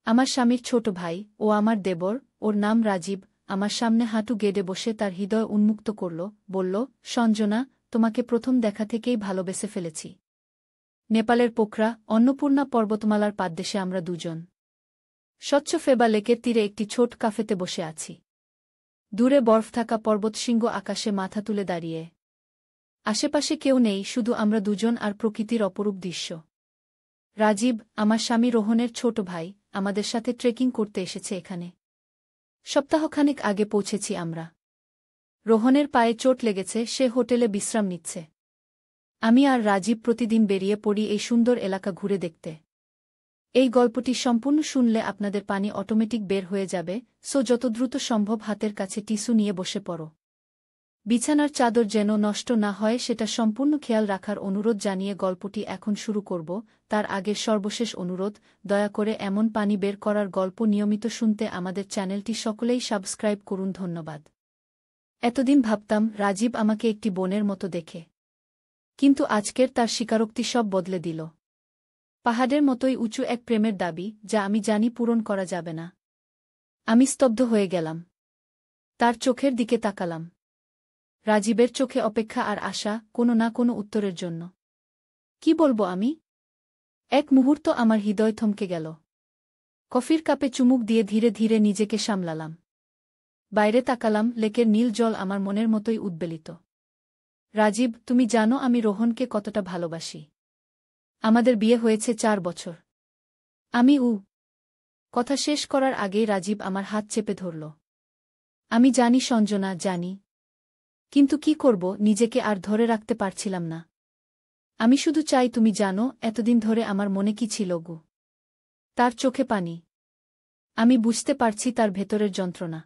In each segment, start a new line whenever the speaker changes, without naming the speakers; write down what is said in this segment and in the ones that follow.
আমার স্বামীর ছোট ভাই, ও আমার দেবর, ওর নাম রাজীব, আমার সামনে হাঁটু গেড়ে বসে তার হৃদয় উন্মুক্ত করল, বলল, সঞ্জনা, তোমাকে প্রথম দেখা থেকেই ভালোবেসে ফেলেছি। নেপালের পোখরা, অন্নপূর্ণা পর্বতমালার পাদদেশে আমরা দুজন স্বচ্ছ ফেবা লেকের তীরে একটি ছোট কাফেতে বসে আছি। দূরে বরফ থাকা পর্বতশৃঙ্গ আকাশে মাথা তুলে দাঁড়িয়ে। আশেপাশে কেউ নেই, শুধু আমরা দুজন আর প্রকৃতির অপরূপ দৃশ্য। রাজীব, আমার স্বামী রোহনের ছোট ভাই, আমাদের সাথে ট্রেকিং করতে এসেছে এখানে। সপ্তাহখানেক আগে পৌঁছেছি আমরা। রোহনের পায়ে চোট লেগেছে, সে হোটেলে বিশ্রাম নিচ্ছে। আমি আর রাজীব প্রতিদিন বেরিয়ে পড়ি এই সুন্দর এলাকা ঘুরে দেখতে। এই গল্পটি সম্পূর্ণ শুনলে আপনাদের পানি অটোমেটিক বের হয়ে যাবে, সো যত দ্রুত সম্ভব হাতের কাছে টিস্যু নিয়ে বসে পড়ো। বিছানার চাদর যেন নষ্ট না হয় সেটা সম্পূর্ণ খেয়াল রাখার অনুরোধ জানিয়ে গল্পটি এখন শুরু করব। তার আগের সর্বশেষ অনুরোধ, দয়া করে এমন পানি বের করার গল্প নিয়মিত শুনতে আমাদের চ্যানেলটি সকলেই সাবস্ক্রাইব করুন। ধন্যবাদ। এতদিন ভাবতাম রাজীব আমাকে একটি বোনের মতো দেখে, কিন্তু আজকের তার স্বীকারোক্তি সব বদলে দিল। পাহাড়ের মতোই উঁচু এক প্রেমের দাবি, যা আমি জানি পূরণ করা যাবে না। আমি স্তব্ধ হয়ে গেলাম। তার চোখের দিকে তাকালাম। রাজীবের চোখে অপেক্ষা আর আশা, কোনো না কোনো উত্তরের জন্য। কি বলবো আমি? এক মুহূর্ত আমার হৃদয় থমকে গেল। কফির কাপে চুমুক দিয়ে ধীরে ধীরে নিজেকে সামলালাম। বাইরে তাকালাম, লেকের নীল জল আমার মনের মতোই উদ্বেলিত। রাজীব, তুমি জানো আমি রোহনকে কতটা ভালোবাসি। আমাদের বিয়ে হয়েছে 4 বছর। কথা শেষ করার আগেই রাজীব আমার হাত চেপে ধরল। আমি জানি সঞ্জনা, জানি। কিন্তু কি করব, নিজেকে আর ধরে রাখতে পারছিলাম না। আমি শুধু চাই তুমি জানো এতদিন ধরে আমার মনে কি ছিল গো। তার চোখে পানি। আমি বুঝতে পারছি তার ভেতরের যন্ত্রণা।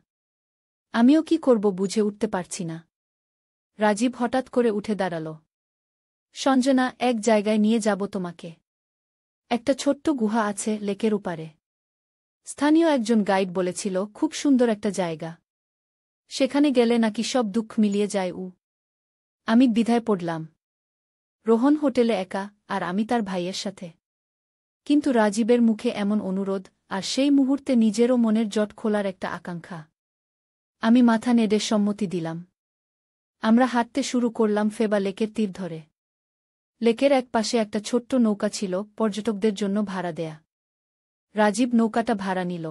আমিও কি করব বুঝে উঠতে পারছি না। রাজীব হঠাৎ করে উঠে দাঁড়াল। সঞ্জনা, এক জায়গায় নিয়ে যাব তোমাকে। একটা ছোট্ট গুহা আছে লেকের ওপারে। স্থানীয় একজন গাইড বলেছিল খুব সুন্দর একটা জায়গা। সেখানে গেলে নাকি সব দুঃখ মিলিয়ে যায়। আমি দ্বিধায় পড়লাম। রোহন হোটেলে একা, আর আমি তার ভাইয়ের সাথে। কিন্তু রাজীবের মুখে এমন অনুরোধ, আর সেই মুহূর্তে নিজেরও মনের জট খোলার একটা আকাঙ্ক্ষা। আমি মাথা নেড়ে সম্মতি দিলাম। আমরা হাঁটতে শুরু করলাম ফেবা লেকের তীর ধরে। লেকের এক পাশে একটা ছোট্ট নৌকা ছিল, পর্যটকদের জন্য ভাড়া দেয়া। রাজীব নৌকাটা ভাড়া নিল।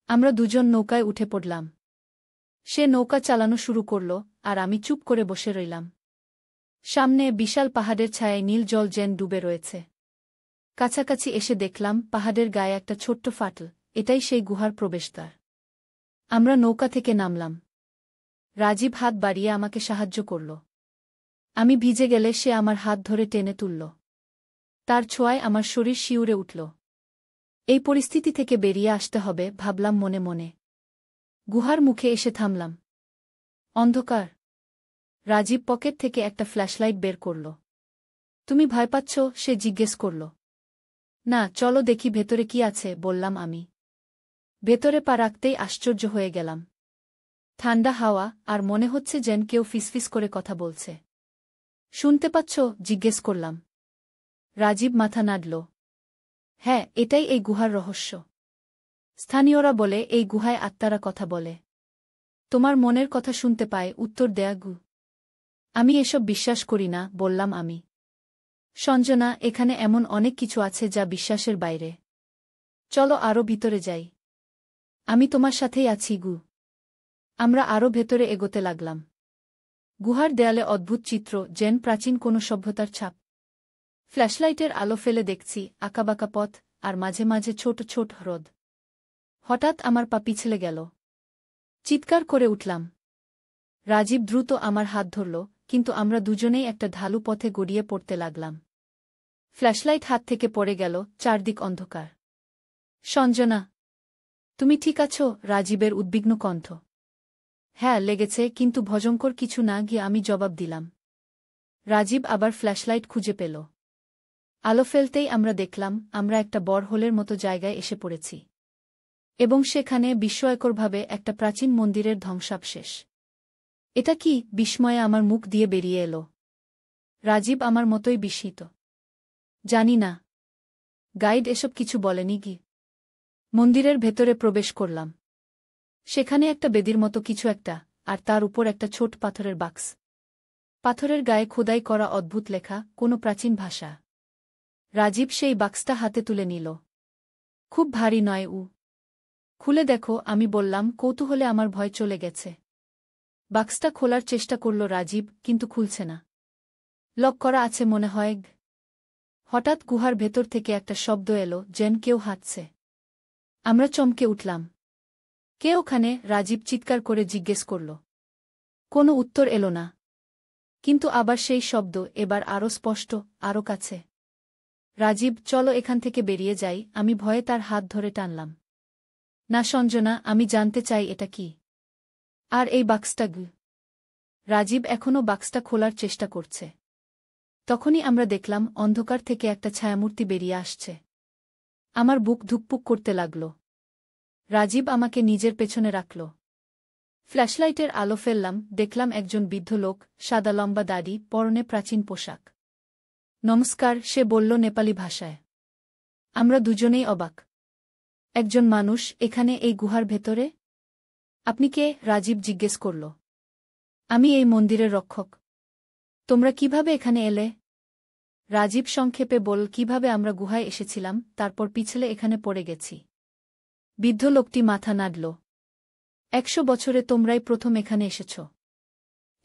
আমরা দুজন নৌকায় উঠে পড়লাম। সে নৌকা চালানো শুরু করল, আর আমি চুপ করে বসে রইলাম। সামনে বিশাল পাহাড়ের ছায়ায় নীল জল যেন ডুবে রয়েছে। কাছাকাছি এসে দেখলাম পাহাড়ের গায়ে একটা ছোট্ট ফাটল, এটাই সেই গুহার প্রবেশদ্বার। আমরা নৌকা থেকে নামলাম। রাজীব হাত বাড়িয়ে আমাকে সাহায্য করল। আমি ভিজে গেলে সে আমার হাত ধরে টেনে তুলল। তার ছোঁয়ায় আমার শরীর শিউরে উঠল। এই পরিস্থিতি থেকে বেরিয়ে আসতে হবে, ভাবলাম মনে মনে। গুহার মুখে এসে থামলাম। অন্ধকার। রাজীব পকেট থেকে একটা ফ্ল্যাশলাইট বের করল। তুমি ভয় পাচ্ছ? সে জিজ্ঞেস করল। না, চলো দেখি ভেতরে কি আছে, বললাম আমি। ভেতরে পা রাখতেই আশ্চর্য হয়ে গেলাম। ঠান্ডা হাওয়া, আর মনে হচ্ছে যেন কেউ ফিসফিস করে কথা বলছে। শুনতে পাচ্ছ? জিজ্ঞেস করলাম। রাজীব মাথা নাড়ল। হ্যাঁ, এটাই এই গুহার রহস্য। স্থানীয়রা বলে এই গুহায় আত্মারা কথা বলে। তোমার মনের কথা শুনতে পায়, উত্তর দেয়া গু। আমি এসব বিশ্বাস করি না, বললাম আমি। সঞ্জনা, এখানে এমন অনেক কিছু আছে যা বিশ্বাসের বাইরে। চলো আরও ভিতরে যাই। আমি তোমার সাথেই আছি গু। আমরা আরও ভেতরে এগোতে লাগলাম। গুহার দেয়ালে অদ্ভুত চিত্র, যেন প্রাচীন কোনো সভ্যতার ছাপ। ফ্ল্যাশলাইটের আলো ফেলে দেখছি আঁকাবাঁকা পথ, আর মাঝে মাঝে ছোট ছোট হ্রদ। হঠাৎ আমার পা পিছলে গেল। চিৎকার করে উঠলাম। রাজীব দ্রুত আমার হাত ধরল, কিন্তু আমরা দুজনেই একটা ঢালু পথে গড়িয়ে পড়তে লাগলাম। ফ্ল্যাশলাইট হাত থেকে পড়ে গেল, চারদিক অন্ধকার। সঞ্জনা, তুমি ঠিক আছো? রাজীবের উদ্বিগ্ন কণ্ঠ। হ্যাঁ, লেগেছে, কিন্তু ভয়ঙ্কর কিছু না গিয়ে আমি জবাব দিলাম। রাজীব আবার ফ্ল্যাশলাইট খুঁজে পেল। আলো ফেলতেই আমরা দেখলাম আমরা একটা বড়হোলের মতো জায়গায় এসে পড়েছি। এবং সেখানে বিস্ময়করভাবে একটা প্রাচীন মন্দিরের ধ্বংসাবশেষ। এটা কি? বিস্ময়ে আমার মুখ দিয়ে বেরিয়ে এলো। রাজীব আমার মতোই বিস্মিত। জানি না। গাইড এসব কিছু বলেনি কি? মন্দিরের ভেতরে প্রবেশ করলাম। সেখানে একটা বেদির মতো কিছু একটা, আর তার উপর একটা ছোট পাথরের বাক্স। পাথরের গায়ে খোদাই করা অদ্ভুত লেখা, কোনো প্রাচীন ভাষা। রাজীব সেই বাক্সটা হাতে তুলে নিল। খুব ভারী নয় খুলে দেখো, আমি বললাম কৌতূহলে। আমার ভয় চলে গেছে। বাক্সটা খোলার চেষ্টা করল রাজীব, কিন্তু খুলছে না। লক করা আছে মনে হয়। হঠাৎ গুহার ভেতর থেকে একটা শব্দ এলো, যেন কেউ হাঁটছে। আমরা চমকে উঠলাম। কে ওখানে? রাজীব চিৎকার করে জিজ্ঞেস করল। কোনো উত্তর এলো না। কিন্তু আবার সেই শব্দ, এবার আরও স্পষ্ট, আরও কাছে। রাজীব, চলো এখান থেকে বেরিয়ে যাই। আমি ভয়ে তার হাত ধরে টানলাম। না সঞ্জনা, আমি জানতে চাই এটা কি। আর এই বাক্সটা রাজীব এখনও বাক্সটা খোলার চেষ্টা করছে। তখনই আমরা দেখলাম অন্ধকার থেকে একটা ছায়ামূর্তি বেরিয়ে আসছে। আমার বুক ধুকপুক করতে লাগল। রাজীব আমাকে নিজের পেছনে রাখল। ফ্ল্যাশলাইটের আলো ফেললাম, দেখলাম একজন বৃদ্ধ লোক, সাদা লম্বা দাড়ি, পরনে প্রাচীন পোশাক। নমস্কার, সে বলল নেপালি ভাষায়। আমরা দুজনেই অবাক। একজন মানুষ এখানে, এই গুহার ভেতরে? আপনি কে? রাজীব জিজ্ঞেস করল। আমি এই মন্দিরের রক্ষক। তোমরা কিভাবে এখানে এলে? রাজীব সংক্ষেপে বল, কিভাবে আমরা গুহায় এসেছিলাম, তারপর পিছলে এখানে পড়ে গেছি। বৃদ্ধ লোকটি মাথা নাড়ল। 100 বছরে তোমরাই প্রথম এখানে এসেছ।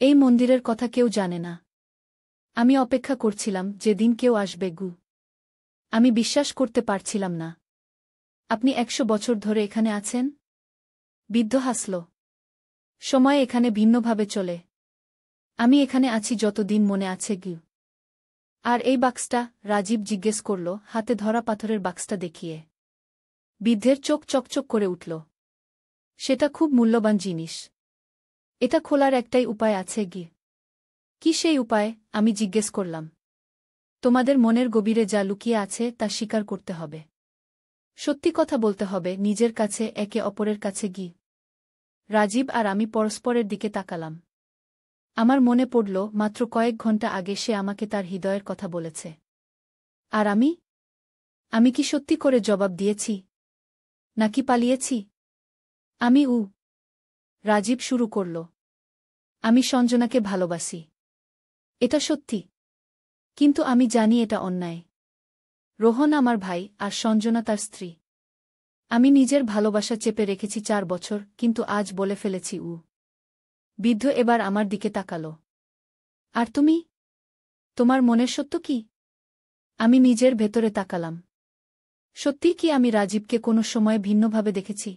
এই মন্দিরের কথা কেউ জানে না। আমি অপেক্ষা করছিলাম যেদিন কেউ আসবে। আমি বিশ্বাস করতে পারছিলাম না। আপনি 100 বছর ধরে এখানে আছেন? বৃদ্ধ হাসল। সময় এখানে ভিন্নভাবে চলে। আমি এখানে আছি যতদিন মনে আছে। আর এই বাক্সটা? রাজীব জিজ্ঞেস করল, হাতে ধরা পাথরের বাক্সটা দেখিয়ে। বৃদ্ধের চোখ চকচক করে উঠল। সেটা খুব মূল্যবান জিনিস। এটা খোলার একটাই উপায় আছে। কি সেই উপায়? আমি জিজ্ঞেস করলাম। তোমাদের মনের গভীরে যা লুকিয়ে আছে তা স্বীকার করতে হবে। সত্যি কথা বলতে হবে, নিজের কাছে, একে অপরের কাছে। রাজীব আর আমি পরস্পরের দিকে তাকালাম। আমার মনে পড়ল মাত্র কয়েক ঘন্টা আগে সে আমাকে তার হৃদয়ের কথা বলেছে। আর আমি কি সত্যি করে জবাব দিয়েছি? নাকি পালিয়েছি? আমি রাজীব শুরু করল। আমি সঞ্জনাকে ভালোবাসি। এটা সত্যি। কিন্তু আমি জানি এটা অন্যায়। রোহন আমার ভাই, আর সঞ্জনা তার স্ত্রী। আমি নিজের ভালোবাসা চেপে রেখেছি 4 বছর, কিন্তু আজ বলে ফেলেছি। বৃদ্ধ এবার আমার দিকে তাকাল। আর তুমি? তোমার মনের সত্য কি? আমি নিজের ভেতরে তাকালাম। সত্যি কি আমি রাজীবকে কোনো সময় ভিন্নভাবে দেখেছি?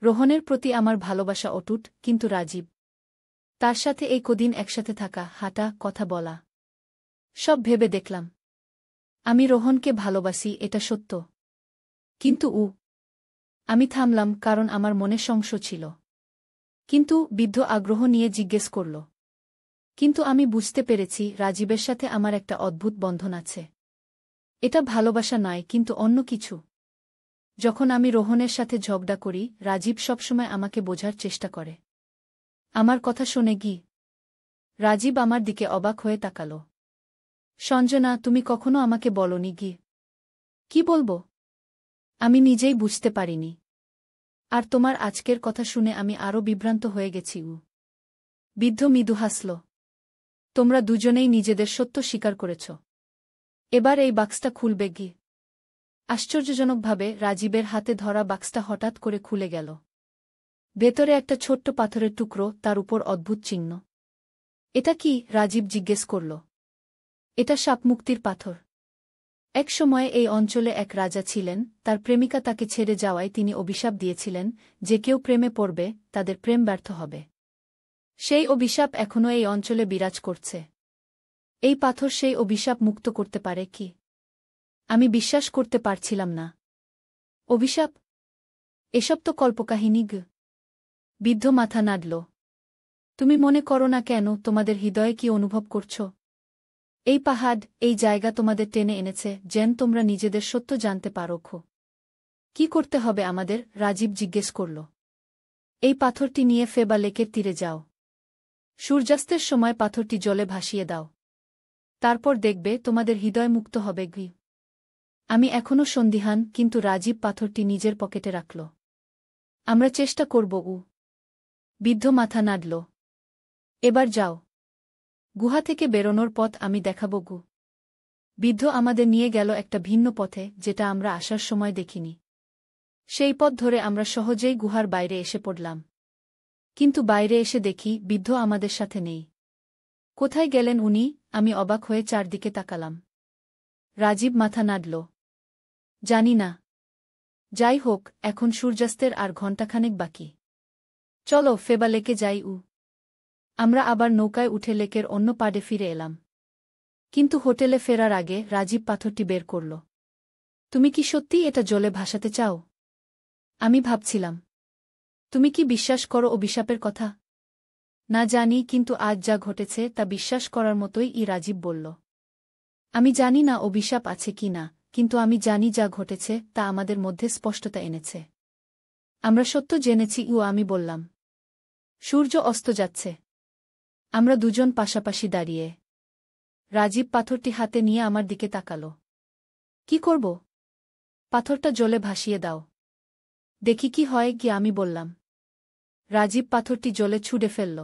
রোহনের প্রতি আমার ভালোবাসা অটুট, কিন্তু রাজীব, তার সাথে এই কদিন একসাথে থাকা, হাঁটা, কথা বলা, সব ভেবে দেখলাম আমি রোহনকে ভালোবাসি, এটা সত্য। কিন্তু আমি থামলাম, কারণ আমার মনে সংশয় ছিল। কিন্তু বৃদ্ধ আগ্রহ নিয়ে জিজ্ঞেস করল, কিন্তু আমি বুঝতে পেরেছি রাজীবের সাথে আমার একটা অদ্ভুত বন্ধন আছে। এটা ভালোবাসা নয়, কিন্তু অন্য কিছু। যখন আমি রোহনের সাথে ঝগড়া করি, রাজীব সবসময় আমাকে বোঝার চেষ্টা করে। আমার কথা শোনে। রাজীব আমার দিকে অবাক হয়ে তাকাল। সঞ্জনা, তুমি কখনো আমাকে বলনি। কি বলবো? আমি নিজেই বুঝতে পারিনি। আর তোমার আজকের কথা শুনে আমি আরও বিভ্রান্ত হয়ে গেছি। বৃদ্ধ মৃদু হাসল। তোমরা দুজনেই নিজেদের সত্য স্বীকার করেছ। এবার এই বাক্সটা খুলবে। আশ্চর্যজনকভাবে রাজীবের হাতে ধরা বাক্সটা হঠাৎ করে খুলে গেল। ভেতরে একটা ছোট্ট পাথরের টুকরো, তার উপর অদ্ভুত চিহ্ন। এটা কি? রাজীব জিজ্ঞেস করল। এটা সাপমুক্তির পাথর। এক সময়ে এই অঞ্চলে এক রাজা ছিলেন, তার প্রেমিকা তাকে ছেড়ে যাওয়ায় তিনি অভিশাপ দিয়েছিলেন যে কেউ প্রেমে পড়বে তাদের প্রেম ব্যর্থ হবে। সেই অভিশাপ এখনও এই অঞ্চলে বিরাজ করছে। এই পাথর সেই অভিশাপ মুক্ত করতে পারে কি? আমি বিশ্বাস করতে পারছিলাম না। অভিশাপ? এসব তো কল্পকাহিনী। বৃদ্ধ মাথা নাড়ল। তুমি মনে করো না কেন? তোমাদের হৃদয়ে কি অনুভব করছ? এই পাহাড়, এই জায়গা তোমাদের টেনে এনেছে, যেন তোমরা নিজেদের সত্য জানতে পারো। কি করতে হবে আমাদের? রাজীব জিজ্ঞেস করল। এই পাথরটি নিয়ে ফেবা লেকের তীরে যাও। সূর্যাস্তের সময় পাথরটি জলে ভাসিয়ে দাও। তারপর দেখবে তোমাদের হৃদয় মুক্ত হবে। আমি এখনও সন্দিহান, কিন্তু রাজীব পাথরটি নিজের পকেটে রাখল। আমরা চেষ্টা করব। বৃদ্ধ মাথা নাড়ল। এবার যাও। গুহা থেকে বেরোনোর পথ আমি দেখাব। বৃদ্ধ আমাদের নিয়ে গেল একটা ভিন্ন পথে, যেটা আমরা আসার সময় দেখিনি। সেই পথ ধরে আমরা সহজেই গুহার বাইরে এসে পড়লাম। কিন্তু বাইরে এসে দেখি বৃদ্ধ আমাদের সাথে নেই। কোথায় গেলেন উনি? আমি অবাক হয়ে চারদিকে তাকালাম। রাজীব মাথা নাড়ল। জানি না। যাই হোক, এখন সূর্যাস্তের আর ঘণ্টাখানেক বাকি। চলো ফেবা লেকে যাই। আমরা আবার নৌকায় উঠে লেকের অন্য পাড়ে ফিরে এলাম। কিন্তু হোটেলে ফেরার আগে রাজীব পাথরটি বের করল। তুমি কি সত্যিই এটা জলে ভাসাতে চাও? আমি ভাবছিলাম। তুমি কি বিশ্বাস করো অভিশাপের কথা? না জানি, কিন্তু আজ যা ঘটেছে তা বিশ্বাস করার মতোই। রাজীব বলল। আমি জানি না অভিশাপ আছে কি না, কিন্তু আমি জানি যা ঘটেছে তা আমাদের মধ্যে স্পষ্টতা এনেছে। আমরা সত্য জেনেছি। আমি বললাম। সূর্য অস্ত যাচ্ছে। আমরা দুজন পাশাপাশি দাঁড়িয়ে। রাজীব পাথরটি হাতে নিয়ে আমার দিকে তাকাল। কি করব? পাথরটা জলে ভাসিয়ে দাও। দেখি কি হয়। আমি বললাম। রাজীব পাথরটি জলে ছুঁড়ে ফেলল।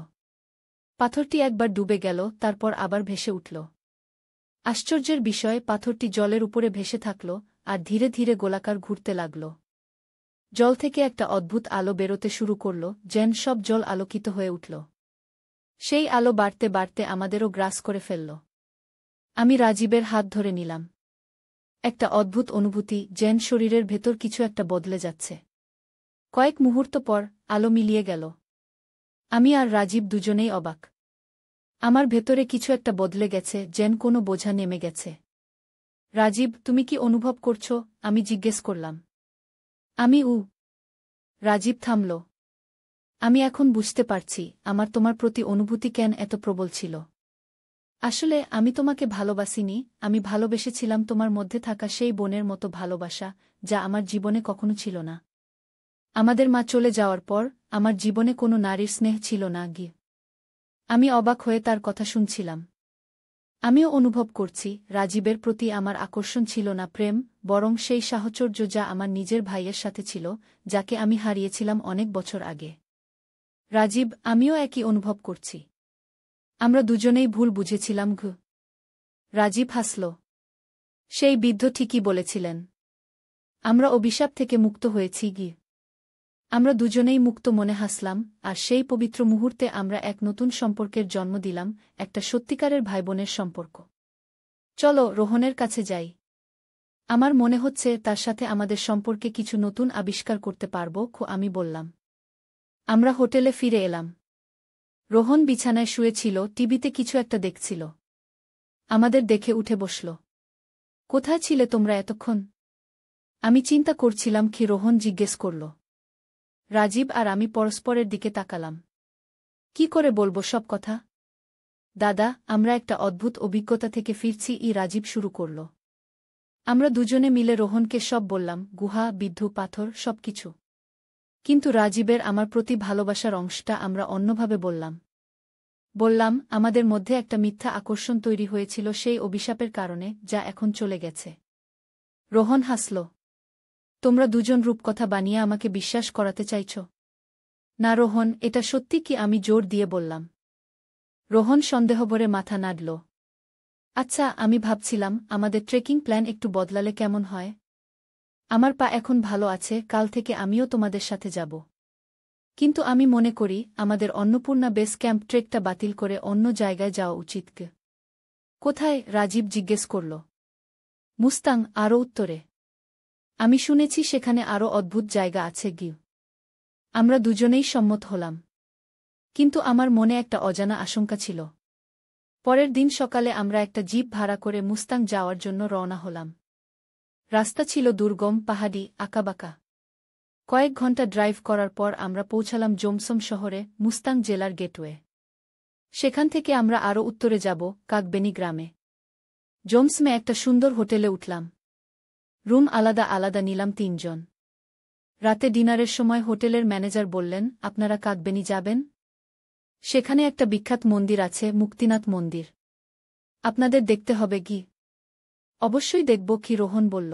পাথরটি একবার ডুবে গেল, তারপর আবার ভেসে উঠল। আশ্চর্যের বিষয়, পাথরটি জলের উপরে ভেসে থাকল আর ধীরে ধীরে গোলাকার ঘুরতে লাগল। জল থেকে একটা অদ্ভুত আলো বেরোতে শুরু করল, যেন সব জল আলোকিত হয়ে উঠল। সেই আলো বাড়তে বাড়তে আমাদেরও গ্রাস করে ফেলল। আমি রাজীবের হাত ধরে নিলাম। একটা অদ্ভুত অনুভূতি, যেন শরীরের ভেতর কিছু একটা বদলে যাচ্ছে। কয়েক মুহূর্ত পর আলো মিলিয়ে গেল। আমি আর রাজীব দুজনেই অবাক। আমার ভেতরে কিছু একটা বদলে গেছে, যেন কোনো বোঝা নেমে গেছে। রাজীব, তুমি কি অনুভব করছো? আমি জিজ্ঞেস করলাম। আমি রাজীব থামল। আমি এখন বুঝতে পারছি আমার তোমার প্রতি অনুভূতি কেন এত প্রবল ছিল। আসলে আমি তোমাকে ভালোবাসিনি, আমি ভালোবেসেছিলাম তোমার মধ্যে থাকা সেই বোনের মতো ভালোবাসা, যা আমার জীবনে কখনো ছিল না। আমাদের মা চলে যাওয়ার পর আমার জীবনে কোনো নারীর স্নেহ ছিল না। আমি অবাক হয়ে তার কথা শুনছিলাম। আমিও অনুভব করছি রাজীবের প্রতি আমার আকর্ষণ ছিল না প্রেম, বরং সেই সাহচর্য যা আমার নিজের ভাইয়ের সাথে ছিল, যাকে আমি হারিয়েছিলাম অনেক বছর আগে। রাজীব, আমিও একই অনুভব করছি। আমরা দুজনেই ভুল বুঝেছিলাম। রাজীব হাসল। সেই বৃদ্ধ ঠিকই বলেছিলেন। আমরা অভিশাপ থেকে মুক্ত হয়েছি। আমরা দুজনেই মুক্ত মনে হাসলাম, আর সেই পবিত্র মুহূর্তে আমরা এক নতুন সম্পর্কের জন্ম দিলাম, একটা সত্যিকারের ভাইবোনের সম্পর্ক। চলো রোহনের কাছে যাই। আমার মনে হচ্ছে তার সাথে আমাদের সম্পর্কে কিছু নতুন আবিষ্কার করতে পারব। আমি বললাম। আমরা হোটেলে ফিরে এলাম। রোহন বিছানায় শুয়েছিল, টিভিতে কিছু একটা দেখছিল। আমাদের দেখে উঠে বসল। কোথায় ছিলে তোমরা এতক্ষণ? আমি চিন্তা করছিলাম কি, রোহন জিজ্ঞেস করল। রাজীব আর আমি পরস্পরের দিকে তাকালাম। কি করে বলবো সব কথা? দাদা, আমরা একটা অদ্ভুত অভিজ্ঞতা থেকে ফিরছি। রাজীব শুরু করল। আমরা দুজনে মিলে রোহনকে সব বললাম, গুহা, বৃদ্ধ পাথর, সবকিছু। কিন্তু রাজীবের আমার প্রতি ভালোবাসার অংশটা আমরা অন্যভাবে বললাম। বললাম আমাদের মধ্যে একটা মিথ্যা আকর্ষণ তৈরি হয়েছিল সেই অভিশাপের কারণে, যা এখন চলে গেছে। রোহন হাসল। তোমরা দুজন রূপকথা বানিয়ে আমাকে বিশ্বাস করাতে চাইছ? না রোহন, এটা সত্যি কি? আমি জোর দিয়ে বললাম। রোহন সন্দেহভরে মাথা নাড়ল। আচ্ছা, আমি ভাবছিলাম আমাদের ট্রেকিং প্ল্যান একটু বদলালে কেমন হয়। আমার পা এখন ভালো আছে, কাল থেকে আমিও তোমাদের সাথে যাব। কিন্তু আমি মনে করি আমাদের অন্নপূর্ণা বেস ক্যাম্প ট্রেকটা বাতিল করে অন্য জায়গায় যাওয়া উচিত। কোথায়? রাজীব জিজ্ঞেস করল। মুস্তাং, আরও উত্তরে। আমি শুনেছি সেখানে আরও অদ্ভুত জায়গা আছে। আমরা দুজনেই সম্মত হলাম। কিন্তু আমার মনে একটা অজানা আশঙ্কা ছিল। পরের দিন সকালে আমরা একটা জিপ ভাড়া করে মুস্তাং যাওয়ার জন্য রওনা হলাম। রাস্তা ছিল দুর্গম, পাহাড়ি, আঁকাবাঁকা। কয়েক ঘন্টা ড্রাইভ করার পর আমরা পৌঁছালাম জোমসম শহরে, মুস্তাং জেলার গেটওয়ে। সেখান থেকে আমরা আরও উত্তরে যাব, কাকবেনি গ্রামে। জোমসমে একটা সুন্দর হোটেলে উঠলাম। রুম আলাদা আলাদা নিলাম 3 জন। রাতে ডিনারের সময় হোটেলের ম্যানেজার বললেন, আপনারা কাকবেনি যাবেন? সেখানে একটা বিখ্যাত মন্দির আছে, মুক্তিনাথ মন্দির। আপনাদের দেখতে হবে। অবশ্যই দেখব। রোহন বলল।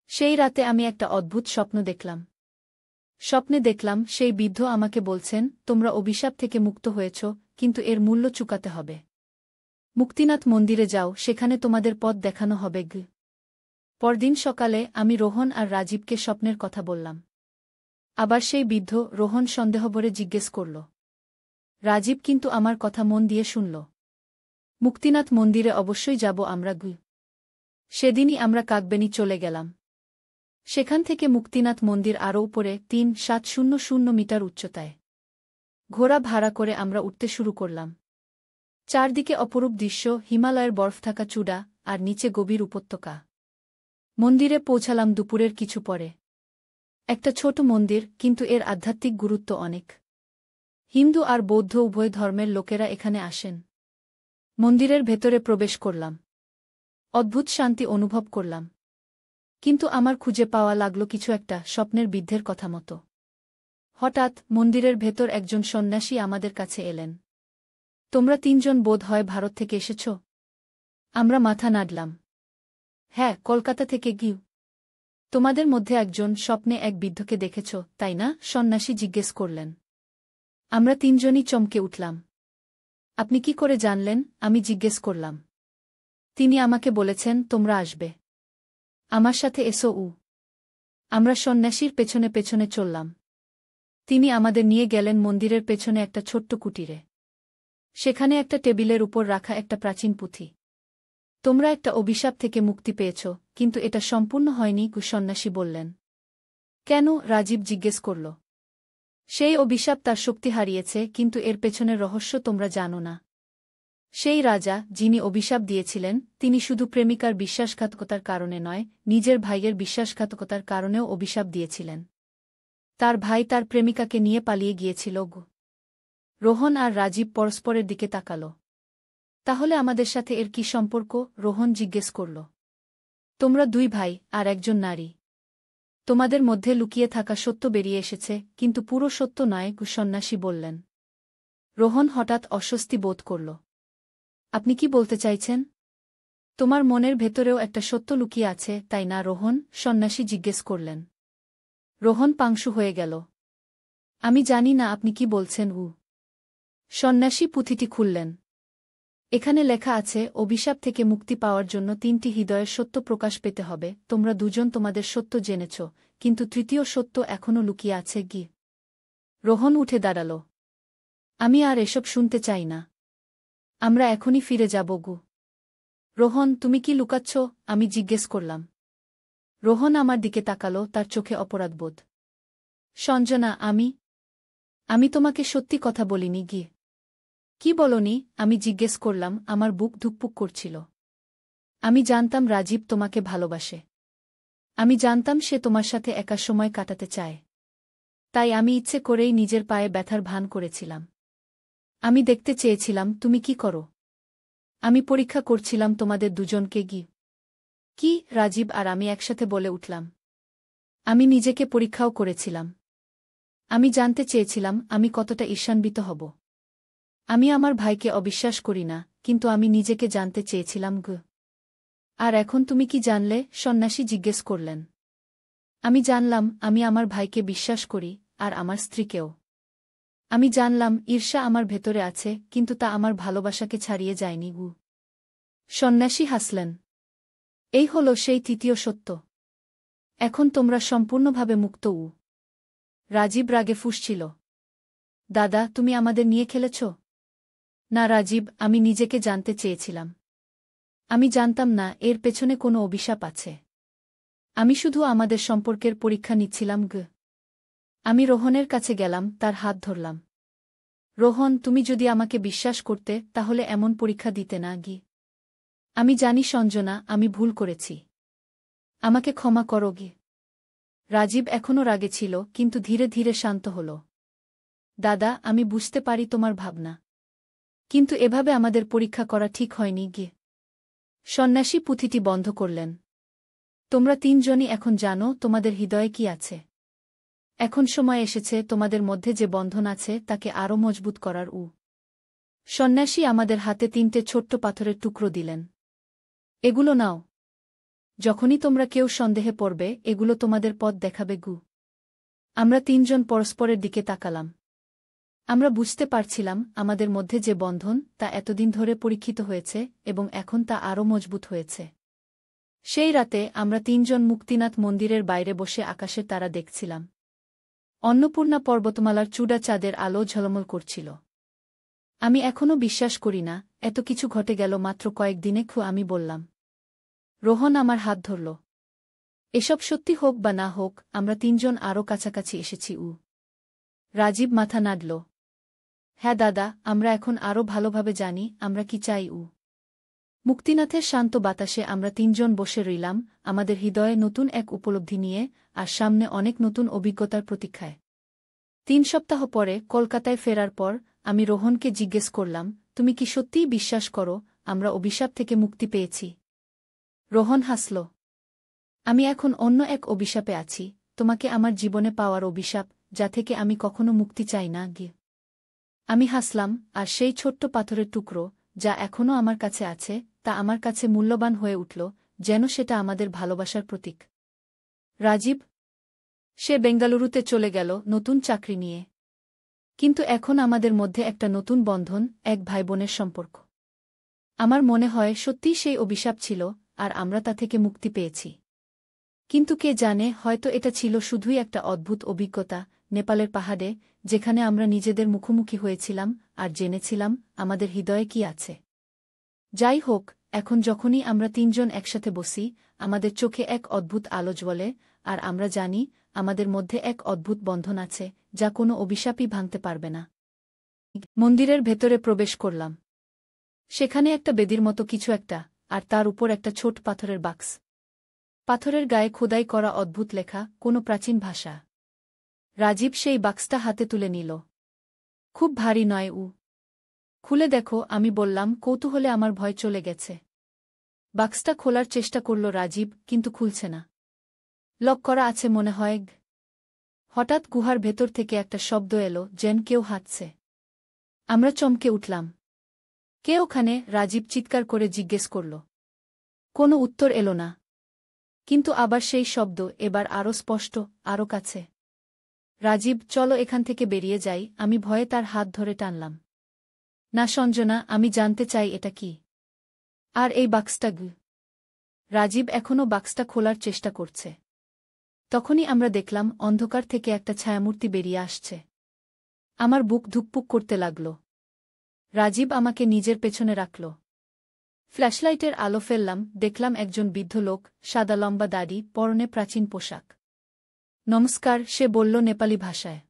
সেই রাতে আমি একটা অদ্ভুত স্বপ্ন দেখলাম। স্বপ্নে দেখলাম সেই বৃদ্ধ আমাকে বলছেন, তোমরা অভিশাপ থেকে মুক্ত হয়েছ, কিন্তু এর মূল্য চুকাতে হবে। মুক্তিনাথ মন্দিরে যাও, সেখানে তোমাদের পথ দেখানো হবে। পরদিন সকালে আমি রোহন আর রাজীবকে স্বপ্নের কথা বললাম। আবার সেই বৃদ্ধ রোহন সন্দেহভরে জিজ্ঞেস করল। রাজীব কিন্তু আমার কথা মন দিয়ে শুনল। মুক্তিনাথ মন্দিরে অবশ্যই যাব আমরা। সেদিনই আমরা কাকবেনি চলে গেলাম। সেখান থেকে মুক্তিনাথ মন্দির আরও উপরে ৩,৭০০ মিটার উচ্চতায়। ঘোড়া ভাড়া করে আমরা উঠতে শুরু করলাম। চারদিকে অপরূপ দৃশ্য, হিমালয়ের বরফ থাকা চূড়া আর নিচে গভীর উপত্যকা। মন্দিরে পৌঁছালাম দুপুরের কিছু পরে। একটা ছোট মন্দির, কিন্তু এর আধ্যাত্মিক গুরুত্ব অনেক। হিন্দু আর বৌদ্ধ উভয় ধর্মের লোকেরা এখানে আসেন। মন্দিরের ভেতরে প্রবেশ করলাম। অদ্ভুত শান্তি অনুভব করলাম। কিন্তু আমার খুঁজে পাওয়া লাগল কিছু একটা স্বপ্নের বৃদ্ধের কথা মতো। হঠাৎ মন্দিরের ভেতর একজন সন্ন্যাসী আমাদের কাছে এলেন। তোমরা তিনজন বোধ হয় ভারত থেকে এসেছ? আমরা মাথা নাড়লাম। হ্যাঁ, কলকাতা থেকে। তোমাদের মধ্যে একজন স্বপ্নে এক বৃদ্ধকে দেখেছ, তাই না? সন্ন্যাসী জিজ্ঞেস করলেন। আমরা তিনজনই চমকে উঠলাম। আপনি কি করে জানলেন? আমি জিজ্ঞেস করলাম। তিনি আমাকে বলেছেন তোমরা আসবে। আমার সাথে এসো। আমরা সন্ন্যাসীর পেছনে পেছনে চললাম। তিনি আমাদের নিয়ে গেলেন মন্দিরের পেছনে একটা ছোট্ট কুটিরে। সেখানে একটা টেবিলের উপর রাখা একটা প্রাচীন পুঁথি। তোমরা একটা অভিশাপ থেকে মুক্তি পেয়েছ, কিন্তু এটা সম্পূর্ণ হয়নি, সন্ন্যাসী বললেন। কেন? রাজীব জিজ্ঞেস করল। সেই অভিশাপ তার শক্তি হারিয়েছে, কিন্তু এর পেছনের রহস্য তোমরা জানো না। সেই রাজা, যিনি অভিশাপ দিয়েছিলেন, তিনি শুধু প্রেমিকার বিশ্বাসঘাতকতার কারণে নয়, নিজের ভাইয়ের বিশ্বাসঘাতকতার কারণেও অভিশাপ দিয়েছিলেন। তার ভাই তার প্রেমিকাকে নিয়ে পালিয়ে গিয়েছিল। রোহন আর রাজীব পরস্পরের দিকে তাকাল। তাহলে আমাদের সাথে এর কি সম্পর্ক? রোহন জিজ্ঞেস করল। তোমরা দুই ভাই আর একজন নারী। তোমাদের মধ্যে লুকিয়ে থাকা সত্য বেরিয়ে এসেছে, কিন্তু পুরো সত্য নয়, সন্ন্যাসী বললেন। রোহন হঠাৎ অস্বস্তি বোধ করল। আপনি কি বলতে চাইছেন? তোমার মনের ভেতরেও একটা সত্য লুকিয়ে আছে, তাই না রোহন? সন্ন্যাসী জিজ্ঞেস করলেন। রোহন পাংশু হয়ে গেল। আমি জানি না আপনি কি বলছেন। সন্ন্যাসী পুঁথিটি খুললেন। এখানে লেখা আছে, অভিশাপ থেকে মুক্তি পাওয়ার জন্য 3টি হৃদয়ের সত্য প্রকাশ পেতে হবে। তোমরা দুজন তোমাদের সত্য জেনেছ, কিন্তু তৃতীয় সত্য এখনও লুকিয়ে আছে। রোহন উঠে দাঁড়াল। আমি আর এসব শুনতে চাই না। আমরা এখনই ফিরে যাব। রোহন, তুমি কি লুকাচ্ছ? আমি জিজ্ঞেস করলাম। রোহন আমার দিকে তাকাল, তার চোখে অপরাধবোধ। সঞ্জনা, আমি তোমাকে সত্যি কথা বলিনি। কি বলনি? আমি জিজ্ঞেস করলাম। আমার বুক ধুকপুক করছিল। আমি জানতাম রাজীব তোমাকে ভালোবাসে। আমি জানতাম সে তোমার সাথে একা সময় কাটাতে চায়। তাই আমি ইচ্ছে করেই নিজের পায়ে ব্যথার ভান করেছিলাম। আমি দেখতে চেয়েছিলাম তুমি কি করো। আমি পরীক্ষা করছিলাম তোমাদের দুজনকে। কি? রাজীব আর আমি একসাথে বলে উঠলাম। আমি নিজেকে পরীক্ষাও করেছিলাম। আমি জানতে চেয়েছিলাম আমি কতটা ঈর্ষান্বিত হব। আমি আমার ভাইকে অবিশ্বাস করি না, কিন্তু আমি নিজেকে জানতে চেয়েছিলাম। আর এখন তুমি কি জানলে? সন্ন্যাসী জিজ্ঞেস করলেন। আমি জানলাম আমি আমার ভাইকে বিশ্বাস করি, আর আমার স্ত্রীকেও। আমি জানলাম ঈর্ষা আমার ভেতরে আছে, কিন্তু তা আমার ভালোবাসাকে ছাড়িয়ে যায়নি। সন্ন্যাসী হাসলেন। এই হল সেই তৃতীয় সত্য। এখন তোমরা সম্পূর্ণভাবে মুক্ত। রাজীব রাগে ফুঁসছিল। দাদা, তুমি আমাদের নিয়ে খেলেছ? না রাজীব, আমি নিজেকে জানতে চেয়েছিলাম। আমি জানতাম না এর পেছনে কোনো অভিশাপ আছে। আমি শুধু আমাদের সম্পর্কের পরীক্ষা নিচ্ছিলাম। আমি রোহনের কাছে গেলাম, তার হাত ধরলাম। রোহন, তুমি যদি আমাকে বিশ্বাস করতে, তাহলে এমন পরীক্ষা দিতে না। আমি জানি সঞ্জনা, আমি ভুল করেছি। আমাকে ক্ষমা করো। রাজীব এখনও রাগে ছিল, কিন্তু ধীরে ধীরে শান্ত হল। দাদা, আমি বুঝতে পারি তোমার ভাবনা। কিন্তু এভাবে আমাদের পরীক্ষা করা ঠিক হয়নি। সন্ন্যাসী পুঁথিটি বন্ধ করলেন। তোমরা তিনজনই এখন জানো তোমাদের হৃদয়ে কি আছে। এখন সময় এসেছে তোমাদের মধ্যে যে বন্ধন আছে তাকে আরও মজবুত করার। সন্ন্যাসী আমাদের হাতে 3টে ছোট্ট পাথরের টুকরো দিলেন। এগুলো নাও। যখনই তোমরা কেউ সন্দেহে পড়বে এগুলো তোমাদের পথ দেখাবে গু। আমরা তিনজন পরস্পরের দিকে তাকালাম। আমরা বুঝতে পারছিলাম আমাদের মধ্যে যে বন্ধন তা এতদিন ধরে পরীক্ষিত হয়েছে এবং এখন তা আরও মজবুত হয়েছে। সেই রাতে আমরা তিনজন মুক্তিনাথ মন্দিরের বাইরে বসে আকাশের তারা দেখছিলাম। অন্নপূর্ণা পর্বতমালার চূড়া চাঁদের আলো ঝলমল করছিল। আমি এখনও বিশ্বাস করি না এত কিছু ঘটে গেল মাত্র কয়েকদিনে। আমি বললাম। রোহন আমার হাত ধরল। এসব সত্যি হোক বা না হোক আমরা তিনজন আরও কাছাকাছি এসেছি। রাজীব মাথা নাড়ল। হ্যাঁ দাদা, আমরা এখন আরও ভালোভাবে জানি আমরা কি চাই। মুক্তিনাথের শান্ত বাতাসে আমরা তিনজন বসে রইলাম, আমাদের হৃদয়ে নতুন এক উপলব্ধি নিয়ে, আর সামনে অনেক নতুন অভিজ্ঞতার প্রতীক্ষায়। 3 সপ্তাহ পরে কলকাতায় ফেরার পর আমি রোহনকে জিজ্ঞেস করলাম, তুমি কি সত্যিই বিশ্বাস করো আমরা অভিশাপ থেকে মুক্তি পেয়েছি? রোহন হাসল। আমি এখন অন্য এক অভিশাপে আছি, তোমাকে আমার জীবনে পাওয়ার অভিশাপ, যা থেকে আমি কখনো মুক্তি চাই না। আমি হাসলাম, আর সেই ছোট্ট পাথরের টুকরো যা এখনও আমার কাছে আছে তা আমার কাছে মূল্যবান হয়ে উঠল, যেন সেটা আমাদের ভালোবাসার প্রতীক। রাজীব? সে বেঙ্গালুরুতে চলে গেল নতুন চাকরি নিয়ে। কিন্তু এখন আমাদের মধ্যে একটা নতুন বন্ধন, এক ভাইবোনের সম্পর্ক। আমার মনে হয় সত্যিই সেই অভিশাপ ছিল, আর আমরা তা থেকে মুক্তি পেয়েছি। কিন্তু কে জানে, হয়তো এটা ছিল শুধুই একটা অদ্ভুত অভিজ্ঞতা, নেপালের পাহাড়ে, যেখানে আমরা নিজেদের মুখোমুখি হয়েছিলাম আর জেনেছিলাম আমাদের হৃদয়ে কি আছে। যাই হোক, এখন যখনই আমরা তিনজন একসাথে বসি, আমাদের চোখে এক অদ্ভুত আলো জ্বলে, আর আমরা জানি আমাদের মধ্যে এক অদ্ভুত বন্ধন আছে যা কোনো অভিশাপই ভাঙতে পারবে না। মন্দিরের ভেতরে প্রবেশ করলাম। সেখানে একটা বেদির মতো কিছু একটা, আর তার উপর একটা ছোট পাথরের বাক্স। পাথরের গায়ে খোদাই করা অদ্ভুত লেখা, কোনো প্রাচীন ভাষা। রাজীব সেই বাক্সটা হাতে তুলে নিল। খুব ভারী নয়। খুলে দেখো, আমি বললাম কৌতূহলে। আমার ভয় চলে গেছে। বাক্সটা খোলার চেষ্টা করল রাজীব, কিন্তু খুলছে না। লক করা আছে মনে হয়। হঠাৎ গুহার ভেতর থেকে একটা শব্দ এলো, যেন কেউ হাঁটছে। আমরা চমকে উঠলাম। কে ওখানে? রাজীব চিৎকার করে জিজ্ঞেস করল। কোনো উত্তর এলো না। কিন্তু আবার সেই শব্দ, এবার আরও স্পষ্ট, আরও কাছে। রাজীব, চলো এখান থেকে বেরিয়ে যাই। আমি ভয়ে তার হাত ধরে টানলাম। না সঞ্জনা, আমি জানতে চাই এটা কি। আর এই বাক্সটা? রাজীব এখনও বাক্সটা খোলার চেষ্টা করছে। তখনই আমরা দেখলাম অন্ধকার থেকে একটা ছায়ামূর্তি বেরিয়ে আসছে। আমার বুক ধুকপুক করতে লাগল। রাজীব আমাকে নিজের পেছনে রাখল। ফ্ল্যাশলাইটের আলো ফেললাম, দেখলাম একজন বৃদ্ধ লোক, সাদা লম্বা দাড়ি, পরনে প্রাচীন পোশাক। নমস্কার, সে বলল নেপালি ভাষায়।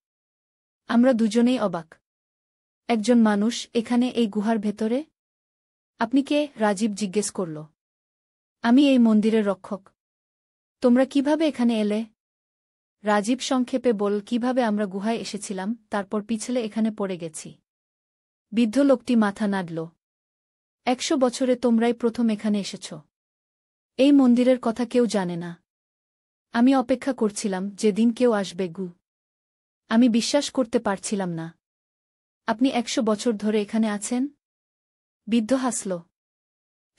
আমরা দুজনেই অবাক। একজন মানুষ এখানে, এই গুহার ভেতরে? আপনি কে? রাজীব জিজ্ঞেস করল। আমি এই মন্দিরের রক্ষক। তোমরা কিভাবে এখানে এলে? রাজীব সংক্ষেপে বলল, কিভাবে আমরা গুহায় এসেছিলাম, তারপর পিছলে এখানে পড়ে গেছি। বৃদ্ধ লোকটি মাথা নাড়ল। 100 বছরে তোমরাই প্রথম এখানে এসেছ। এই মন্দিরের কথা কেউ জানে না। আমি অপেক্ষা করছিলাম যেদিন কেউ আসবে। আমি বিশ্বাস করতে পারছিলাম না। আপনি 100 বছর ধরে এখানে আছেন? বৃদ্ধ হাসল।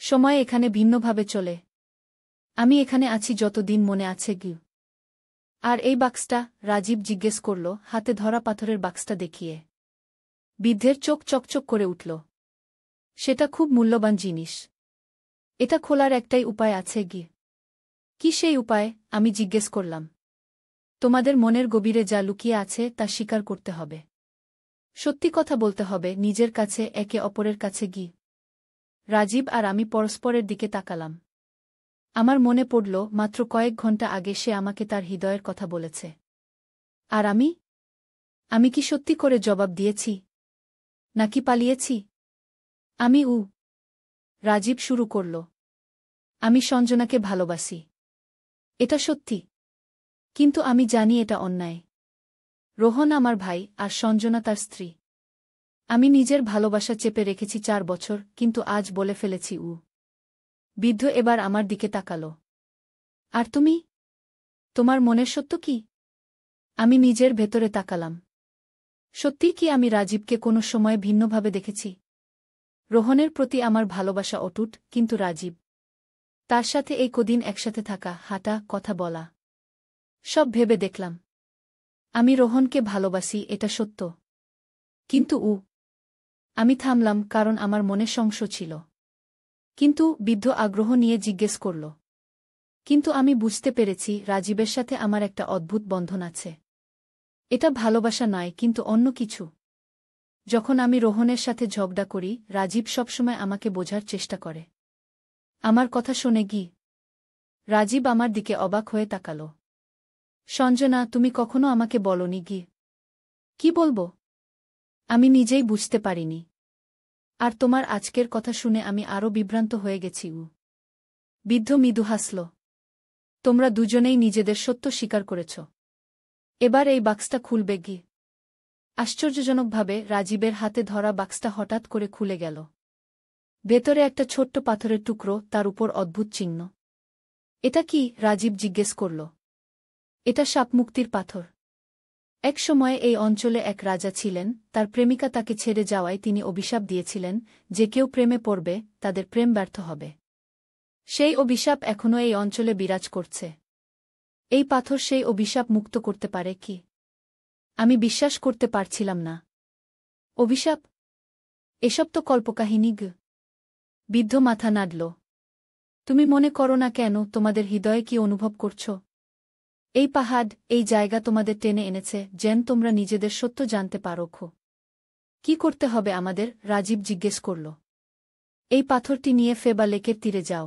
সময় এখানে ভিন্নভাবে চলে। আমি এখানে আছি যতদিন মনে আছে। আর এই বাক্সটা? রাজীব জিজ্ঞেস করল, হাতে ধরা পাথরের বাক্সটা দেখিয়ে। বৃদ্ধের চোখ চকচক করে উঠল। সেটা খুব মূল্যবান জিনিস। এটা খোলার একটাই উপায় আছে। কি সেই উপায়? আমি জিজ্ঞেস করলাম। তোমাদের মনের গভীরে যা লুকিয়ে আছে তা স্বীকার করতে হবে। সত্যি কথা বলতে হবে নিজের কাছে, একে অপরের কাছে। রাজীব আর আমি পরস্পরের দিকে তাকালাম। আমার মনে পড়ল মাত্র কয়েক ঘন্টা আগে সে আমাকে তার হৃদয়ের কথা বলেছে। আর আমি কি সত্যি করে জবাব দিয়েছি? নাকি পালিয়েছি? আমি রাজীব শুরু করল। আমি সঞ্জনাকে ভালোবাসি। এটা সত্যি। কিন্তু আমি জানি এটা অন্যায়। রোহন আমার ভাই, আর সঞ্জনা তার স্ত্রী। আমি নিজের ভালোবাসা চেপে রেখেছি 4 বছর, কিন্তু আজ বলে ফেলেছি। বৃদ্ধ এবার আমার দিকে তাকাল। আর তুমি? তোমার মনের সত্য কি? আমি নিজের ভেতরে তাকালাম। সত্যি কি আমি রাজীবকে কোনো সময় ভিন্নভাবে দেখেছি? রোহনের প্রতি আমার ভালোবাসা অটুট, কিন্তু রাজীব? তার সাথে এই কদিন একসাথে থাকা, হাঁটা, কথা বলা, সব ভেবে দেখলাম আমি রোহনকে ভালোবাসি, এটা সত্য। কিন্তু আমি থামলাম, কারণ আমার মনে সংশয় ছিল। কিন্তু বৃদ্ধ আগ্রহ নিয়ে জিজ্ঞেস করল, কিন্তু আমি বুঝতে পেরেছি রাজীবের সাথে আমার একটা অদ্ভুত বন্ধন আছে। এটা ভালোবাসা নয়, কিন্তু অন্য কিছু। যখন আমি রোহনের সাথে ঝগড়া করি, রাজীব সবসময় আমাকে বোঝার চেষ্টা করে। আমার কথা শোনে গি। রাজীব আমার দিকে অবাক হয়ে তাকাল। সঞ্জনা, তুমি কখনো আমাকে বলনি গি। কি বলবো? আমি নিজেই বুঝতে পারিনি। আর তোমার আজকের কথা শুনে আমি আরও বিভ্রান্ত হয়ে গেছি। বৃদ্ধ মৃদু হাসল। তোমরা দুজনেই নিজেদের সত্য স্বীকার করেছ। এবার এই বাক্সটা খুলবে গি। আশ্চর্যজনকভাবে রাজীবের হাতে ধরা বাক্সটা হঠাৎ করে খুলে গেল। ভেতরে একটা ছোট্ট পাথরের টুকরো, তার উপর অদ্ভুত চিহ্ন। এটা কি? রাজীব জিজ্ঞেস করল। এটা সাপমুক্তির পাথর। এক সময়ে এই অঞ্চলে এক রাজা ছিলেন, তার প্রেমিকা তাকে ছেড়ে যাওয়ায় তিনি অভিশাপ দিয়েছিলেন যে কেউ প্রেমে পড়বে তাদের প্রেম ব্যর্থ হবে। সেই অভিশাপ এখনও এই অঞ্চলে বিরাজ করছে। এই পাথর সেই অভিশাপ মুক্ত করতে পারে কি? আমি বিশ্বাস করতে পারছিলাম না। অভিশাপ? এসব তো কল্পকাহিনী গ। বৃদ্ধ মাথা নাড়ল। তুমি মনে করো না কেন? তোমাদের হৃদয়ে কি অনুভব করছ? এই পাহাড়, এই জায়গা তোমাদের টেনে এনেছে যেন তোমরা নিজেদের সত্য জানতে পারো। কি করতে হবে আমাদের? রাজীব জিজ্ঞেস করল। এই পাথরটি নিয়ে ফেবা লেকের তীরে যাও।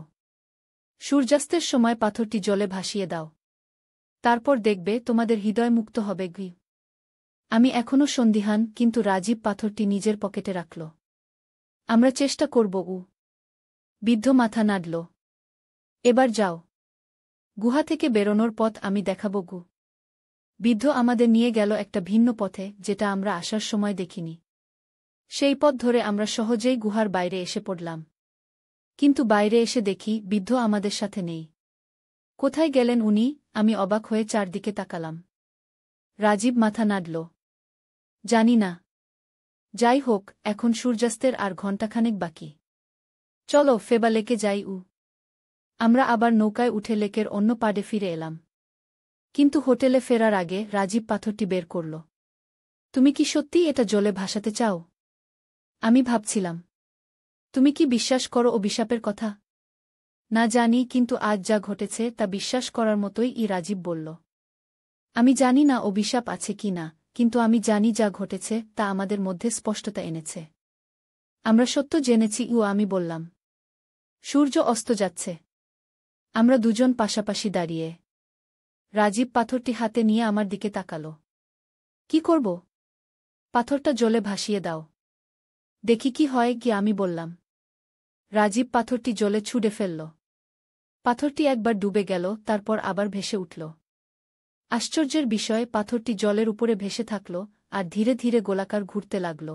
সূর্যাস্তের সময় পাথরটি জলে ভাসিয়ে দাও। তারপর দেখবে তোমাদের হৃদয় মুক্ত হবে গি। আমি এখনও সন্দিহান, কিন্তু রাজীব পাথরটি নিজের পকেটে রাখল। আমরা চেষ্টা করব। বৃদ্ধ মাথা নাড়ল। এবার যাও। গুহা থেকে বেরোনোর পথ আমি দেখাব গু। বৃদ্ধ আমাদের নিয়ে গেল একটা ভিন্ন পথে, যেটা আমরা আসার সময় দেখিনি। সেই পথ ধরে আমরা সহজেই গুহার বাইরে এসে পড়লাম। কিন্তু বাইরে এসে দেখি বৃদ্ধ আমাদের সাথে নেই। কোথায় গেলেন উনি? আমি অবাক হয়ে চারদিকে তাকালাম। রাজীব মাথা নাড়ল। জানি না। যাই হোক, এখন সূর্যাস্তের আর ঘণ্টাখানেক বাকি। চলো ফেবা লেকে যাই। আমরা আবার নৌকায় উঠে লেকের অন্য পাড়ে ফিরে এলাম। কিন্তু হোটেলে ফেরার আগে রাজীব পাথরটি বের করল। তুমি কি সত্যিই এটা জলে ভাসাতে চাও? আমি ভাবছিলাম। তুমি কি বিশ্বাস করো অভিশাপের কথা? না জানি, কিন্তু আজ যা ঘটেছে তা বিশ্বাস করার মতোই। রাজীব বলল। আমি জানি না অভিশাপ আছে কি না, কিন্তু আমি জানি যা ঘটেছে তা আমাদের মধ্যে স্পষ্টতা এনেছে। আমরা সত্য জেনেছি। আমি বললাম। সূর্য অস্ত যাচ্ছে। আমরা দুজন পাশাপাশি দাঁড়িয়ে। রাজীব পাথরটি হাতে নিয়ে আমার দিকে তাকাল। কি করব? পাথরটা জলে ভাসিয়ে দাও। দেখি কি হয় কি, আমি বললাম। রাজীব পাথরটি জলে ছুঁড়ে ফেলল। পাথরটি একবার ডুবে গেল, তারপর আবার ভেসে উঠল। আশ্চর্যের বিষয়, পাথরটি জলের উপরে ভেসে থাকল আর ধীরে ধীরে গোলাকার ঘুরতে লাগল।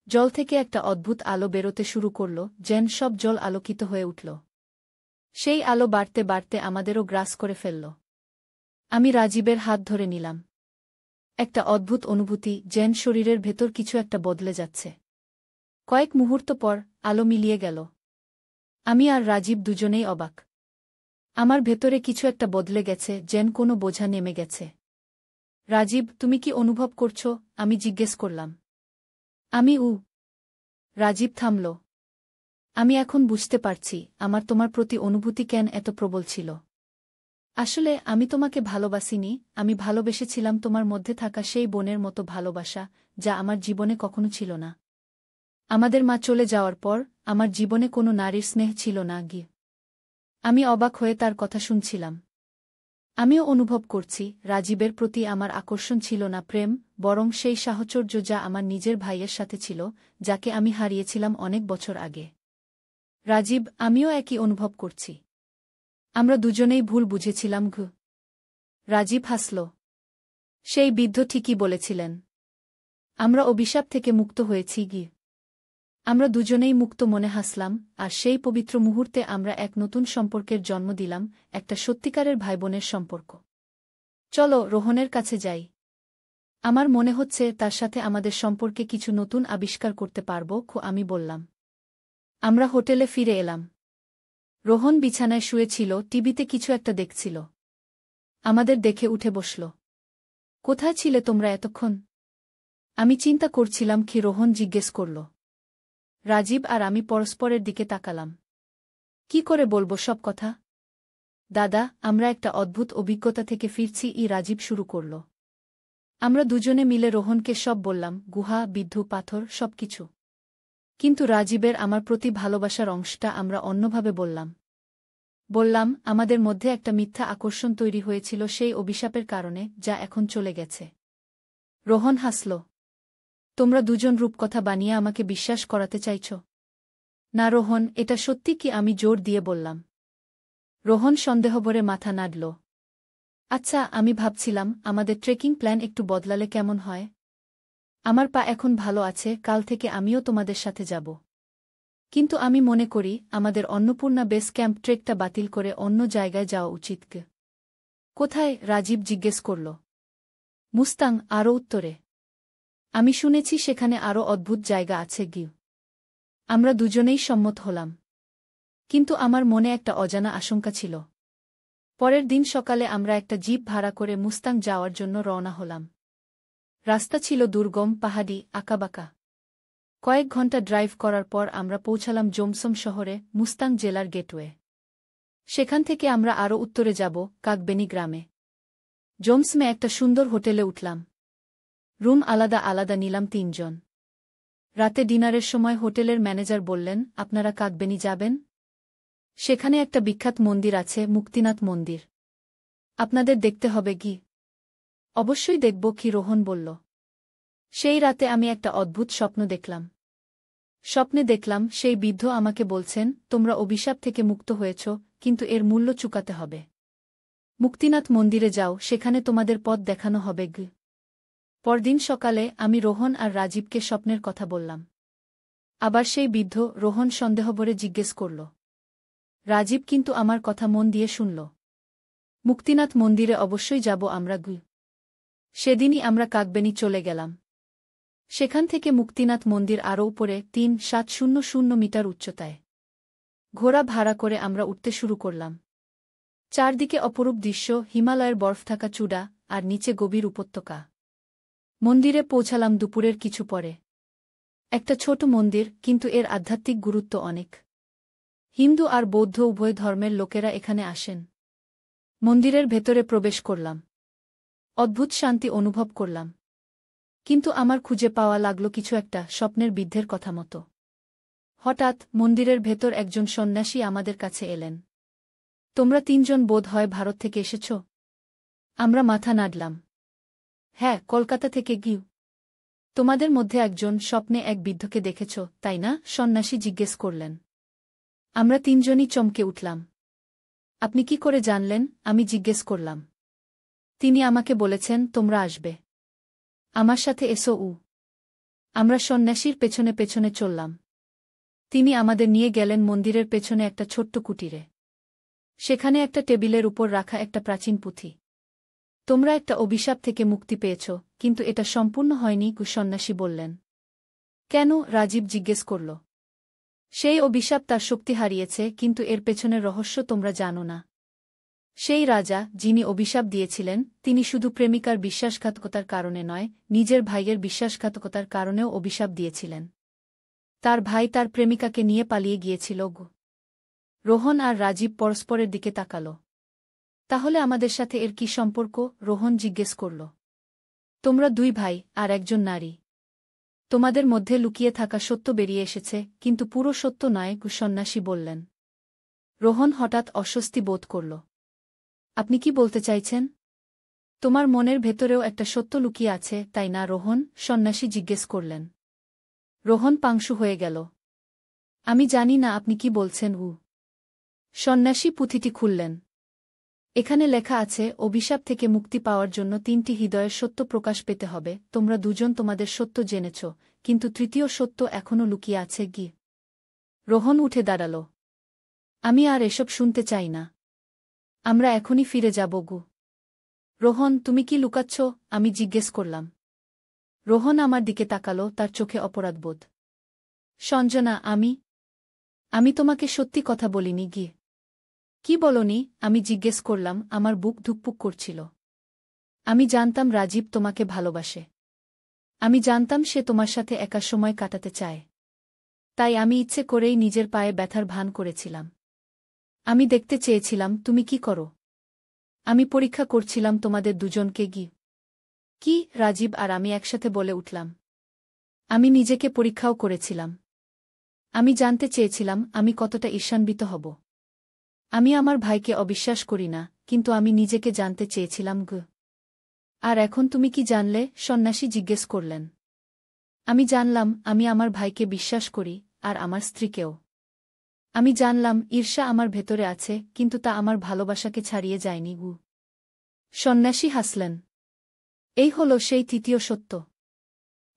জল থেকে একটা অদ্ভুত আলো বেরোতে শুরু করল, যেন সব জল আলোকিত হয়ে উঠল। সেই আলো বাড়তে বাড়তে আমাদেরও গ্রাস করে ফেলল। আমি রাজীবের হাত ধরে নিলাম। একটা অদ্ভুত অনুভূতি, যেন শরীরের ভেতর কিছু একটা বদলে যাচ্ছে। কয়েক মুহূর্ত পর আলো মিলিয়ে গেল। আমি আর রাজীব দুজনেই অবাক। আমার ভেতরে কিছু একটা বদলে গেছে, যেন কোনো বোঝা নেমে গেছে। রাজীব, তুমি কি অনুভব করছ? আমি জিজ্ঞেস করলাম। আমি রাজীব থামল। আমি এখন বুঝতে পারছি আমার তোমার প্রতি অনুভূতি কেন এত প্রবল ছিল। আসলে আমি তোমাকে ভালোবাসিনি, আমি ভালোবেসেছিলাম তোমার মধ্যে থাকা সেই বোনের মতো ভালোবাসা, যা আমার জীবনে কখনো ছিল না। আমাদের মা চলে যাওয়ার পর আমার জীবনে কোনো নারীর স্নেহ ছিল না গি। আমি অবাক হয়ে তার কথা শুনছিলাম। আমিও অনুভব করছি রাজীবের প্রতি আমার আকর্ষণ ছিল না প্রেম, বরং সেই সাহচর্য যা আমার নিজের ভাইয়ের সাথে ছিল, যাকে আমি হারিয়েছিলাম অনেক বছর আগে। রাজীব, আমিও একই অনুভব করছি। আমরা দুজনেই ভুল বুঝেছিলাম ঘ। রাজীব হাসল। সেই বৃদ্ধ ঠিকই বলেছিলেন। আমরা অভিশাপ থেকে মুক্ত হয়েছি গি। আমরা দুজনেই মুক্ত মনে হাসলাম, আর সেই পবিত্র মুহূর্তে আমরা এক নতুন সম্পর্কের জন্ম দিলাম, একটা সত্যিকারের ভাইবোনের সম্পর্ক। চলো রোহনের কাছে যাই। আমার মনে হচ্ছে তার সাথে আমাদের সম্পর্কে কিছু নতুন আবিষ্কার করতে পারব। আমি বললাম। আমরা হোটেলে ফিরে এলাম। রোহন বিছানায় শুয়েছিল, টিভিতে কিছু একটা দেখছিল। আমাদের দেখে উঠে বসল। কোথায় ছিলে তোমরা এতক্ষণ? আমি চিন্তা করছিলাম কি, রোহন জিজ্ঞেস করল। রাজীব আর আমি পরস্পরের দিকে তাকালাম। কি করে বলবো সব কথা? দাদা, আমরা একটা অদ্ভুত অভিজ্ঞতা থেকে ফিরছি, রাজীব শুরু করল। আমরা দুজনে মিলে রোহনকে সব বললাম, গুহা, বিদ্ধু, পাথর, সবকিছু। কিন্তু রাজীবের আমার প্রতি ভালোবাসার অংশটা আমরা অন্যভাবে বললাম। বললাম, আমাদের মধ্যে একটা মিথ্যা আকর্ষণ তৈরি হয়েছিল সেই অভিশাপের কারণে, যা এখন চলে গেছে। রোহন হাসল। তোমরা দুজন রূপকথা বানিয়ে আমাকে বিশ্বাস করাতে চাইছ? না রোহন, এটা সত্যি কি? আমি জোর দিয়ে বললাম। রোহন সন্দেহভরে মাথা নাড়ল। আচ্ছা, আমি ভাবছিলাম আমাদের ট্রেকিং প্ল্যান একটু বদলালে কেমন হয়? আমার পা এখন ভালো আছে, কাল থেকে আমিও তোমাদের সাথে যাব। কিন্তু আমি মনে করি আমাদের অন্নপূর্ণা বেস ক্যাম্প ট্রেকটা বাতিল করে অন্য জায়গায় যাওয়া উচিত। কোথায়? রাজীব জিজ্ঞেস করল। মুস্তাং, আরও উত্তরে। আমি শুনেছি সেখানে আরও অদ্ভুত জায়গা আছে। আমরা দুজনেই সম্মত হলাম। কিন্তু আমার মনে একটা অজানা আশঙ্কা ছিল। পরের দিন সকালে আমরা একটা জিপ ভাড়া করে মুস্তাং যাওয়ার জন্য রওনা হলাম। রাস্তা ছিল দুর্গম, পাহাড়ি, আঁকাবাঁকা। কয়েক ঘন্টা ড্রাইভ করার পর আমরা পৌঁছালাম জোমসম শহরে, মুস্তাং জেলার গেটওয়ে। সেখান থেকে আমরা আরও উত্তরে যাব, কাকবেনি গ্রামে। জোমসমে একটা সুন্দর হোটেলে উঠলাম। রুম আলাদা আলাদা নিলাম 3 জন। রাতে ডিনারের সময় হোটেলের ম্যানেজার বললেন, আপনারা কাকবেনি যাবেন? সেখানে একটা বিখ্যাত মন্দির আছে, মুক্তিনাথ মন্দির। আপনাদের দেখতে হবে। অবশ্যই দেখব। কি? রোহন বলল। সেই রাতে আমি একটা অদ্ভুত স্বপ্ন দেখলাম। স্বপ্নে দেখলাম সেই বৃদ্ধ আমাকে বলছেন, তোমরা অভিশাপ থেকে মুক্ত হয়েছ, কিন্তু এর মূল্য চুকাতে হবে। মুক্তিনাথ মন্দিরে যাও, সেখানে তোমাদের পথ দেখানো হবে। পরদিন সকালে আমি রোহন আর রাজীবকে স্বপ্নের কথা বললাম। আবার সেই বৃদ্ধ। রোহন সন্দেহভরে জিজ্ঞেস করল। রাজীব কিন্তু আমার কথা মন দিয়ে শুনল। মুক্তিনাথ মন্দিরে অবশ্যই যাব আমরা। সেদিনই আমরা কাকবেনি চলে গেলাম। সেখান থেকে মুক্তিনাথ মন্দির আরও উপরে, 3700 মিটার উচ্চতায়। ঘোড়া ভাড়া করে আমরা উঠতে শুরু করলাম। চারদিকে অপরূপ দৃশ্য, হিমালয়ের বরফ থাকা চূড়া, আর নিচে গভীর উপত্যকা। মন্দিরে পৌঁছালাম দুপুরের কিছু পরে। একটা ছোট মন্দির, কিন্তু এর আধ্যাত্মিক গুরুত্ব অনেক। হিন্দু আর বৌদ্ধ উভয় ধর্মের লোকেরা এখানে আসেন। মন্দিরের ভেতরে প্রবেশ করলাম। অদ্ভুত শান্তি অনুভব করলাম। কিন্তু আমার খুঁজে পাওয়া লাগল কিছু একটা স্বপ্নের বৃদ্ধের কথা মতো। হঠাৎ মন্দিরের ভেতর একজন সন্ন্যাসী আমাদের কাছে এলেন। তোমরা 3 জন বোধ হয় ভারত থেকে এসেছ? আমরা মাথা নাড়লাম। হ্যাঁ, কলকাতা থেকে। তোমাদের মধ্যে একজন স্বপ্নে এক বৃদ্ধকে দেখেছ, তাই না? সন্ন্যাসী জিজ্ঞেস করলেন। আমরা 3 জনই চমকে উঠলাম। আপনি কি করে জানলেন? আমি জিজ্ঞেস করলাম। তিনি আমাকে বলেছেন তোমরা আসবে। আমার সাথে এসো। আমরা সন্ন্যাসীর পেছনে পেছনে চললাম। তিনি আমাদের নিয়ে গেলেন মন্দিরের পেছনে একটা ছোট্ট কুটিরে। সেখানে একটা টেবিলের উপর রাখা একটা প্রাচীন পুঁথি। তোমরা একটা অভিশাপ থেকে মুক্তি পেয়েছ, কিন্তু এটা সম্পূর্ণ হয়নি, সন্ন্যাসী বললেন। কেন? রাজীব জিজ্ঞেস করল। সেই অভিশাপ তার শক্তি হারিয়েছে, কিন্তু এর পেছনের রহস্য তোমরা জানো না। সেই রাজা, যিনি অভিশাপ দিয়েছিলেন, তিনি শুধু প্রেমিকার বিশ্বাসঘাতকতার কারণে নয়, নিজের ভাইয়ের বিশ্বাসঘাতকতার কারণেও অভিশাপ দিয়েছিলেন। তার ভাই তার প্রেমিকাকে নিয়ে পালিয়ে গিয়েছিল। রোহন আর রাজীব পরস্পরের দিকে তাকাল। তাহলে আমাদের সাথে এর কি সম্পর্ক? রোহন জিজ্ঞেস করল। তোমরা 2 ভাই, আর একজন নারী। তোমাদের মধ্যে লুকিয়ে থাকা সত্য বেরিয়ে এসেছে, কিন্তু পুরো সত্য নয়, সন্ন্যাসী বললেন। রোহন হঠাৎ অস্বস্তি বোধ করল। আপনি কি বলতে চাইছেন? তোমার মনের ভেতরেও একটা সত্য লুকিয়ে আছে, তাই না রোহন? সন্ন্যাসী জিজ্ঞেস করলেন। রোহন পাংশু হয়ে গেল। আমি জানি না আপনি কি বলছেন। সন্ন্যাসী পুঁথিটি খুললেন। এখানে লেখা আছে, অভিশাপ থেকে মুক্তি পাওয়ার জন্য 3টি হৃদয়ের সত্য প্রকাশ পেতে হবে। তোমরা 2 জন তোমাদের সত্য জেনেছ, কিন্তু তৃতীয় সত্য এখনও লুকিয়ে আছে। রোহন উঠে দাঁড়াল। আমি আর এসব শুনতে চাই না। আমরা এখনই ফিরে যাব। রোহন, তুমি কি লুকাচ্ছ? আমি জিজ্ঞেস করলাম। রোহন আমার দিকে তাকাল, তার চোখে অপরাধবোধ। সঞ্জনা, আমি তোমাকে সত্যি কথা বলিনি। কি বলনি? আমি জিজ্ঞেস করলাম। আমার বুক ধুকপুক করছিল। আমি জানতাম রাজীব তোমাকে ভালোবাসে। আমি জানতাম সে তোমার সাথে একা সময় কাটাতে চায়। তাই আমি ইচ্ছে করেই নিজের পায়ে ব্যথার ভান করেছিলাম। আমি দেখতে চেয়েছিলাম তুমি কি করো। আমি পরীক্ষা করছিলাম তোমাদের দুজনকে। কি রাজীব আর আমি একসাথে বলে উঠলাম। আমি নিজেকে পরীক্ষাও করেছিলাম। আমি জানতে চেয়েছিলাম আমি কতটা ঈর্ষান্বিত হব। আমি আমার ভাইকে অবিশ্বাস করি না, কিন্তু আমি নিজেকে জানতে চেয়েছিলাম। আর এখন তুমি কি জানলে? সন্ন্যাসী জিজ্ঞেস করলেন। আমি জানলাম আমি আমার ভাইকে বিশ্বাস করি, আর আমার স্ত্রীকেও। আমি জানলাম ঈর্ষা আমার ভেতরে আছে, কিন্তু তা আমার ভালোবাসাকে ছাড়িয়ে যায়নি। সন্ন্যাসী হাসলেন। এই হল সেই তৃতীয় সত্য।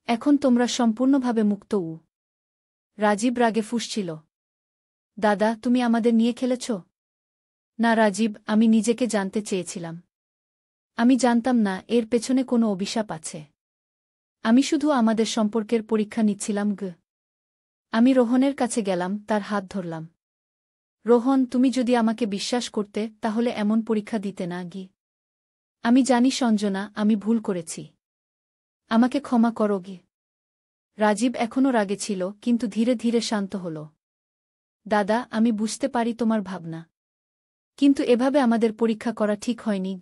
এখন তোমরা সম্পূর্ণভাবে মুক্ত। রাজীব রাগে ফুঁসছিল। দাদা, তুমি আমাদের নিয়ে খেলেছ? না রাজীব, আমি নিজেকে জানতে চেয়েছিলাম। আমি জানতাম না এর পেছনে কোনো অভিশাপ আছে। আমি শুধু আমাদের সম্পর্কের পরীক্ষা নিচ্ছিলাম। আমি রোহনের কাছে গেলাম, তার হাত ধরলাম। রোহন, তুমি যদি আমাকে বিশ্বাস করতে তাহলে এমন পরীক্ষা দিতে না। আমি জানি সঞ্জনা, আমি ভুল করেছি। আমাকে ক্ষমা করো। রাজীব এখনও রাগে ছিল, কিন্তু ধীরে ধীরে শান্ত হল। দাদা, আমি বুঝতে পারি তোমার ভাবনা। কিন্তু এভাবে আমাদের পরীক্ষা করা ঠিক হয়নি।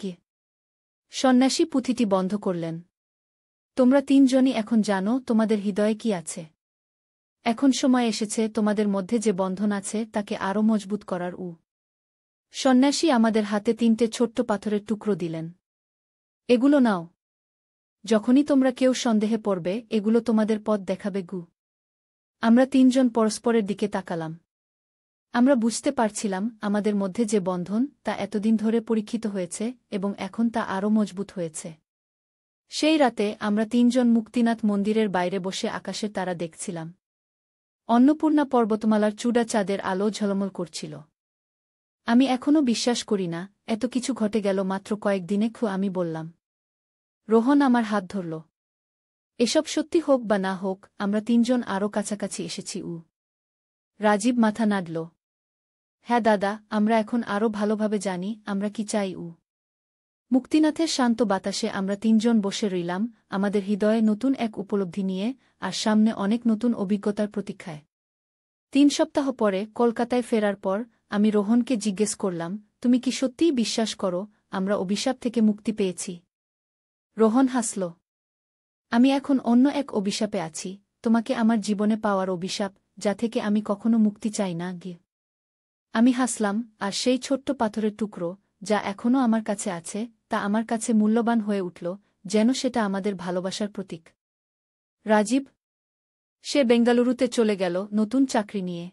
সন্ন্যাসী পুঁথিটি বন্ধ করলেন। তোমরা তিনজনই এখন জানো তোমাদের হৃদয়ে কি আছে। এখন সময় এসেছে তোমাদের মধ্যে যে বন্ধন আছে তাকে আরও মজবুত করার। সন্ন্যাসী আমাদের হাতে 3টে ছোট্ট পাথরের টুকরো দিলেন। এগুলো নাও। যখনই তোমরা কেউ সন্দেহে পড়বে, এগুলো তোমাদের পথ দেখাবে। আমরা তিনজন পরস্পরের দিকে তাকালাম। আমরা বুঝতে পারছিলাম আমাদের মধ্যে যে বন্ধন তা এতদিন ধরে পরীক্ষিত হয়েছে, এবং এখন তা আরও মজবুত হয়েছে। সেই রাতে আমরা তিনজন মুক্তিনাথ মন্দিরের বাইরে বসে আকাশের তারা দেখছিলাম। অন্নপূর্ণা পর্বতমালার চূড়া চাঁদের আলো ঝলমল করছিল। আমি এখনও বিশ্বাস করি না এত কিছু ঘটে গেল মাত্র কয়েকদিনে। আমি বললাম। রোহন আমার হাত ধরল। এসব সত্যি হোক বা না হোক, আমরা তিনজন আরও কাছাকাছি এসেছি। রাজীব মাথা নাড়ল। হ্যাঁ দাদা, আমরা এখন আরও ভালোভাবে জানি আমরা কি চাই। মুক্তিনাথের শান্ত বাতাসে আমরা তিনজন বসে রইলাম, আমাদের হৃদয়ে নতুন এক উপলব্ধি নিয়ে, আর সামনে অনেক নতুন অভিজ্ঞতার প্রতীক্ষায়। 3 সপ্তাহ পরে কলকাতায় ফেরার পর আমি রোহনকে জিজ্ঞেস করলাম, তুমি কি সত্যিই বিশ্বাস করো আমরা অভিশাপ থেকে মুক্তি পেয়েছি? রোহন হাসল। আমি এখন অন্য এক অভিশাপে আছি, তোমাকে আমার জীবনে পাওয়ার অভিশাপ, যা থেকে আমি কখনো মুক্তি চাই না। আমি হাসলাম, আর সেই ছোট্ট পাথরের টুকরো যা এখনও আমার কাছে আছে তা আমার কাছে মূল্যবান হয়ে উঠল, যেন সেটা আমাদের ভালোবাসার প্রতীক। রাজীব? সে বেঙ্গালুরুতে চলে গেল নতুন চাকরি নিয়ে।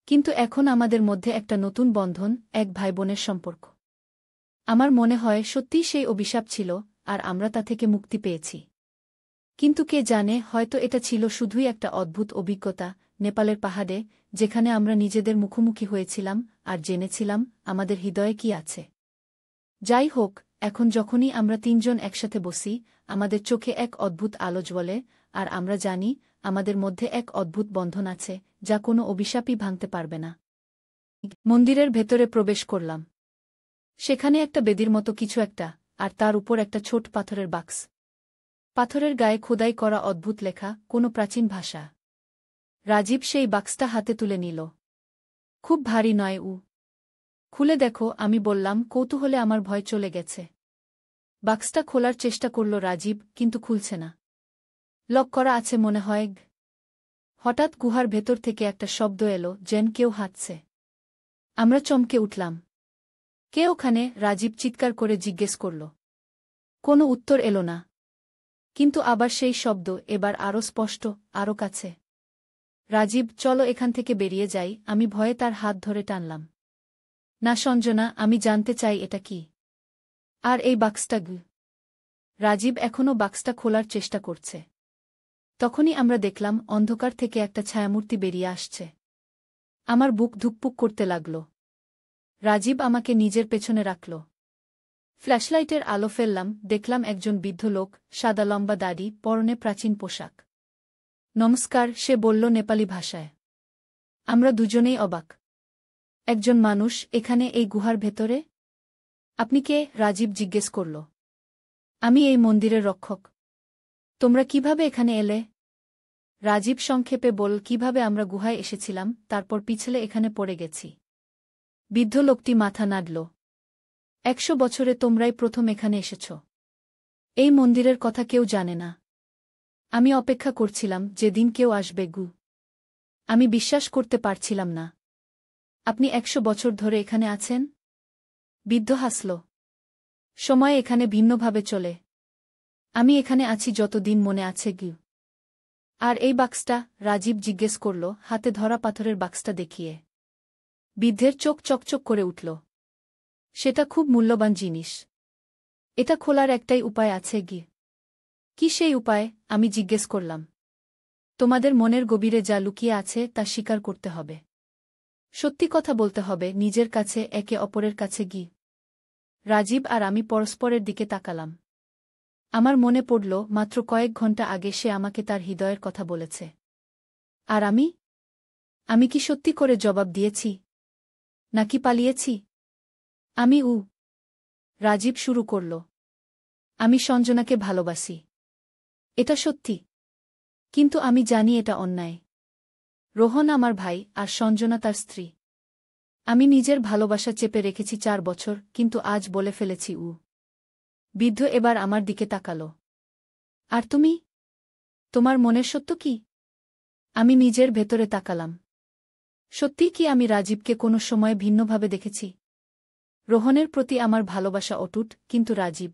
কিন্তু এখন আমাদের মধ্যে একটা নতুন বন্ধন, এক ভাইবোনের সম্পর্ক। আমার মনে হয় সত্যিই সেই অভিশাপ ছিল, আর আমরা তা থেকে মুক্তি পেয়েছি। কিন্তু কে জানে, হয়তো এটা ছিল শুধুই একটা অদ্ভুত অভিজ্ঞতা, নেপালের পাহাড়ে, যেখানে আমরা নিজেদের মুখোমুখি হয়েছিলাম আর জেনেছিলাম আমাদের হৃদয়ে কি আছে। যাই হোক, এখন যখনই আমরা তিনজন একসাথে বসি, আমাদের চোখে এক অদ্ভুত আলো জ্বলে, আর আমরা জানি আমাদের মধ্যে এক অদ্ভুত বন্ধন আছে যা কোনো অভিশাপই ভাঙতে পারবে না। মন্দিরের ভেতরে প্রবেশ করলাম। সেখানে একটা বেদির মতো কিছু একটা, আর তার উপর একটা ছোট পাথরের বাক্স। পাথরের গায়ে খোদাই করা অদ্ভুত লেখা, কোনো প্রাচীন ভাষা। রাজীব সেই বাক্সটা হাতে তুলে নিল। খুব ভারী নয়? খুলে দেখো, আমি বললাম কৌতূহলে। আমার ভয় চলে গেছে। বাক্সটা খোলার চেষ্টা করল রাজীব, কিন্তু খুলছে না। লক করা আছে মনে হয়। হঠাৎ গুহার ভেতর থেকে একটা শব্দ এলো, যেন কেউ হাঁটছে। আমরা চমকে উঠলাম। কে ওখানে? রাজীব চিৎকার করে জিজ্ঞেস করল। কোনো উত্তর এলো না। কিন্তু আবার সেই শব্দ, এবার আরও স্পষ্ট, আরও কাছে। রাজীব, চলো এখান থেকে বেরিয়ে যাই। আমি ভয়ে তার হাত ধরে টানলাম। না সঞ্জনা, আমি জানতে চাই এটা কি। আর এই বাক্সটা? রাজীব এখনও বাক্সটা খোলার চেষ্টা করছে। তখনই আমরা দেখলাম অন্ধকার থেকে একটা ছায়ামূর্তি বেরিয়ে আসছে। আমার বুক ধুকপুক করতে লাগল। রাজীব আমাকে নিজের পেছনে রাখল। ফ্ল্যাশলাইটের আলো ফেললাম, দেখলাম একজন বৃদ্ধ লোক, সাদা লম্বা দাড়ি, পরনে প্রাচীন পোশাক। নমস্কার, সে বলল নেপালি ভাষায়। আমরা দুজনেই অবাক। একজন মানুষ এখানে এই গুহার ভেতরে? আপনি কে? রাজীব জিজ্ঞেস করল। আমি এই মন্দিরের রক্ষক। তোমরা কিভাবে এখানে এলে? রাজীব সংক্ষেপে বলল, কিভাবে আমরা গুহায় এসেছিলাম, তারপর পিছলে এখানে পড়ে গেছি। বৃদ্ধ লোকটি মাথা নাড়ল। 100 বছরে তোমরাই প্রথম এখানে এসেছ। এই মন্দিরের কথা কেউ জানে না। আমি অপেক্ষা করছিলাম যেদিন কেউ আসবে গু। আমি বিশ্বাস করতে পারছিলাম না। আপনি 100 বছর ধরে এখানে আছেন? বৃদ্ধ হাসল। সময় এখানে ভিন্নভাবে চলে। আমি এখানে আছি যতদিন মনে আছে গু। আর এই বাক্সটা? রাজীব জিজ্ঞেস করল, হাতে ধরা পাথরের বাক্সটা দেখিয়ে। বৃদ্ধের চোখ চকচক করে উঠল। সেটা খুব মূল্যবান জিনিস। এটা খোলার একটাই উপায় আছে গি। কি সেই উপায়? আমি জিজ্ঞেস করলাম। তোমাদের মনের গভীরে যা লুকিয়ে আছে তা স্বীকার করতে হবে। সত্যি কথা বলতে হবে নিজের কাছে, একে অপরের কাছে গি। রাজীব আর আমি পরস্পরের দিকে তাকালাম। আমার মনে পড়ল মাত্র কয়েক ঘন্টা আগে সে আমাকে তার হৃদয়ের কথা বলেছে। আর আমি কি সত্যি করে জবাব দিয়েছি? নাকি পালিয়েছি? রাজীব শুরু করল। আমি সঞ্জনাকে ভালোবাসি। এটা সত্যি। কিন্তু আমি জানি এটা অন্যায়। রোহন আমার ভাই আর সঞ্জনা তার স্ত্রী। আমি নিজের ভালোবাসা চেপে রেখেছি 4 বছর, কিন্তু আজ বলে ফেলেছি। বৃদ্ধ এবার আমার দিকে তাকাল। আর তুমি? তোমার মনের সত্য কি? আমি নিজের ভেতরে তাকালাম। সত্যি কি আমি রাজীবকে কোনো সময় ভিন্নভাবে দেখেছি? রোহনের প্রতি আমার ভালোবাসা অটুট, কিন্তু রাজীব,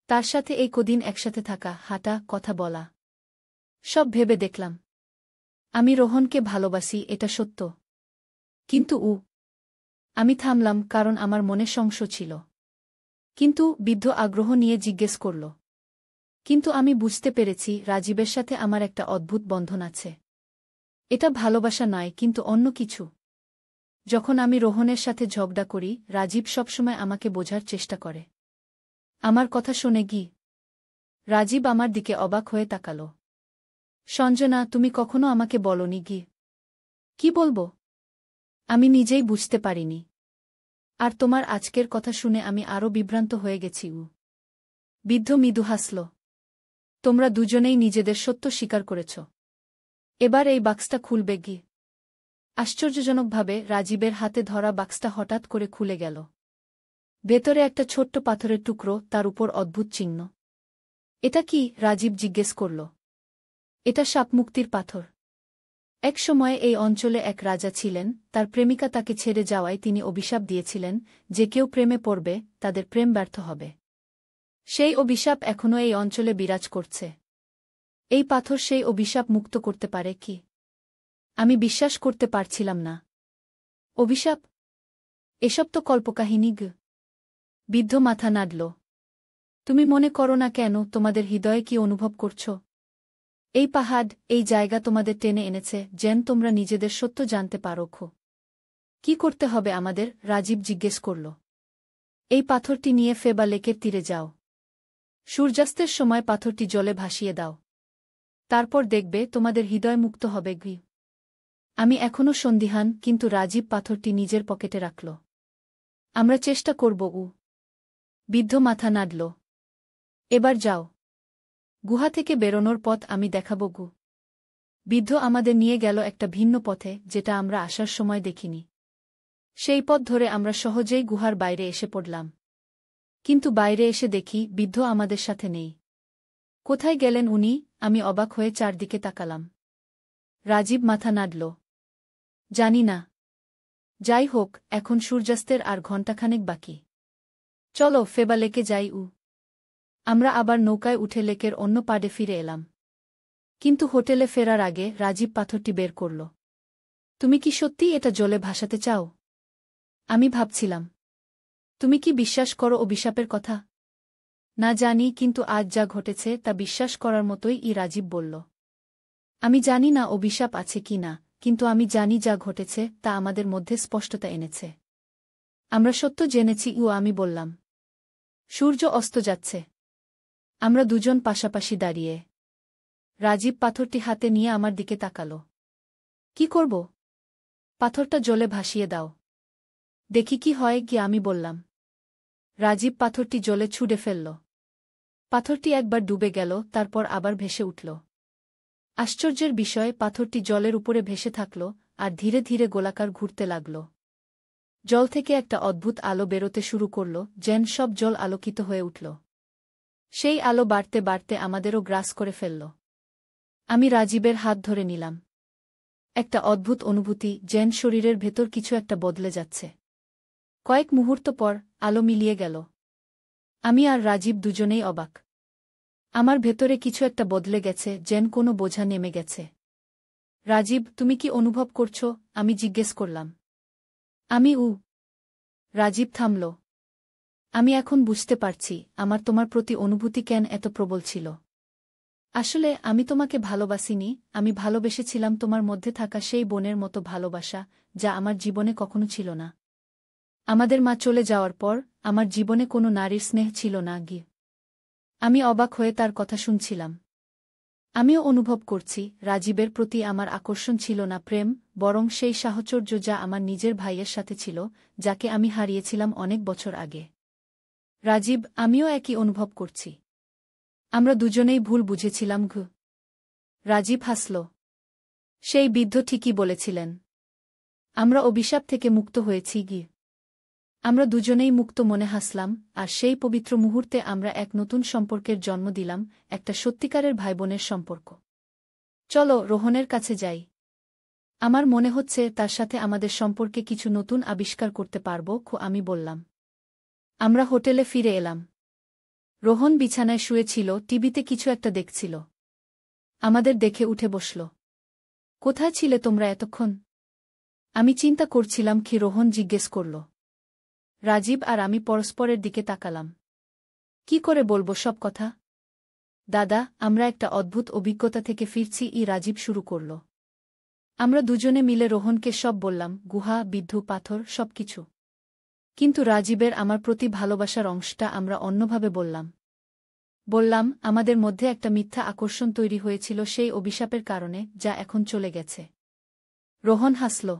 তার সাথে এই কদিন একসাথে থাকা, হাঁটা, কথা বলা, সব ভেবে দেখলাম আমি রোহনকে ভালোবাসি, এটা সত্য। কিন্তু আমি থামলাম, কারণ আমার মনে সংশয় ছিল। কিন্তু বৃদ্ধ আগ্রহ নিয়ে জিজ্ঞেস করল, কিন্তু আমি বুঝতে পেরেছি রাজীবের সাথে আমার একটা অদ্ভুত বন্ধন আছে। এটা ভালোবাসা নয়, কিন্তু অন্য কিছু। যখন আমি রোহনের সাথে ঝগড়া করি, রাজীব সবসময় আমাকে বোঝার চেষ্টা করে। আমার কথা শোনে গি। রাজীব আমার দিকে অবাক হয়ে তাকাল। সঞ্জনা, তুমি কখনো আমাকে বলনি গি। কি বলবো? আমি নিজেই বুঝতে পারিনি। আর তোমার আজকের কথা শুনে আমি আরও বিভ্রান্ত হয়ে গেছি। বৃদ্ধ মৃদু হাসল। তোমরা দুজনেই নিজেদের সত্য স্বীকার করেছ। এবার এই বাক্সটা খুলবে গি। আশ্চর্যজনকভাবে রাজীবের হাতে ধরা বাক্সটা হঠাৎ করে খুলে গেল। ভেতরে একটা ছোট্ট পাথরের টুকরো, তার উপর অদ্ভুত চিহ্ন। এটা কি? রাজীব জিজ্ঞেস করল। এটা সাপমুক্তির পাথর। এক সময়ে এই অঞ্চলে এক রাজা ছিলেন, তার প্রেমিকা তাকে ছেড়ে যাওয়ায় তিনি অভিশাপ দিয়েছিলেন যে কেউ প্রেমে পড়বে তাদের প্রেম ব্যর্থ হবে। সেই অভিশাপ এখনও এই অঞ্চলে বিরাজ করছে। এই পাথর সেই অভিশাপ মুক্ত করতে পারে কি? আমি বিশ্বাস করতে পারছিলাম না। অভিশাপ? এসব তো কল্পকাহিনী গ। বৃদ্ধ মাথা নাড়ল। তুমি মনে করো না কেন? তোমাদের হৃদয়ে কি অনুভব করছ? এই পাহাড়, এই জায়গা তোমাদের টেনে এনেছে যেন তোমরা নিজেদের সত্য জানতে পারো। কি করতে হবে আমাদের? রাজীব জিজ্ঞেস করল। এই পাথরটি নিয়ে ফেবা লেকের তীরে যাও। সূর্যাস্তের সময় পাথরটি জলে ভাসিয়ে দাও। তারপর দেখবে তোমাদের হৃদয় মুক্ত হবে গি। আমি এখনও সন্দিহান, কিন্তু রাজীব পাথরটি নিজের পকেটে রাখল। আমরা চেষ্টা করব। বৃদ্ধ মাথা নাড়ল। এবার যাও। গুহা থেকে বেরোনোর পথ আমি দেখাব গু। বৃদ্ধ আমাদের নিয়ে গেল একটা ভিন্ন পথে, যেটা আমরা আসার সময় দেখিনি। সেই পথ ধরে আমরা সহজেই গুহার বাইরে এসে পড়লাম। কিন্তু বাইরে এসে দেখি বৃদ্ধ আমাদের সাথে নেই। কোথায় গেলেন উনি? আমি অবাক হয়ে চারদিকে তাকালাম। রাজীব মাথা নাড়ল। জানি না। যাই হোক, এখন সূর্যাস্তের আর ঘণ্টাখানেক বাকি। চলো ফেবা লেকে যাই। আমরা আবার নৌকায় উঠে লেকের অন্য পাড়ে ফিরে এলাম। কিন্তু হোটেলে ফেরার আগে রাজীব পাথরটি বের করল। তুমি কি সত্যিই এটা জলে ভাসাতে চাও? আমি ভাবছিলাম। তুমি কি বিশ্বাস করো অভিশাপের কথা? না জানি, কিন্তু আজ যা ঘটেছে তা বিশ্বাস করার মতোই। রাজীব বলল। আমি জানি না অভিশাপ আছে কি না, কিন্তু আমি জানি যা ঘটেছে তা আমাদের মধ্যে স্পষ্টতা এনেছে। আমরা সত্য জেনেছি। আমি বললাম। সূর্য অস্ত যাচ্ছে। আমরা দুজন পাশাপাশি দাঁড়িয়ে। রাজীব পাথরটি হাতে নিয়ে আমার দিকে তাকাল। কি করব? পাথরটা জলে ভাসিয়ে দাও। দেখি কি হয় কি আমি বললাম। রাজীব পাথরটি জলে ছুঁড়ে ফেলল। পাথরটি একবার ডুবে গেল, তারপর আবার ভেসে উঠল। আশ্চর্যের বিষয়, পাথরটি জলের উপরে ভেসে থাকল আর ধীরে ধীরে গোলাকার ঘুরতে লাগল। জল থেকে একটা অদ্ভুত আলো বেরোতে শুরু করল, যেন সব জল আলোকিত হয়ে উঠল। সেই আলো বাড়তে বাড়তে আমাদেরও গ্রাস করে ফেলল। আমি রাজীবের হাত ধরে নিলাম। একটা অদ্ভুত অনুভূতি, যেন শরীরের ভেতর কিছু একটা বদলে যাচ্ছে। কয়েক মুহূর্ত পর আলো মিলিয়ে গেল। আমি আর রাজীব দুজনেই অবাক। আমার ভেতরে কিছু একটা বদলে গেছে, যেন কোনো বোঝা নেমে গেছে। রাজীব, তুমি কি অনুভব করছো? আমি জিজ্ঞেস করলাম। আমি। রাজীব থামল। আমি এখন বুঝতে পারছি আমার তোমার প্রতি অনুভূতি কেন এত প্রবল ছিল। আসলে আমি তোমাকে ভালোবাসিনি, আমি ভালোবেসেছিলাম তোমার মধ্যে থাকা সেই বোনের মতো ভালোবাসা, যা আমার জীবনে কখনো ছিল না। আমাদের মা চলে যাওয়ার পর আমার জীবনে কোনো নারীর স্নেহ ছিল না গি। আমি অবাক হয়ে তার কথা শুনছিলাম। আমিও অনুভব করছি রাজীবের প্রতি আমার আকর্ষণ ছিল না প্রেম, বরং সেই সাহচর্য যা আমার নিজের ভাইয়ের সাথে ছিল, যাকে আমি হারিয়েছিলাম অনেক বছর আগে। রাজীব, আমিও একই অনুভব করছি। আমরা দুজনেই ভুল বুঝেছিলাম ঘ। রাজীব হাসল। সেই বৃদ্ধ ঠিকই বলেছিলেন। আমরা অভিশাপ থেকে মুক্ত হয়েছি গি। আমরা দুজনেই মুক্ত মনে হাসলাম, আর সেই পবিত্র মুহূর্তে আমরা এক নতুন সম্পর্কের জন্ম দিলাম, একটা সত্যিকারের ভাইবোনের সম্পর্ক। চলো রোহনের কাছে যাই। আমার মনে হচ্ছে তার সাথে আমাদের সম্পর্কে কিছু নতুন আবিষ্কার করতে পারব, আমি বললাম। আমরা হোটেলে ফিরে এলাম। রোহন বিছানায় শুয়েছিল, টিভিতে কিছু একটা দেখছিল। আমাদের দেখে উঠে বসল। কোথায় ছিলে তোমরা এতক্ষণ? আমি চিন্তা করছিলাম কি, রোহন জিজ্ঞেস করল। রাজীব আর আমি পরস্পরের দিকে তাকালাম। কি করে বলবো সব কথা? দাদা, আমরা একটা অদ্ভুত অভিজ্ঞতা থেকে ফিরছি, রাজীব শুরু করল। আমরা দুজনে মিলে রোহনকে সব বললাম, গুহা, বিদ্ধু, পাথর, সবকিছু। কিন্তু রাজীবের আমার প্রতি ভালোবাসার অংশটা আমরা অন্যভাবে বললাম আমাদের মধ্যে একটা মিথ্যা আকর্ষণ তৈরি হয়েছিল সেই অভিশাপের কারণে, যা এখন চলে গেছে। রোহন হাসল।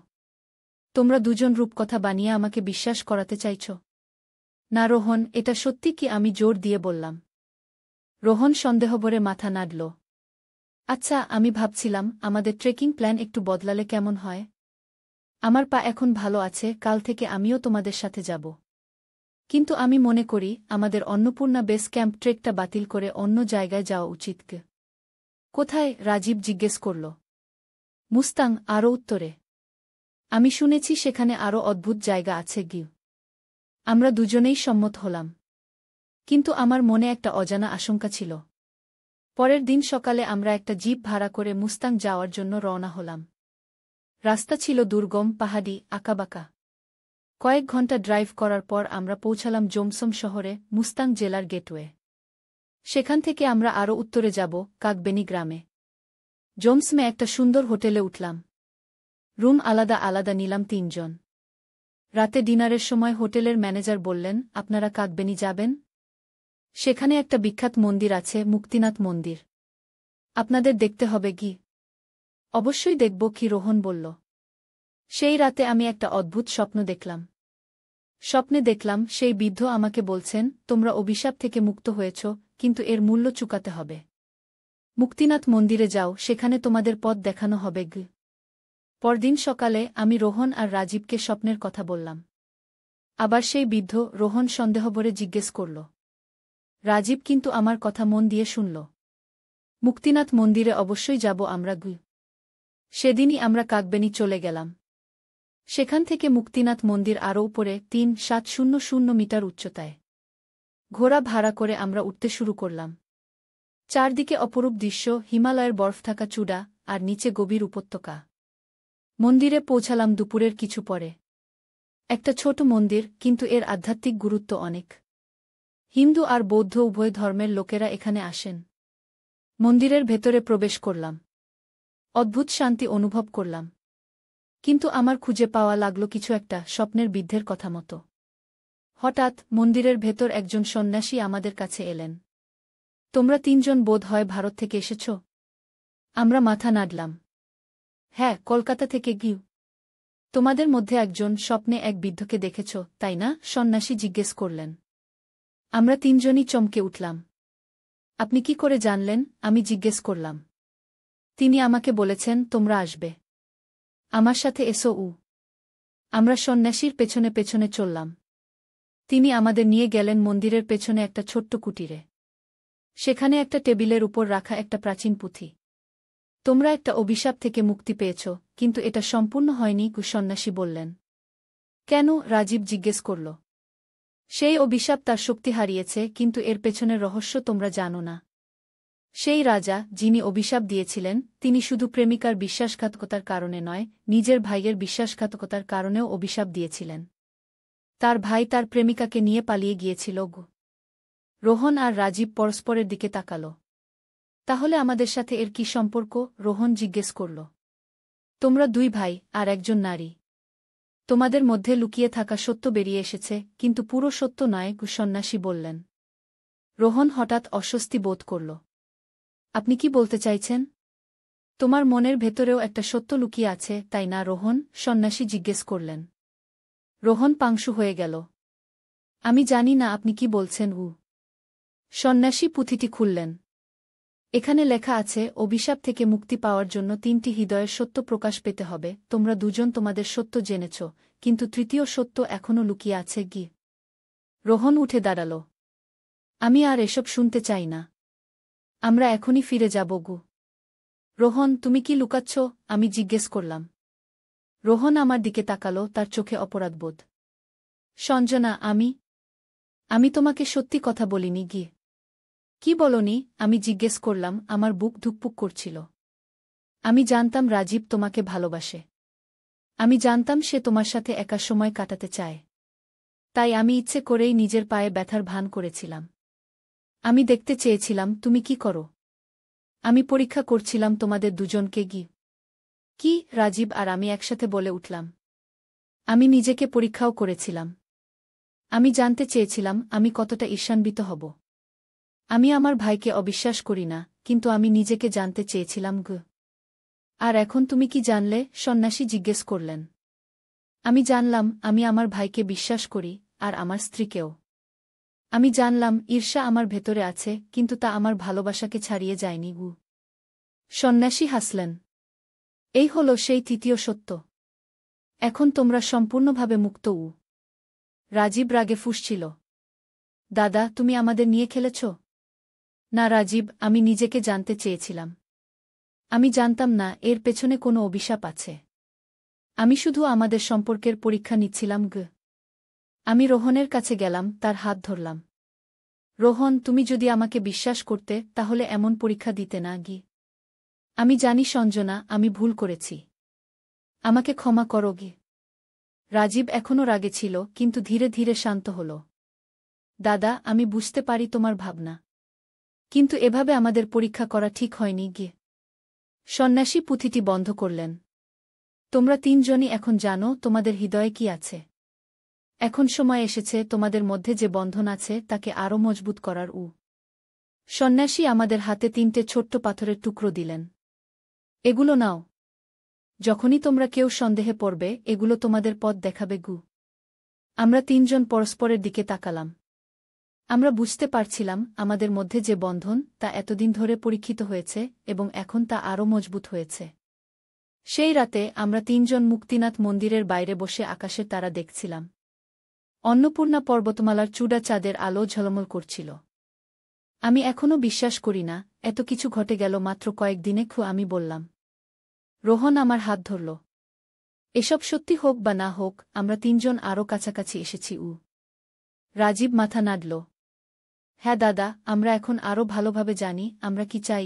তোমরা দুজন রূপকথা বানিয়ে আমাকে বিশ্বাস করাতে চাইছ? না রোহন, এটা সত্যি কি? আমি জোর দিয়ে বললাম। রোহন সন্দেহভরে মাথা নাড়ল। আচ্ছা, আমি ভাবছিলাম আমাদের ট্রেকিং প্ল্যান একটু বদলালে কেমন হয়। আমার পা এখন ভালো আছে, কাল থেকে আমিও তোমাদের সাথে যাব। কিন্তু আমি মনে করি আমাদের অন্নপূর্ণা বেস ক্যাম্প ট্রেকটা বাতিল করে অন্য জায়গায় যাওয়া উচিত। কোথায়? রাজীব জিজ্ঞেস করল। মুস্তাং, আরও উত্তরে। আমি শুনেছি সেখানে আরও অদ্ভুত জায়গা আছে গি। আমরা দুজনেই সম্মত হলাম। কিন্তু আমার মনে একটা অজানা আশঙ্কা ছিল। পরের দিন সকালে আমরা একটা জিপ ভাড়া করে মুস্তাং যাওয়ার জন্য রওনা হলাম। রাস্তা ছিল দুর্গম, পাহাড়ি, আঁকাবাঁকা। কয়েক ঘন্টা ড্রাইভ করার পর আমরা পৌঁছালাম জোমসম শহরে, মুস্তাং জেলার গেটওয়ে। সেখান থেকে আমরা আরও উত্তরে যাব, কাকবেনি গ্রামে। জোমসমে একটা সুন্দর হোটেলে উঠলাম। রুম আলাদা আলাদা নিলাম ৩ জন। রাতে ডিনারের সময় হোটেলের ম্যানেজার বললেন, আপনারা কাকবেনি যাবেন? সেখানে একটা বিখ্যাত মন্দির আছে, মুক্তিনাথ মন্দির। আপনাদের দেখতে হবে কি? অবশ্যই দেখব কি, রোহন বলল। সেই রাতে আমি একটা অদ্ভুত স্বপ্ন দেখলাম। স্বপ্নে দেখলাম সেই বৃদ্ধ আমাকে বলছেন, তোমরা অভিশাপ থেকে মুক্ত হয়েছ, কিন্তু এর মূল্য চুকাতে হবে। মুক্তিনাথ মন্দিরে যাও, সেখানে তোমাদের পথ দেখানো হবে গ। পরদিন সকালে আমি রোহন আর রাজীবকে স্বপ্নের কথা বললাম। আবার সেই বৃদ্ধ। রোহন সন্দেহভরে জিজ্ঞেস করল। রাজীব কিন্তু আমার কথা মন দিয়ে শুনল। মুক্তিনাথ মন্দিরে অবশ্যই যাব আমরা গ। সেদিনই আমরা কাকবেনি চলে গেলাম। সেখান থেকে মুক্তিনাথ মন্দির আরও উপরে, ৩,৭০০ মিটার উচ্চতায়। ঘোড়া ভাড়া করে আমরা উঠতে শুরু করলাম। চারদিকে অপরূপ দৃশ্য, হিমালয়ের বরফ থাকা চূড়া, আর নিচে গভীর উপত্যকা। মন্দিরে পৌঁছালাম দুপুরের কিছু পরে। একটা ছোট মন্দির, কিন্তু এর আধ্যাত্মিক গুরুত্ব অনেক। হিন্দু আর বৌদ্ধ উভয় ধর্মের লোকেরা এখানে আসেন। মন্দিরের ভেতরে প্রবেশ করলাম। অদ্ভুত শান্তি অনুভব করলাম। কিন্তু আমার খুঁজে পাওয়া লাগল কিছু একটা স্বপ্নের বৃদ্ধের কথা মতো। হঠাৎ মন্দিরের ভেতর একজন সন্ন্যাসী আমাদের কাছে এলেন। তোমরা ৩ জন বোধ হয় ভারত থেকে এসেছ? আমরা মাথা নাড়লাম। হ্যাঁ, কলকাতা থেকে গিয়ে। তোমাদের মধ্যে একজন স্বপ্নে এক বৃদ্ধকে দেখেছ, তাই না? সন্ন্যাসী জিজ্ঞেস করলেন। আমরা তিনজনই চমকে উঠলাম। আপনি কি করে জানলেন? আমি জিজ্ঞেস করলাম। তিনি আমাকে বলেছেন, তোমরা আসবে। আমার সাথে এসো। আমরা সন্ন্যাসীর পেছনে পেছনে চললাম। তিনি আমাদের নিয়ে গেলেন মন্দিরের পেছনে একটা ছোট্ট কুটিরে। সেখানে একটা টেবিলের উপর রাখা একটা প্রাচীন পুঁথি। তোমরা একটা অভিশাপ থেকে মুক্তি পেয়েছ, কিন্তু এটা সম্পূর্ণ হয়নি, সন্ন্যাসী বললেন। কেন? রাজীব জিজ্ঞেস করল। সেই অভিশাপ তার শক্তি হারিয়েছে, কিন্তু এর পেছনের রহস্য তোমরা জানো না। সেই রাজা, যিনি অভিশাপ দিয়েছিলেন, তিনি শুধু প্রেমিকার বিশ্বাসঘাতকতার কারণে নয়, নিজের ভাইয়ের বিশ্বাসঘাতকতার কারণেও অভিশাপ দিয়েছিলেন। তার ভাই তার প্রেমিকাকে নিয়ে পালিয়ে গিয়েছিল। রোহন আর রাজীব পরস্পরের দিকে তাকাল। তাহলে আমাদের সাথে এর কি সম্পর্ক? রোহন জিজ্ঞেস করল। তোমরা দুই ভাই আর একজন নারী। তোমাদের মধ্যে লুকিয়ে থাকা সত্য বেরিয়ে এসেছে, কিন্তু পুরো সত্য নয়, সন্ন্যাসী বললেন। রোহন হঠাৎ অস্বস্তি বোধ করল। আপনি কি বলতে চাইছেন? তোমার মনের ভেতরেও একটা সত্য লুকিয়ে আছে, তাই না রোহন? সন্ন্যাসী জিজ্ঞেস করলেন। রোহন পাংশু হয়ে গেল। আমি জানি না আপনি কি বলছেন। সন্ন্যাসী পুঁথিটি খুললেন। এখানে লেখা আছে, অভিশাপ থেকে মুক্তি পাওয়ার জন্য 3টি হৃদয়ের সত্য প্রকাশ পেতে হবে। তোমরা দুজন তোমাদের সত্য জেনেছ, কিন্তু তৃতীয় সত্য এখনও লুকিয়ে আছে। রোহন উঠে দাঁড়াল। আমি আর এসব শুনতে চাই না। আমরা এখনই ফিরে যাব। রোহন, তুমি কি লুকাচ্ছ? আমি জিজ্ঞেস করলাম। রোহন আমার দিকে তাকালো, তার চোখে অপরাধবোধ। সঞ্জনা, আমি তোমাকে সত্যি কথা বলিনি। কি বলনি? আমি জিজ্ঞেস করলাম। আমার বুক ধুকপুক করছিল। আমি জানতাম রাজীব তোমাকে ভালোবাসে। আমি জানতাম সে তোমার সাথে একা সময় কাটাতে চায়। তাই আমি ইচ্ছে করেই নিজের পায়ে ব্যথার ভান করেছিলাম। আমি দেখতে চেয়েছিলাম তুমি কি করো। আমি পরীক্ষা করছিলাম তোমাদের দুজনকে। কি? রাজীব আর আমি একসাথে বলে উঠলাম। আমি নিজেকে পরীক্ষাও করেছিলাম। আমি জানতে চেয়েছিলাম আমি কতটা ঈর্ষান্বিত হব। আমি আমার ভাইকে অবিশ্বাস করি না, কিন্তু আমি নিজেকে জানতে চেয়েছিলাম। আর এখন তুমি কি জানলে? সন্ন্যাসী জিজ্ঞেস করলেন। আমি জানলাম আমি আমার ভাইকে বিশ্বাস করি, আর আমার স্ত্রীকেও। আমি জানলাম ঈর্ষা আমার ভেতরে আছে, কিন্তু তা আমার ভালোবাসাকে ছাড়িয়ে যায়নি। সন্ন্যাসী হাসলেন। এই হল সেই তৃতীয় সত্য। এখন তোমরা সম্পূর্ণভাবে মুক্ত। রাজীব রাগে ফুঁসছিল। দাদা, তুমি আমাদের নিয়ে খেলেছ? না রাজীব, আমি নিজেকে জানতে চেয়েছিলাম। আমি জানতাম না এর পেছনে কোনো অভিশাপ আছে। আমি শুধু আমাদের সম্পর্কের পরীক্ষা নিচ্ছিলাম। আমি রোহনের কাছে গেলাম, তার হাত ধরলাম। রোহন, তুমি যদি আমাকে বিশ্বাস করতে, তাহলে এমন পরীক্ষা দিতে না। আমি জানি সঞ্জনা, আমি ভুল করেছি। আমাকে ক্ষমা করো। রাজীব এখনও রাগে ছিল, কিন্তু ধীরে ধীরে শান্ত হল। দাদা, আমি বুঝতে পারি তোমার ভাবনা। কিন্তু এভাবে আমাদের পরীক্ষা করা ঠিক হয়নি। সন্ন্যাসী পুঁথিটি বন্ধ করলেন। তোমরা তিনজনই এখন জানো তোমাদের হৃদয়ে কি আছে। এখন সময় এসেছে তোমাদের মধ্যে যে বন্ধন আছে তাকে আরও মজবুত করার। সন্ন্যাসী আমাদের হাতে 3টে ছোট্ট পাথরের টুকরো দিলেন। এগুলো নাও। যখনই তোমরা কেউ সন্দেহে পড়বে, এগুলো তোমাদের পথ দেখাবে। আমরা তিনজন পরস্পরের দিকে তাকালাম। আমরা বুঝতে পারছিলাম আমাদের মধ্যে যে বন্ধন, তা এতদিন ধরে পরীক্ষিত হয়েছে, এবং এখন তা আরও মজবুত হয়েছে। সেই রাতে আমরা তিনজন মুক্তিনাথ মন্দিরের বাইরে বসে আকাশের তারা দেখছিলাম। অন্নপূর্ণা পর্বতমালার চূড়া চাঁদের আলো ঝলমল করছিল। আমি এখনও বিশ্বাস করি না এত কিছু ঘটে গেল মাত্র কয়েকদিনে। আমি বললাম। রোহন আমার হাত ধরল। এসব সত্যি হোক বা না হোক, আমরা তিনজন আরও কাছাকাছি এসেছি। রাজীব মাথা নাড়ল। হ্যাঁ দাদা, আমরা এখন আরও ভালোভাবে জানি আমরা কি চাই।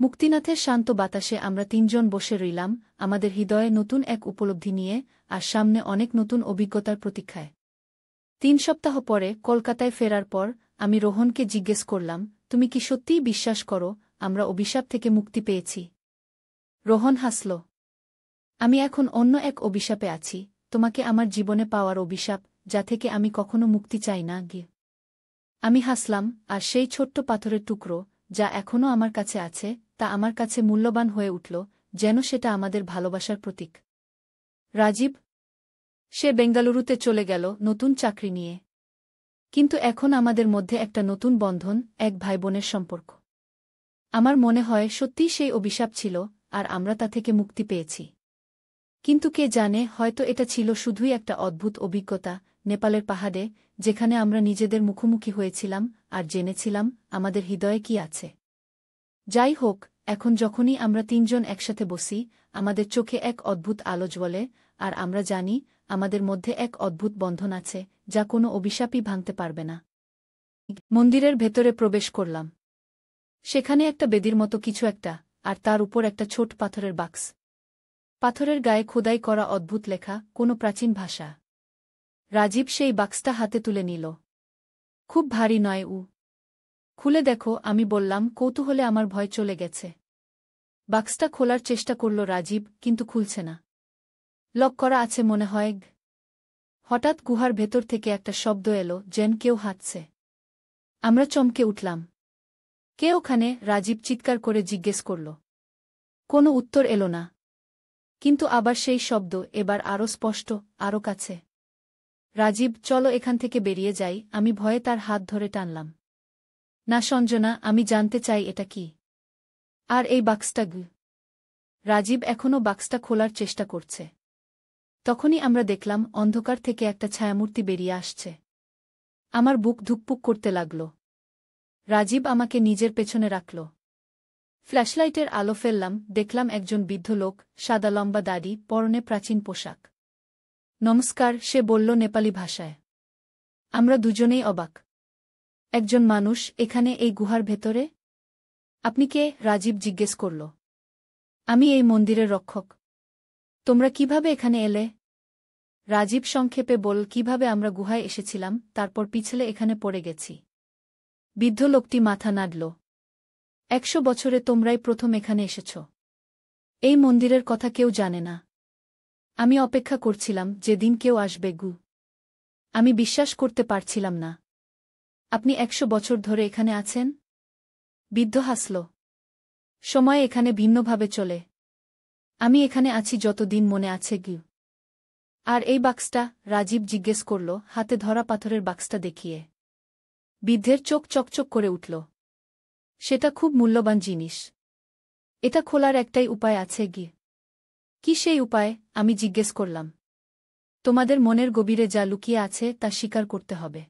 মুক্তিনাথের শান্ত বাতাসে আমরা তিনজন বসে রইলাম, আমাদের হৃদয়ে নতুন এক উপলব্ধি নিয়ে, আর সামনে অনেক নতুন অভিজ্ঞতার প্রতীক্ষায়। 3 সপ্তাহ পরে কলকাতায় ফেরার পর আমি রোহনকে জিজ্ঞেস করলাম, তুমি কি সত্যিই বিশ্বাস করো আমরা অভিশাপ থেকে মুক্তি পেয়েছি? রোহন হাসল। আমি এখন অন্য এক অভিশাপে আছি, তোমাকে আমার জীবনে পাওয়ার অভিশাপ, যা থেকে আমি কখনো মুক্তি চাই না। আমি হাসলাম, আর সেই ছোট্ট পাথরের টুকরো, যা এখনও আমার কাছে আছে, তা আমার কাছে মূল্যবান হয়ে উঠল, যেন সেটা আমাদের ভালোবাসার প্রতীক। রাজীব? সে বেঙ্গালুরুতে চলে গেল নতুন চাকরি নিয়ে। কিন্তু এখন আমাদের মধ্যে একটা নতুন বন্ধন, এক ভাইবোনের সম্পর্ক। আমার মনে হয় সত্যিই সেই অভিশাপ ছিল, আর আমরা তা থেকে মুক্তি পেয়েছি। কিন্তু কে জানে, হয়তো এটা ছিল শুধুই একটা অদ্ভুত অভিজ্ঞতা, নেপালের পাহাড়ে, যেখানে আমরা নিজেদের মুখোমুখি হয়েছিলাম আর জেনেছিলাম আমাদের হৃদয়ে কি আছে। যাই হোক, এখন যখনই আমরা তিনজন একসাথে বসি, আমাদের চোখে এক অদ্ভুত আলো জ্বলে, আর আমরা জানি আমাদের মধ্যে এক অদ্ভুত বন্ধন আছে যা কোনো অভিশাপই ভাঙতে পারবে না। মন্দিরের ভেতরে প্রবেশ করলাম। সেখানে একটা বেদির মতো কিছু একটা, আর তার উপর একটা ছোট পাথরের বাক্স। পাথরের গায়ে খোদাই করা অদ্ভুত লেখা, কোনো প্রাচীন ভাষা। রাজীব সেই বাক্সটা হাতে তুলে নিল। খুব ভারী নয় খুলে দেখো, আমি বললাম কৌতূহলে। আমার ভয় চলে গেছে। বাক্সটা খোলার চেষ্টা করল রাজীব, কিন্তু খুলছে না। লক করা আছে মনে হয়। হঠাৎ গুহার ভেতর থেকে একটা শব্দ এলো, যেন কেউ হাঁটছে। আমরা চমকে উঠলাম। কে ওখানে? রাজীব চিৎকার করে জিজ্ঞেস করল। কোনো উত্তর এলো না। কিন্তু আবার সেই শব্দ, এবার আরও স্পষ্ট, আরও কাছে। রাজীব, চলো এখান থেকে বেরিয়ে যাই। আমি ভয়ে তার হাত ধরে টানলাম। না সঞ্জনা, আমি জানতে চাই এটা কি। আর এই বাক্সটা রাজীব এখনও বাক্সটা খোলার চেষ্টা করছে। তখনই আমরা দেখলাম অন্ধকার থেকে একটা ছায়ামূর্তি বেরিয়ে আসছে। আমার বুক ধুকপুক করতে লাগল। রাজীব আমাকে নিজের পেছনে রাখল। ফ্ল্যাশলাইটের আলো ফেললাম, দেখলাম একজন বৃদ্ধ লোক, সাদা লম্বা দাড়ি, পরনে প্রাচীন পোশাক। নমস্কার, সে বলল নেপালি ভাষায়। আমরা দুজনেই অবাক। একজন মানুষ এখানে, এই গুহার ভেতরে? আপনি কে? রাজীব জিজ্ঞেস করল। আমি এই মন্দিরের রক্ষক। তোমরা কিভাবে এখানে এলে? রাজীব সংক্ষেপে বলল, কিভাবে আমরা গুহায় এসেছিলাম, তারপর পিছলে এখানে পড়ে গেছি। বৃদ্ধ লোকটি মাথা নাড়ল। 100 বছরে তোমরাই প্রথম এখানে এসেছ। এই মন্দিরের কথা কেউ জানে না। আমি অপেক্ষা করছিলাম যেদিন কেউ আসবে। আমি বিশ্বাস করতে পারছিলাম না। আপনি 100 বছর ধরে এখানে আছেন? বৃদ্ধ হাসল। সময় এখানে ভিন্নভাবে চলে। আমি এখানে আছি যতদিন মনে আছে। আর এই বাক্সটা? রাজীব জিজ্ঞেস করল, হাতে ধরা পাথরের বাক্সটা দেখিয়ে। বৃদ্ধের চোখ চকচক করে উঠল। সেটা খুব মূল্যবান জিনিস। এটা খোলার একটাই উপায় আছে। কি সেই উপায়? আমি জিজ্ঞেস করলাম। তোমাদের মনের গভীরে যা লুকিয়ে আছে তা স্বীকার করতে হবে।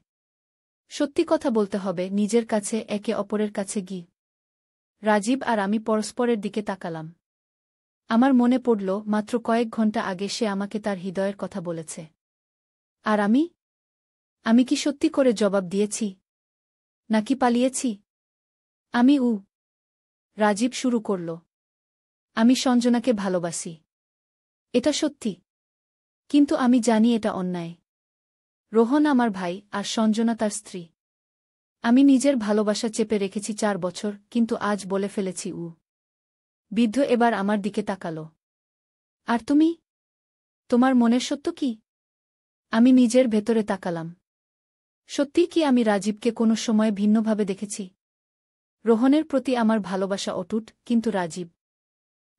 সত্যি কথা বলতে হবে নিজের কাছে, একে অপরের কাছে। রাজীব আর আমি পরস্পরের দিকে তাকালাম। আমার মনে পড়ল মাত্র কয়েক ঘন্টা আগে সে আমাকে তার হৃদয়ের কথা বলেছে। আর আমি কি সত্যি করে জবাব দিয়েছি? নাকি পালিয়েছি? আমি রাজীব শুরু করল। আমি সঞ্জনাকে ভালোবাসি। এটা সত্যি। কিন্তু আমি জানি এটা অন্যায়। রোহন আমার ভাই, আর সঞ্জনা তার স্ত্রী। আমি নিজের ভালোবাসা চেপে রেখেছি 4 বছর, কিন্তু আজ বলে ফেলেছি। বৃদ্ধ এবার আমার দিকে তাকাল। আর তুমি? তোমার মনের সত্য কি? আমি নিজের ভেতরে তাকালাম। সত্যি কি আমি রাজীবকে কোনো সময় ভিন্নভাবে দেখেছি? রোহনের প্রতি আমার ভালোবাসা অটুট, কিন্তু রাজীব,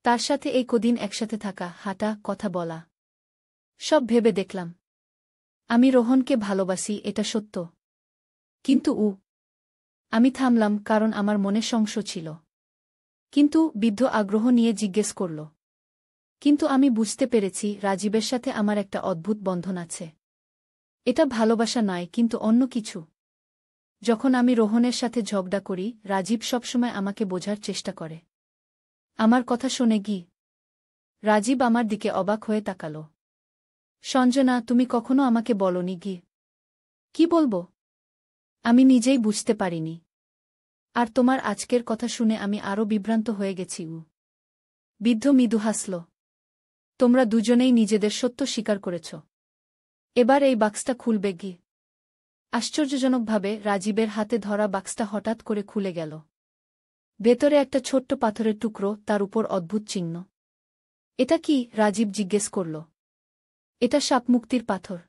তার সাথে এই কদিন একসাথে থাকা, হাঁটা, কথা বলা, সব ভেবে দেখলাম আমি রোহনকে ভালোবাসি, এটা সত্য। কিন্তু আমি থামলাম, কারণ আমার মনে সংশয় ছিল। কিন্তু বৃদ্ধ আগ্রহ নিয়ে জিজ্ঞেস করল, কিন্তু আমি বুঝতে পেরেছি রাজীবের সাথে আমার একটা অদ্ভুত বন্ধন আছে। এটা ভালোবাসা নয়, কিন্তু অন্য কিছু। যখন আমি রোহনের সাথে ঝগড়া করি, রাজীব সবসময় আমাকে বোঝার চেষ্টা করে। আমার কথা শোনে। রাজীব আমার দিকে অবাক হয়ে তাকাল। সঞ্জনা, তুমি কখনো আমাকে বলনি। কি বলবো? আমি নিজেই বুঝতে পারিনি। আর তোমার আজকের কথা শুনে আমি আরও বিভ্রান্ত হয়ে গেছি। বৃদ্ধ মৃদু হাসল। তোমরা দুজনেই নিজেদের সত্য স্বীকার করেছ। এবার এই বাক্সটা খুলবে। আশ্চর্যজনকভাবে রাজীবের হাতে ধরা বাক্সটা হঠাৎ করে খুলে গেল। ভেতরে একটা ছোট্ট পাথরের টুকরো, তার উপর অদ্ভুত চিহ্ন। এটা কি? রাজীব জিজ্ঞেস করল। এটা শাপমুক্তির পাথর।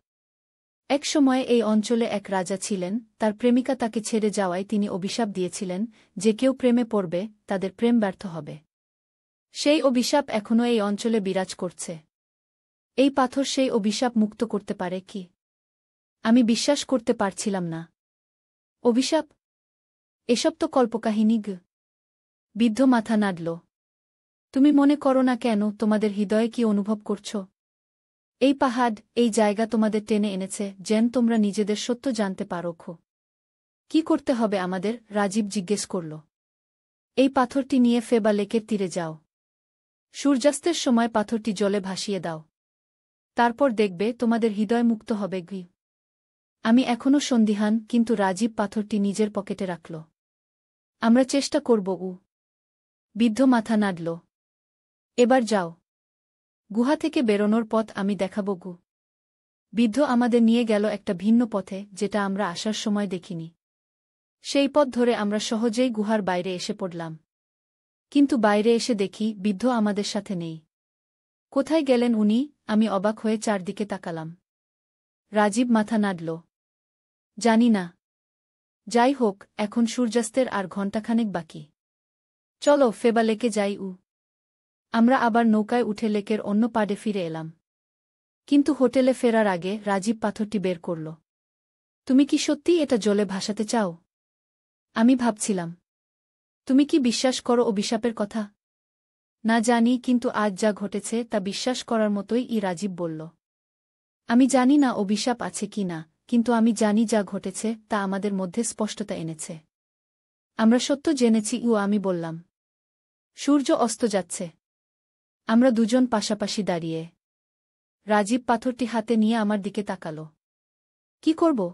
এক সময়ে এই অঞ্চলে এক রাজা ছিলেন, তার প্রেমিকা তাকে ছেড়ে যাওয়ায় তিনি অভিশাপ দিয়েছিলেন যে কেউ প্রেমে পড়বে তাদের প্রেম ব্যর্থ হবে। সেই অভিশাপ এখনও এই অঞ্চলে বিরাজ করছে। এই পাথর সেই অভিশাপ মুক্ত করতে পারে কি? আমি বিশ্বাস করতে পারছিলাম না। অভিশাপ? এসব তো কল্পকাহিনী গ। বৃদ্ধ মাথা নাড়ল। তুমি মনে করো না কেন? তোমাদের হৃদয়ে কি অনুভব করছ? এই পাহাড়, এই জায়গা তোমাদের টেনে এনেছে যেন তোমরা নিজেদের সত্য জানতে পারো। কি করতে হবে আমাদের? রাজীব জিজ্ঞেস করল। এই পাথরটি নিয়ে ফেবা লেকের তীরে যাও। সূর্যাস্তের সময় পাথরটি জলে ভাসিয়ে দাও। তারপর দেখবে তোমাদের হৃদয় মুক্ত হবে। আমি এখনও সন্দিহান, কিন্তু রাজীব পাথরটি নিজের পকেটে রাখল। আমরা চেষ্টা করব। বৃদ্ধ মাথা নাড়ল। এবার যাও। গুহা থেকে বেরোনোর পথ আমি দেখাব। বৃদ্ধ আমাদের নিয়ে গেল একটা ভিন্ন পথে, যেটা আমরা আসার সময় দেখিনি। সেই পথ ধরে আমরা সহজেই গুহার বাইরে এসে পড়লাম। কিন্তু বাইরে এসে দেখি বৃদ্ধ আমাদের সাথে নেই। কোথায় গেলেন উনি? আমি অবাক হয়ে চারদিকে তাকালাম। রাজীব মাথা নাড়ল। জানি না। যাই হোক, এখন সূর্যাস্তের আর ঘণ্টাখানেক বাকি। চলো ফেবা লেকে যাই। আমরা আবার নৌকায় উঠে লেকের অন্য পাড়ে ফিরে এলাম। কিন্তু হোটেলে ফেরার আগে রাজীব পাথরটি বের করল। তুমি কি সত্যিই এটা জলে ভাসাতে চাও? আমি ভাবছিলাম। তুমি কি বিশ্বাস করো অভিশাপের কথা? না জানি, কিন্তু আজ যা ঘটেছে তা বিশ্বাস করার মতোই। রাজীব বলল। আমি জানি না অভিশাপ আছে কি না, কিন্তু আমি জানি যা ঘটেছে তা আমাদের মধ্যে স্পষ্টতা এনেছে। আমরা সত্য জেনেছি। আমি বললাম। সূর্য অস্ত যাচ্ছে। আমরা দুজন পাশাপাশি দাঁড়িয়ে। রাজীব পাথরটি হাতে নিয়ে আমার দিকে তাকাল। কি করব?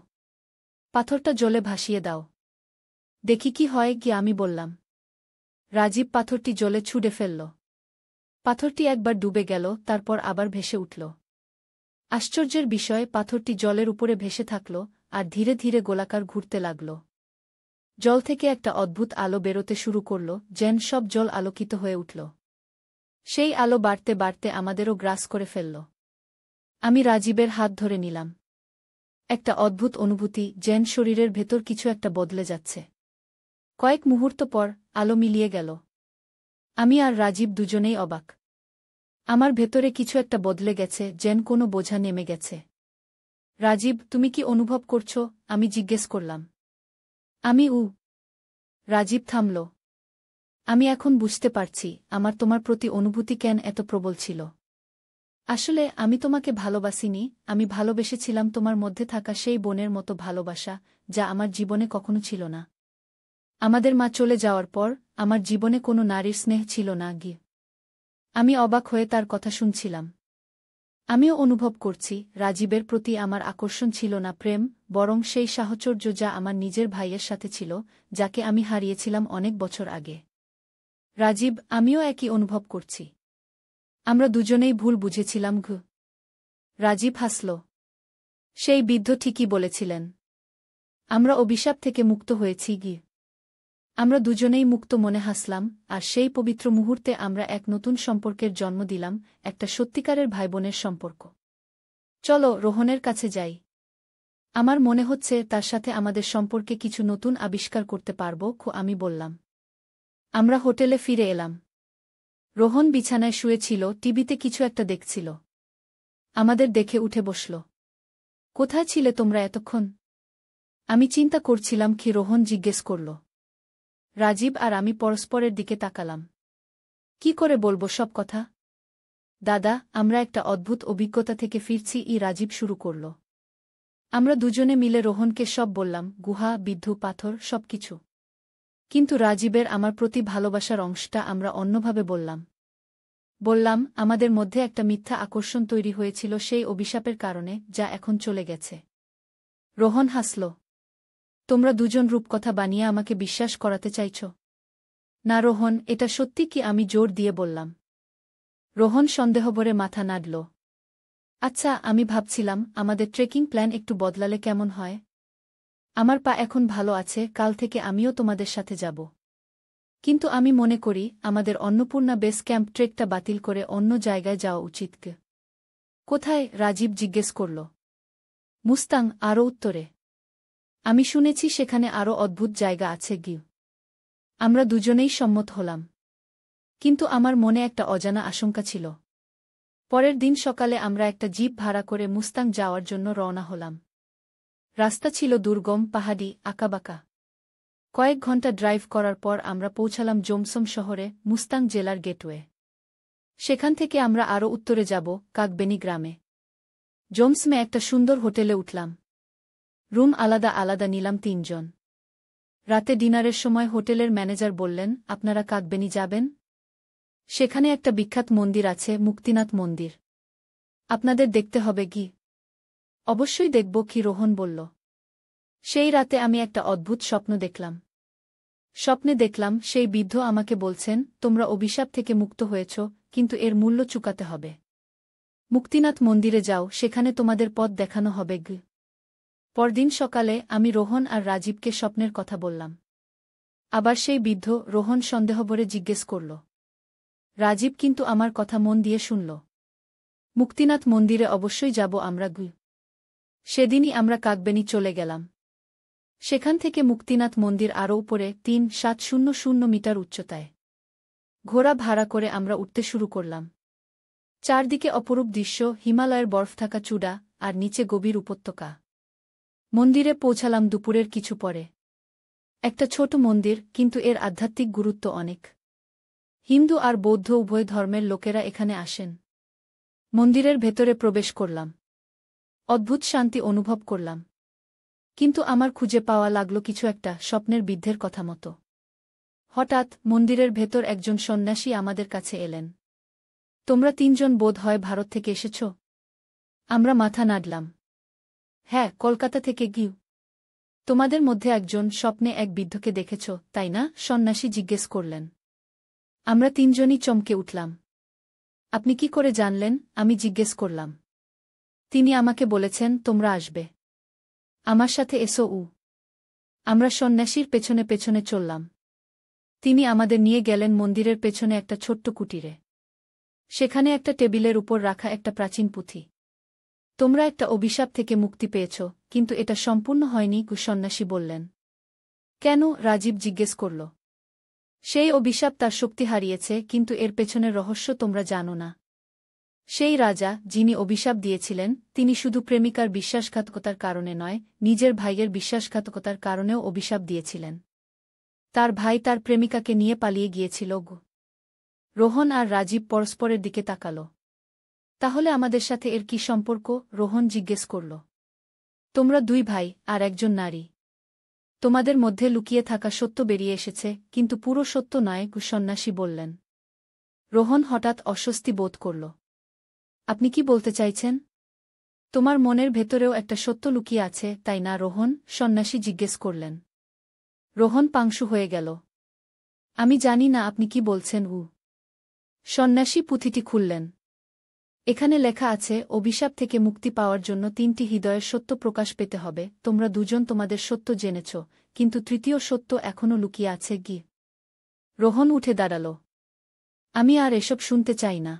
পাথরটা জলে ভাসিয়ে দাও। দেখি কি হয়। আমি বললাম। রাজীব পাথরটি জলে ছুঁড়ে ফেলল। পাথরটি একবার ডুবে গেল, তারপর আবার ভেসে উঠল। আশ্চর্যের বিষয়, পাথরটি জলের উপরে ভেসে থাকল আর ধীরে ধীরে গোলাকার ঘুরতে লাগল। জল থেকে একটা অদ্ভুত আলো বেরোতে শুরু করল, যেন সব জল আলোকিত হয়ে উঠল। সেই আলো বাড়তে বাড়তে আমাদেরও গ্রাস করে ফেলল। আমি রাজীবের হাত ধরে নিলাম। একটা অদ্ভুত অনুভূতি, যেন শরীরের ভেতর কিছু একটা বদলে যাচ্ছে। কয়েক মুহূর্ত পর আলো মিলিয়ে গেল। আমি আর রাজীব দুজনেই অবাক। আমার ভেতরে কিছু একটা বদলে গেছে, যেন কোনো বোঝা নেমে গেছে। রাজীব, তুমি কি অনুভব করছ? আমি জিজ্ঞেস করলাম। আমি। রাজীব থামল। আমি এখন বুঝতে পারছি আমার তোমার প্রতি অনুভূতি কেন এত প্রবল ছিল। আসলে আমি তোমাকে ভালোবাসিনি, আমি ভালোবেসেছিলাম তোমার মধ্যে থাকা সেই বোনের মতো ভালোবাসা, যা আমার জীবনে কখনো ছিল না। আমাদের মা চলে যাওয়ার পর আমার জীবনে কোনো নারীর স্নেহ ছিল না। আমি অবাক হয়ে তার কথা শুনছিলাম। আমিও অনুভব করছি রাজীবের প্রতি আমার আকর্ষণ ছিল না প্রেম, বরং সেই সাহচর্য যা আমার নিজের ভাইয়ের সাথে ছিল, যাকে আমি হারিয়েছিলাম অনেক বছর আগে। রাজীব, আমিও একই অনুভব করছি। আমরা দুজনেই ভুল বুঝেছিলাম। রাজীব হাসল। সেই বৃদ্ধ ঠিকই বলেছিলেন। আমরা অভিশাপ থেকে মুক্ত হয়েছি। আমরা দুজনেই মুক্ত মনে হাসলাম, আর সেই পবিত্র মুহূর্তে আমরা এক নতুন সম্পর্কের জন্ম দিলাম, একটা সত্যিকারের ভাইবোনের সম্পর্ক। চলো রোহনের কাছে যাই। আমার মনে হচ্ছে তার সাথে আমাদের সম্পর্কে কিছু নতুন আবিষ্কার করতে পারব। আমি বললাম। আমরা হোটেলে ফিরে এলাম। রোহন বিছানায় শুয়েছিল, টিভিতে কিছু একটা দেখছিল। আমাদের দেখে উঠে বসল। কোথায় ছিলে তোমরা এতক্ষণ? আমি চিন্তা করছিলাম কি। রোহন জিজ্ঞেস করল। রাজীব আর আমি পরস্পরের দিকে তাকালাম। কি করে বলবো সব কথা? দাদা, আমরা একটা অদ্ভুত অভিজ্ঞতা থেকে ফিরছি। রাজীব শুরু করল। আমরা দুজনে মিলে রোহনকে সব বললাম, গুহা, বৃদ্ধ পাথর, সবকিছু। কিন্তু রাজীবের আমার প্রতি ভালোবাসার অংশটা আমরা অন্যভাবে বললাম আমাদের মধ্যে একটা মিথ্যা আকর্ষণ তৈরি হয়েছিল সেই অভিশাপের কারণে, যা এখন চলে গেছে। রোহন হাসল। তোমরা দুজন রূপকথা বানিয়ে আমাকে বিশ্বাস করাতে চাইছ? না রোহন, এটা সত্যি কি? আমি জোর দিয়ে বললাম। রোহন সন্দেহভরে মাথা নাড়ল। আচ্ছা, আমি ভাবছিলাম আমাদের ট্রেকিং প্ল্যান একটু বদলালে কেমন হয়। আমার পা এখন ভালো আছে, কাল থেকে আমিও তোমাদের সাথে যাব। কিন্তু আমি মনে করি আমাদের অন্নপূর্ণা বেস ক্যাম্প ট্রেকটা বাতিল করে অন্য জায়গায় যাওয়া উচিত। কোথায়? রাজীব জিজ্ঞেস করল। মুস্তাং, আরও উত্তরে। আমি শুনেছি সেখানে আরও অদ্ভুত জায়গা আছে। আমরা দুজনেই সম্মত হলাম। কিন্তু আমার মনে একটা অজানা আশঙ্কা ছিল। পরের দিন সকালে আমরা একটা জিপ ভাড়া করে মুস্তাং যাওয়ার জন্য রওনা হলাম। রাস্তা ছিল দুর্গম, পাহাড়ি, আঁকাবাঁকা। কয়েক ঘন্টা ড্রাইভ করার পর আমরা পৌঁছালাম জোমসম শহরে, মুস্তাং জেলার গেটওয়ে। সেখান থেকে আমরা আরও উত্তরে যাব, কাকবেনি গ্রামে। জোমসমে একটা সুন্দর হোটেলে উঠলাম। রুম আলাদা আলাদা নিলাম ৩ জন। রাতে ডিনারের সময় হোটেলের ম্যানেজার বললেন, আপনারা কাকবেনি যাবেন? সেখানে একটা বিখ্যাত মন্দির আছে, মুক্তিনাথ মন্দির। আপনাদের দেখতে হবে কি? অবশ্যই দেখব কি, রোহন বলল। সেই রাতে আমি একটা অদ্ভুত স্বপ্ন দেখলাম। স্বপ্নে দেখলাম সেই বৃদ্ধ আমাকে বলছেন, তোমরা অভিশাপ থেকে মুক্ত হয়েছ, কিন্তু এর মূল্য চুকাতে হবে। মুক্তিনাথ মন্দিরে যাও, সেখানে তোমাদের পথ দেখানো হবে গ। পরদিন সকালে আমি রোহন আর রাজীবকে স্বপ্নের কথা বললাম। আবার সেই বৃদ্ধ, রোহন সন্দেহভরে জিজ্ঞেস করল। রাজীব কিন্তু আমার কথা মন দিয়ে শুনল। মুক্তিনাথ মন্দিরে অবশ্যই যাব আমরা গ। সেদিনই আমরা কাকবেনি চলে গেলাম। সেখান থেকে মুক্তিনাথ মন্দির আরও উপরে, ৩,৭০০ মিটার উচ্চতায়। ঘোড়া ভাড়া করে আমরা উঠতে শুরু করলাম। চারদিকে অপরূপ দৃশ্য, হিমালয়ের বরফ থাকা চূড়া, আর নিচে গভীর উপত্যকা। মন্দিরে পৌঁছালাম দুপুরের কিছু পরে। একটা ছোট মন্দির, কিন্তু এর আধ্যাত্মিক গুরুত্ব অনেক। হিন্দু আর বৌদ্ধ উভয় ধর্মের লোকেরা এখানে আসেন। মন্দিরের ভেতরে প্রবেশ করলাম। অদ্ভুত শান্তি অনুভব করলাম। কিন্তু আমার খুঁজে পাওয়া লাগল কিছু একটা, স্বপ্নের বৃদ্ধের কথা মতো। হঠাৎ মন্দিরের ভেতর একজন সন্ন্যাসী আমাদের কাছে এলেন। তোমরা ৩ জন বোধ হয় ভারত থেকে এসেছ? আমরা মাথা নাড়লাম। হ্যাঁ, কলকাতা থেকে গিয়ে। তোমাদের মধ্যে একজন স্বপ্নে এক বৃদ্ধকে দেখেছ, তাই না? সন্ন্যাসী জিজ্ঞেস করলেন। আমরা ৩ জনই চমকে উঠলাম। আপনি কি করে জানলেন? আমি জিজ্ঞেস করলাম। তিনি আমাকে বলেছেন, তোমরা আসবে। আমার সাথে এসো। আমরা সন্ন্যাসীর পেছনে পেছনে চললাম। তিনি আমাদের নিয়ে গেলেন মন্দিরের পেছনে একটা ছোট্ট কুটিরে। সেখানে একটা টেবিলের উপর রাখা একটা প্রাচীন পুঁথি। তোমরা একটা অভিশাপ থেকে মুক্তি পেয়েছ, কিন্তু এটা সম্পূর্ণ হয়নি, সন্ন্যাসী বললেন। কেন? রাজীব জিজ্ঞেস করল। সেই অভিশাপ তার শক্তি হারিয়েছে, কিন্তু এর পেছনের রহস্য তোমরা জানো না। সেই রাজা, যিনি অভিশাপ দিয়েছিলেন, তিনি শুধু প্রেমিকার বিশ্বাসঘাতকতার কারণে নয়, নিজের ভাইয়ের বিশ্বাসঘাতকতার কারণেও অভিশাপ দিয়েছিলেন। তার ভাই তার প্রেমিকাকে নিয়ে পালিয়ে গিয়েছিল। রোহন আর রাজীব পরস্পরের দিকে তাকাল। তাহলে আমাদের সাথে এর কি সম্পর্ক? রোহন জিজ্ঞেস করল। তোমরা 2 ভাই, আর একজন নারী। তোমাদের মধ্যে লুকিয়ে থাকা সত্য বেরিয়ে এসেছে, কিন্তু পুরো সত্য নয়, সন্ন্যাসী বললেন। রোহন হঠাৎ অস্বস্তি বোধ করল। আপনি কি বলতে চাইছেন? তোমার মনের ভেতরেও একটা সত্য লুকিয়ে আছে, তাই না রোহন? সন্ন্যাসী জিজ্ঞেস করলেন। রোহন পাংশু হয়ে গেল। আমি জানি না আপনি কি বলছেন। সন্ন্যাসী পুঁথিটি খুললেন। এখানে লেখা আছে, অভিশাপ থেকে মুক্তি পাওয়ার জন্য 3টি হৃদয়ের সত্য প্রকাশ পেতে হবে। তোমরা 2 জন তোমাদের সত্য জেনেছ, কিন্তু তৃতীয় সত্য এখনও লুকিয়ে আছে। রোহন উঠে দাঁড়াল। আমি আর এসব শুনতে চাই না।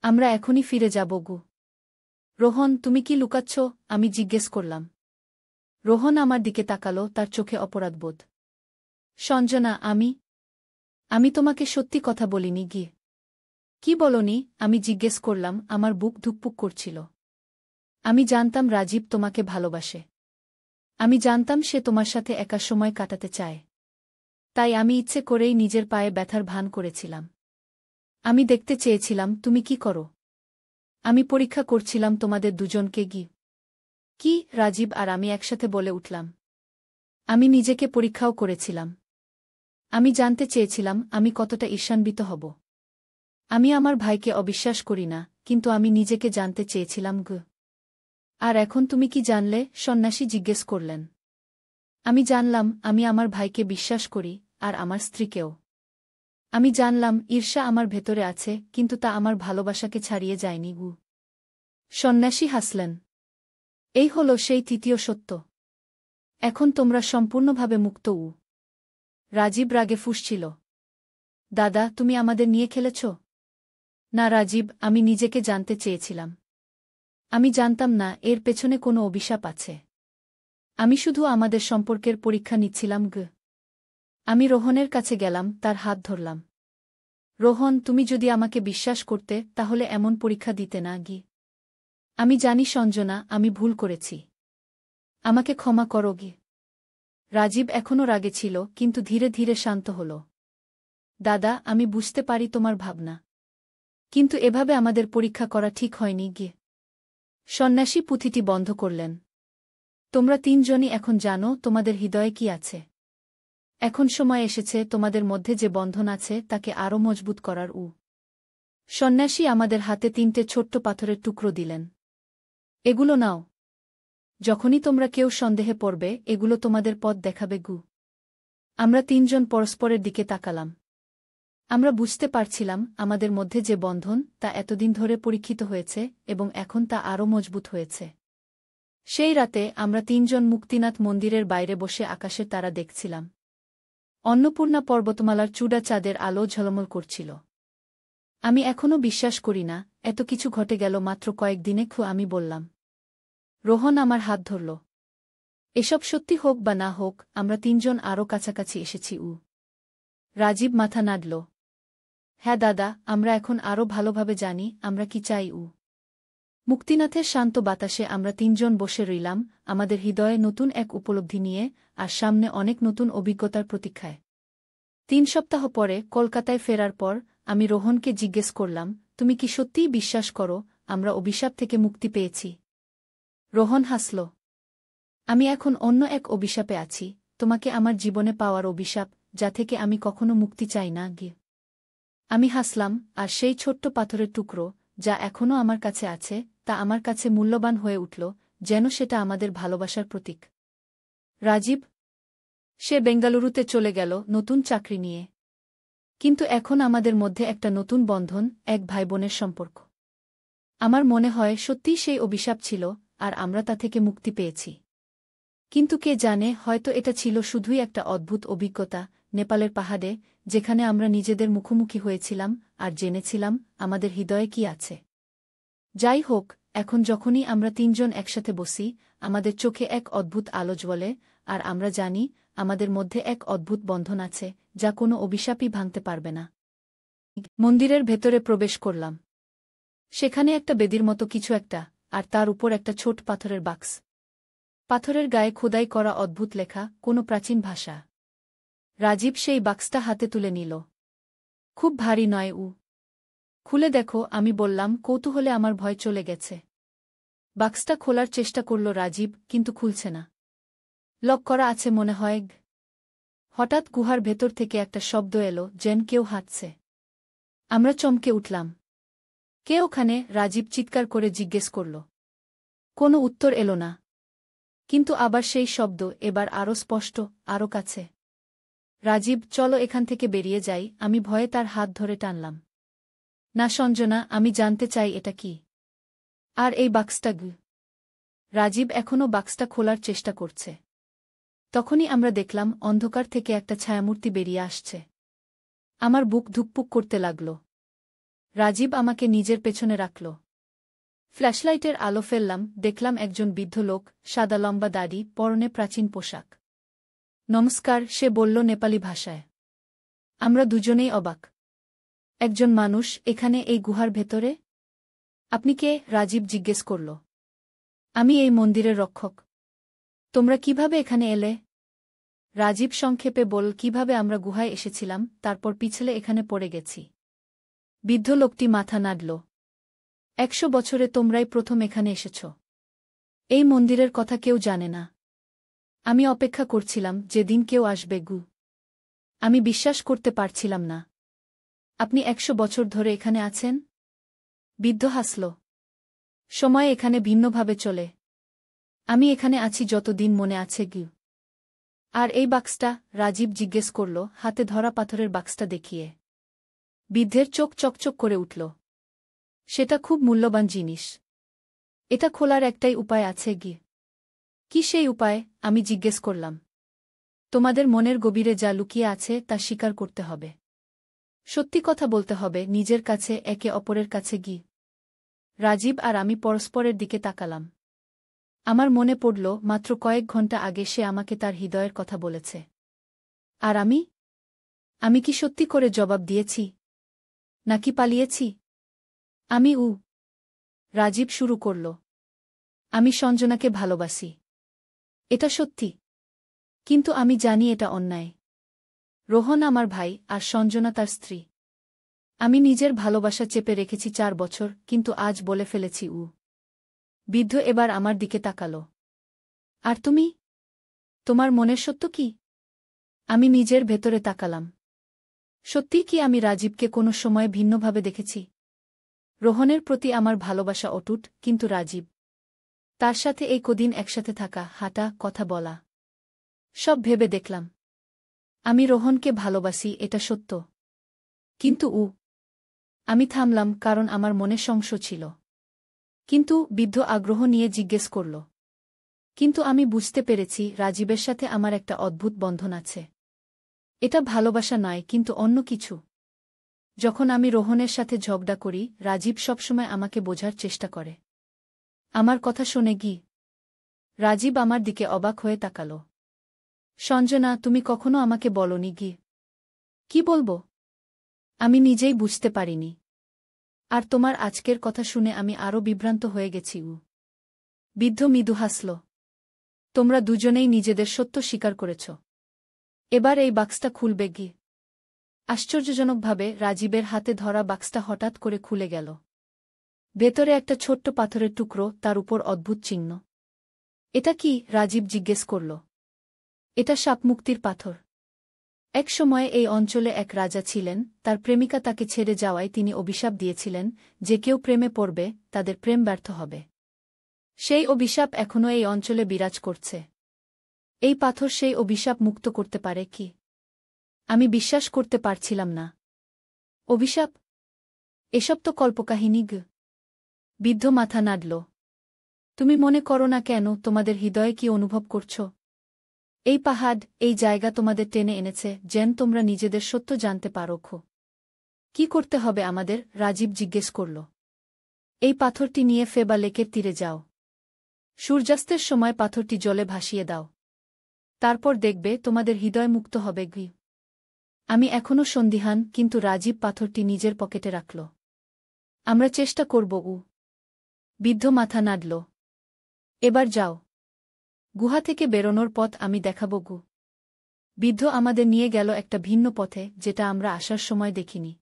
আমরা এখনই ফিরে যাব। রোহন, তুমি কি লুকাচ্ছ? আমি জিজ্ঞেস করলাম। রোহন আমার দিকে তাকালো, তার চোখে অপরাধবোধ। সঞ্জনা, আমি তোমাকে সত্যি কথা বলিনি। কি বলনি? আমি জিজ্ঞেস করলাম। আমার বুক ধুকপুক করছিল। আমি জানতাম রাজীব তোমাকে ভালোবাসে। আমি জানতাম সে তোমার সাথে একা সময় কাটাতে চায়। তাই আমি ইচ্ছে করেই নিজের পায়ে ব্যথার ভান করেছিলাম। আমি দেখতে চেয়েছিলাম তুমি কি করো। আমি পরীক্ষা করছিলাম তোমাদের দুজনকে। কি? রাজীব আর আমি একসাথে বলে উঠলাম। আমি নিজেকে পরীক্ষাও করেছিলাম। আমি জানতে চেয়েছিলাম আমি কতটা ঈর্ষান্বিত হব। আমি আমার ভাইকে অবিশ্বাস করি না, কিন্তু আমি নিজেকে জানতে চেয়েছিলাম। আর এখন তুমি কি জানলে? সন্ন্যাসী জিজ্ঞেস করলেন। আমি জানলাম আমি আমার ভাইকে বিশ্বাস করি, আর আমার স্ত্রীকেও। আমি জানলাম ঈর্ষা আমার ভেতরে আছে, কিন্তু তা আমার ভালোবাসাকে ছাড়িয়ে যায়নি। সন্ন্যাসী হাসলেন। এই হল সেই তৃতীয় সত্য। এখন তোমরা সম্পূর্ণভাবে মুক্ত। রাজীব রাগে ফুঁসছিল। দাদা, তুমি আমাদের নিয়ে খেলেছ? না রাজীব, আমি নিজেকে জানতে চেয়েছিলাম। আমি জানতাম না এর পেছনে কোনো অভিশাপ আছে। আমি শুধু আমাদের সম্পর্কের পরীক্ষা নিচ্ছিলাম। আমি রোহনের কাছে গেলাম, তার হাত ধরলাম। রোহন, তুমি যদি আমাকে বিশ্বাস করতে তাহলে এমন পরীক্ষা দিতে না গি। আমি জানি সঞ্জনা, আমি ভুল করেছি। আমাকে ক্ষমা করো গি। রাজীব এখনও রাগে ছিল, কিন্তু ধীরে ধীরে শান্ত হল। দাদা, আমি বুঝতে পারি তোমার ভাবনা, কিন্তু এভাবে আমাদের পরীক্ষা করা ঠিক হয়নি গিয়ে। সন্ন্যাসী পুঁথিটি বন্ধ করলেন। তোমরা তিনজনই এখন জানো তোমাদের হৃদয়ে কি আছে। এখন সময় এসেছে তোমাদের মধ্যে যে বন্ধন আছে তাকে আরও মজবুত করার। সন্ন্যাসী আমাদের হাতে 3টে ছোট্ট পাথরের টুকরো দিলেন। এগুলো নাও। যখনই তোমরা কেউ সন্দেহে পড়বে, এগুলো তোমাদের পথ দেখাবে গু। আমরা তিনজন পরস্পরের দিকে তাকালাম। আমরা বুঝতে পারছিলাম আমাদের মধ্যে যে বন্ধন তা এতদিন ধরে পরীক্ষিত হয়েছে এবং এখন তা আরও মজবুত হয়েছে। সেই রাতে আমরা তিনজন মুক্তিনাথ মন্দিরের বাইরে বসে আকাশের তারা দেখছিলাম। অন্নপূর্ণা পর্বতমালার চূড়া চাঁদের আলো ঝলমল করছিল। আমি এখনও বিশ্বাস করি না এত কিছু ঘটে গেল মাত্র কয়েকদিনে। আমি বললাম। রোহন আমার হাত ধরল। এসব সত্যি হোক বা না হোক, আমরা তিনজন আরও কাছাকাছি এসেছি। রাজীব মাথা নাড়ল। হ্যাঁ দাদা, আমরা এখন আরও ভালোভাবে জানি আমরা কি চাই। মুক্তিনাথের শান্ত বাতাসে আমরা তিনজন বসে রইলাম, আমাদের হৃদয়ে নতুন এক উপলব্ধি নিয়ে, আর সামনে অনেক নতুন অভিজ্ঞতার প্রতীক্ষায়। 3 সপ্তাহ পরে কলকাতায় ফেরার পর আমি রোহনকে জিজ্ঞেস করলাম, তুমি কি সত্যিই বিশ্বাস করো আমরা অভিশাপ থেকে মুক্তি পেয়েছি? রোহন হাসল। আমি এখন অন্য এক অভিশাপে আছি, তোমাকে আমার জীবনে পাওয়ার অভিশাপ, যা থেকে আমি কখনো মুক্তি চাই না গিয়ে। আমি হাসলাম, আর সেই ছোট্ট পাথরের টুকরো যা এখনও আমার কাছে আছে তা আমার কাছে মূল্যবান হয়ে উঠল, যেন সেটা আমাদের ভালোবাসার প্রতীক। রাজীব? সে বেঙ্গালুরুতে চলে গেল নতুন চাকরি নিয়ে। কিন্তু এখন আমাদের মধ্যে একটা নতুন বন্ধন, এক ভাইবোনের সম্পর্ক। আমার মনে হয় সত্যিই সেই অভিশাপ ছিল, আর আমরা তা থেকে মুক্তি পেয়েছি। কিন্তু কে জানে, হয়তো এটা ছিল শুধুই একটা অদ্ভুত অভিজ্ঞতা নেপালের পাহাড়ে, যেখানে আমরা নিজেদের মুখোমুখি হয়েছিলাম আর জেনেছিলাম আমাদের হৃদয়ে কি আছে। যাই হোক, এখন যখনই আমরা তিনজন একসাথে বসি, আমাদের চোখে এক অদ্ভুত আলো জ্বলে, আর আমরা জানি আমাদের মধ্যে এক অদ্ভুত বন্ধন আছে যা কোনো অভিশাপই ভাঙতে পারবে না। মন্দিরের ভেতরে প্রবেশ করলাম। সেখানে একটা বেদির মতো কিছু একটা, আর তার উপর একটা ছোট পাথরের বাক্স। পাথরের গায়ে খোদাই করা অদ্ভুত লেখা, কোনো প্রাচীন ভাষা। রাজীব সেই বাক্সটা হাতে তুলে নিল। খুব ভারী নয়। খুলে দেখো, আমি বললাম কৌতূহলে। আমার ভয় চলে গেছে। বাক্সটা খোলার চেষ্টা করল রাজীব, কিন্তু খুলছে না। লক করা আছে মনে হয়। হঠাৎ গুহার ভেতর থেকে একটা শব্দ এলো, যেন কেউ হাঁটছে। আমরা চমকে উঠলাম। কে ওখানে? রাজীব চিৎকার করে জিজ্ঞেস করল। কোনো উত্তর এলো না। কিন্তু আবার সেই শব্দ, এবার আরও স্পষ্ট, আরও কাছে। রাজীব, চলো এখান থেকে বেরিয়ে যাই। আমি ভয়ে তার হাত ধরে টানলাম। না সঞ্জনা, আমি জানতে চাই এটা কি। আর এই বাক্সটা? রাজীব এখনও বাক্সটা খোলার চেষ্টা করছে। তখনই আমরা দেখলাম অন্ধকার থেকে একটা ছায়ামূর্তি বেরিয়ে আসছে। আমার বুক ধুকপুক করতে লাগল। রাজীব আমাকে নিজের পেছনে রাখল। ফ্ল্যাশলাইটের আলো ফেললাম, দেখলাম একজন বৃদ্ধ লোক, সাদা লম্বা দাড়ি, পরনে প্রাচীন পোশাক। নমস্কার, সে বলল নেপালি ভাষায়। আমরা দুজনেই অবাক। একজন মানুষ এখানে, এই গুহার ভেতরে? আপনি কে? রাজীব জিজ্ঞেস করল। আমি এই মন্দিরের রক্ষক। তোমরা কিভাবে এখানে এলে? রাজীব সংক্ষেপে বলল, কিভাবে আমরা গুহায় এসেছিলাম, তারপর পিছলে এখানে পড়ে গেছি। বৃদ্ধ লোকটি মাথা নাড়ল। 100 বছরে তোমরাই প্রথম এখানে এসেছ। এই মন্দিরের কথা কেউ জানে না। আমি অপেক্ষা করছিলাম যেদিন কেউ আসবে। আমি বিশ্বাস করতে পারছিলাম না। আপনি 100 বছর ধরে এখানে আছেন? বৃদ্ধ হাসল। সময় এখানে ভিন্নভাবে চলে। আমি এখানে আছি যতদিন মনে আছে। আর এই বাক্সটা? রাজীব জিজ্ঞেস করল, হাতে ধরা পাথরের বাক্সটা দেখিয়ে। বৃদ্ধের চোখ চকচক করে উঠল। সেটা খুব মূল্যবান জিনিস। এটা খোলার একটাই উপায় আছে। কি সেই উপায়? আমি জিজ্ঞেস করলাম। তোমাদের মনের গভীরে যা লুকিয়ে আছে তা স্বীকার করতে হবে। সত্যি কথা বলতে হবে নিজের কাছে, একে অপরের কাছে। রাজীব আর আমি পরস্পরের দিকে তাকালাম। আমার মনে পড়ল মাত্র কয়েক ঘন্টা আগে সে আমাকে তার হৃদয়ের কথা বলেছে। আর আমি কি সত্যি করে জবাব দিয়েছি? নাকি পালিয়েছি? আমি রাজীব শুরু করল। আমি সঞ্জনাকে ভালোবাসি। এটা সত্যি। কিন্তু আমি জানি এটা অন্যায়। রোহন আমার ভাই আর সঞ্জনা তার স্ত্রী। আমি নিজের ভালোবাসা চেপে রেখেছি 4 বছর, কিন্তু আজ বলে ফেলেছি। বৃদ্ধ এবার আমার দিকে তাকাল। আর তুমি? তোমার মনের সত্য কি? আমি নিজের ভেতরে তাকালাম। সত্যি কি আমি রাজীবকে কোনো সময় ভিন্নভাবে দেখেছি? রোহনের প্রতি আমার ভালোবাসা অটুট, কিন্তু রাজীব, তার সাথে এই কদিন একসাথে থাকা, হাঁটা, কথা বলা, সব ভেবে দেখলাম আমি রোহনকে ভালোবাসি, এটা সত্য। কিন্তু আমি থামলাম, কারণ আমার মনে সংশয় ছিল। কিন্তু বৃদ্ধ আগ্রহ নিয়ে জিজ্ঞেস করল, কিন্তু আমি বুঝতে পেরেছি রাজীবের সাথে আমার একটা অদ্ভুত বন্ধন আছে। এটা ভালোবাসা নয়, কিন্তু অন্য কিছু। যখন আমি রোহনের সাথে ঝগড়া করি, রাজীব সবসময় আমাকে বোঝার চেষ্টা করে। আমার কথা শোনে রাজীব আমার দিকে অবাক হয়ে তাকাল। সঞ্জনা, তুমি কখনো আমাকে বলনি কি বলবো? আমি নিজেই বুঝতে পারিনি। আর তোমার আজকের কথা শুনে আমি আরও বিভ্রান্ত হয়ে গেছি। বৃদ্ধ মৃদু হাসল। তোমরা দুজনেই নিজেদের সত্য স্বীকার করেছ। এবার এই বাক্সটা খুলবে আশ্চর্যজনকভাবে রাজীবের হাতে ধরা বাক্সটা হঠাৎ করে খুলে গেল। ভেতরে একটা ছোট্ট পাথরের টুকরো, তার উপর অদ্ভুত চিহ্ন। এটা কি? রাজীব জিজ্ঞেস করল। এটা সাপমুক্তির পাথর। এক সময়ে এই অঞ্চলে এক রাজা ছিলেন, তার প্রেমিকা তাকে ছেড়ে যাওয়ায় তিনি অভিশাপ দিয়েছিলেন যে কেউ প্রেমে পড়বে তাদের প্রেম ব্যর্থ হবে। সেই অভিশাপ এখনও এই অঞ্চলে বিরাজ করছে। এই পাথর সেই অভিশাপ মুক্ত করতে পারে কি? আমি বিশ্বাস করতে পারছিলাম না। অভিশাপ? এসব তো কল্পকাহিনী। বৃদ্ধ মাথা নাড়ল। তুমি মনে করো না কেন? তোমাদের হৃদয়ে কি অনুভব করছ? এই পাহাড়, এই জায়গা তোমাদের টেনে এনেছে যেন তোমরা নিজেদের সত্য জানতে পারো। কি করতে হবে আমাদের? রাজীব জিজ্ঞেস করল। এই পাথরটি নিয়ে ফেবা লেকের তীরে যাও। সূর্যাস্তের সময় পাথরটি জলে ভাসিয়ে দাও। তারপর দেখবে তোমাদের হৃদয় মুক্ত হবে। আমি এখনও সন্দিহান, কিন্তু রাজীব পাথরটি নিজের পকেটে রাখল। আমরা চেষ্টা করব। বৃদ্ধ মাথা নাড়ল। এবার যাও। গুহা থেকে বেরোনোর পথ আমি দেখাব। বৃদ্ধ আমাদের নিয়ে গেল একটা ভিন্ন পথে, যেটা আমরা আসার সময় দেখিনি।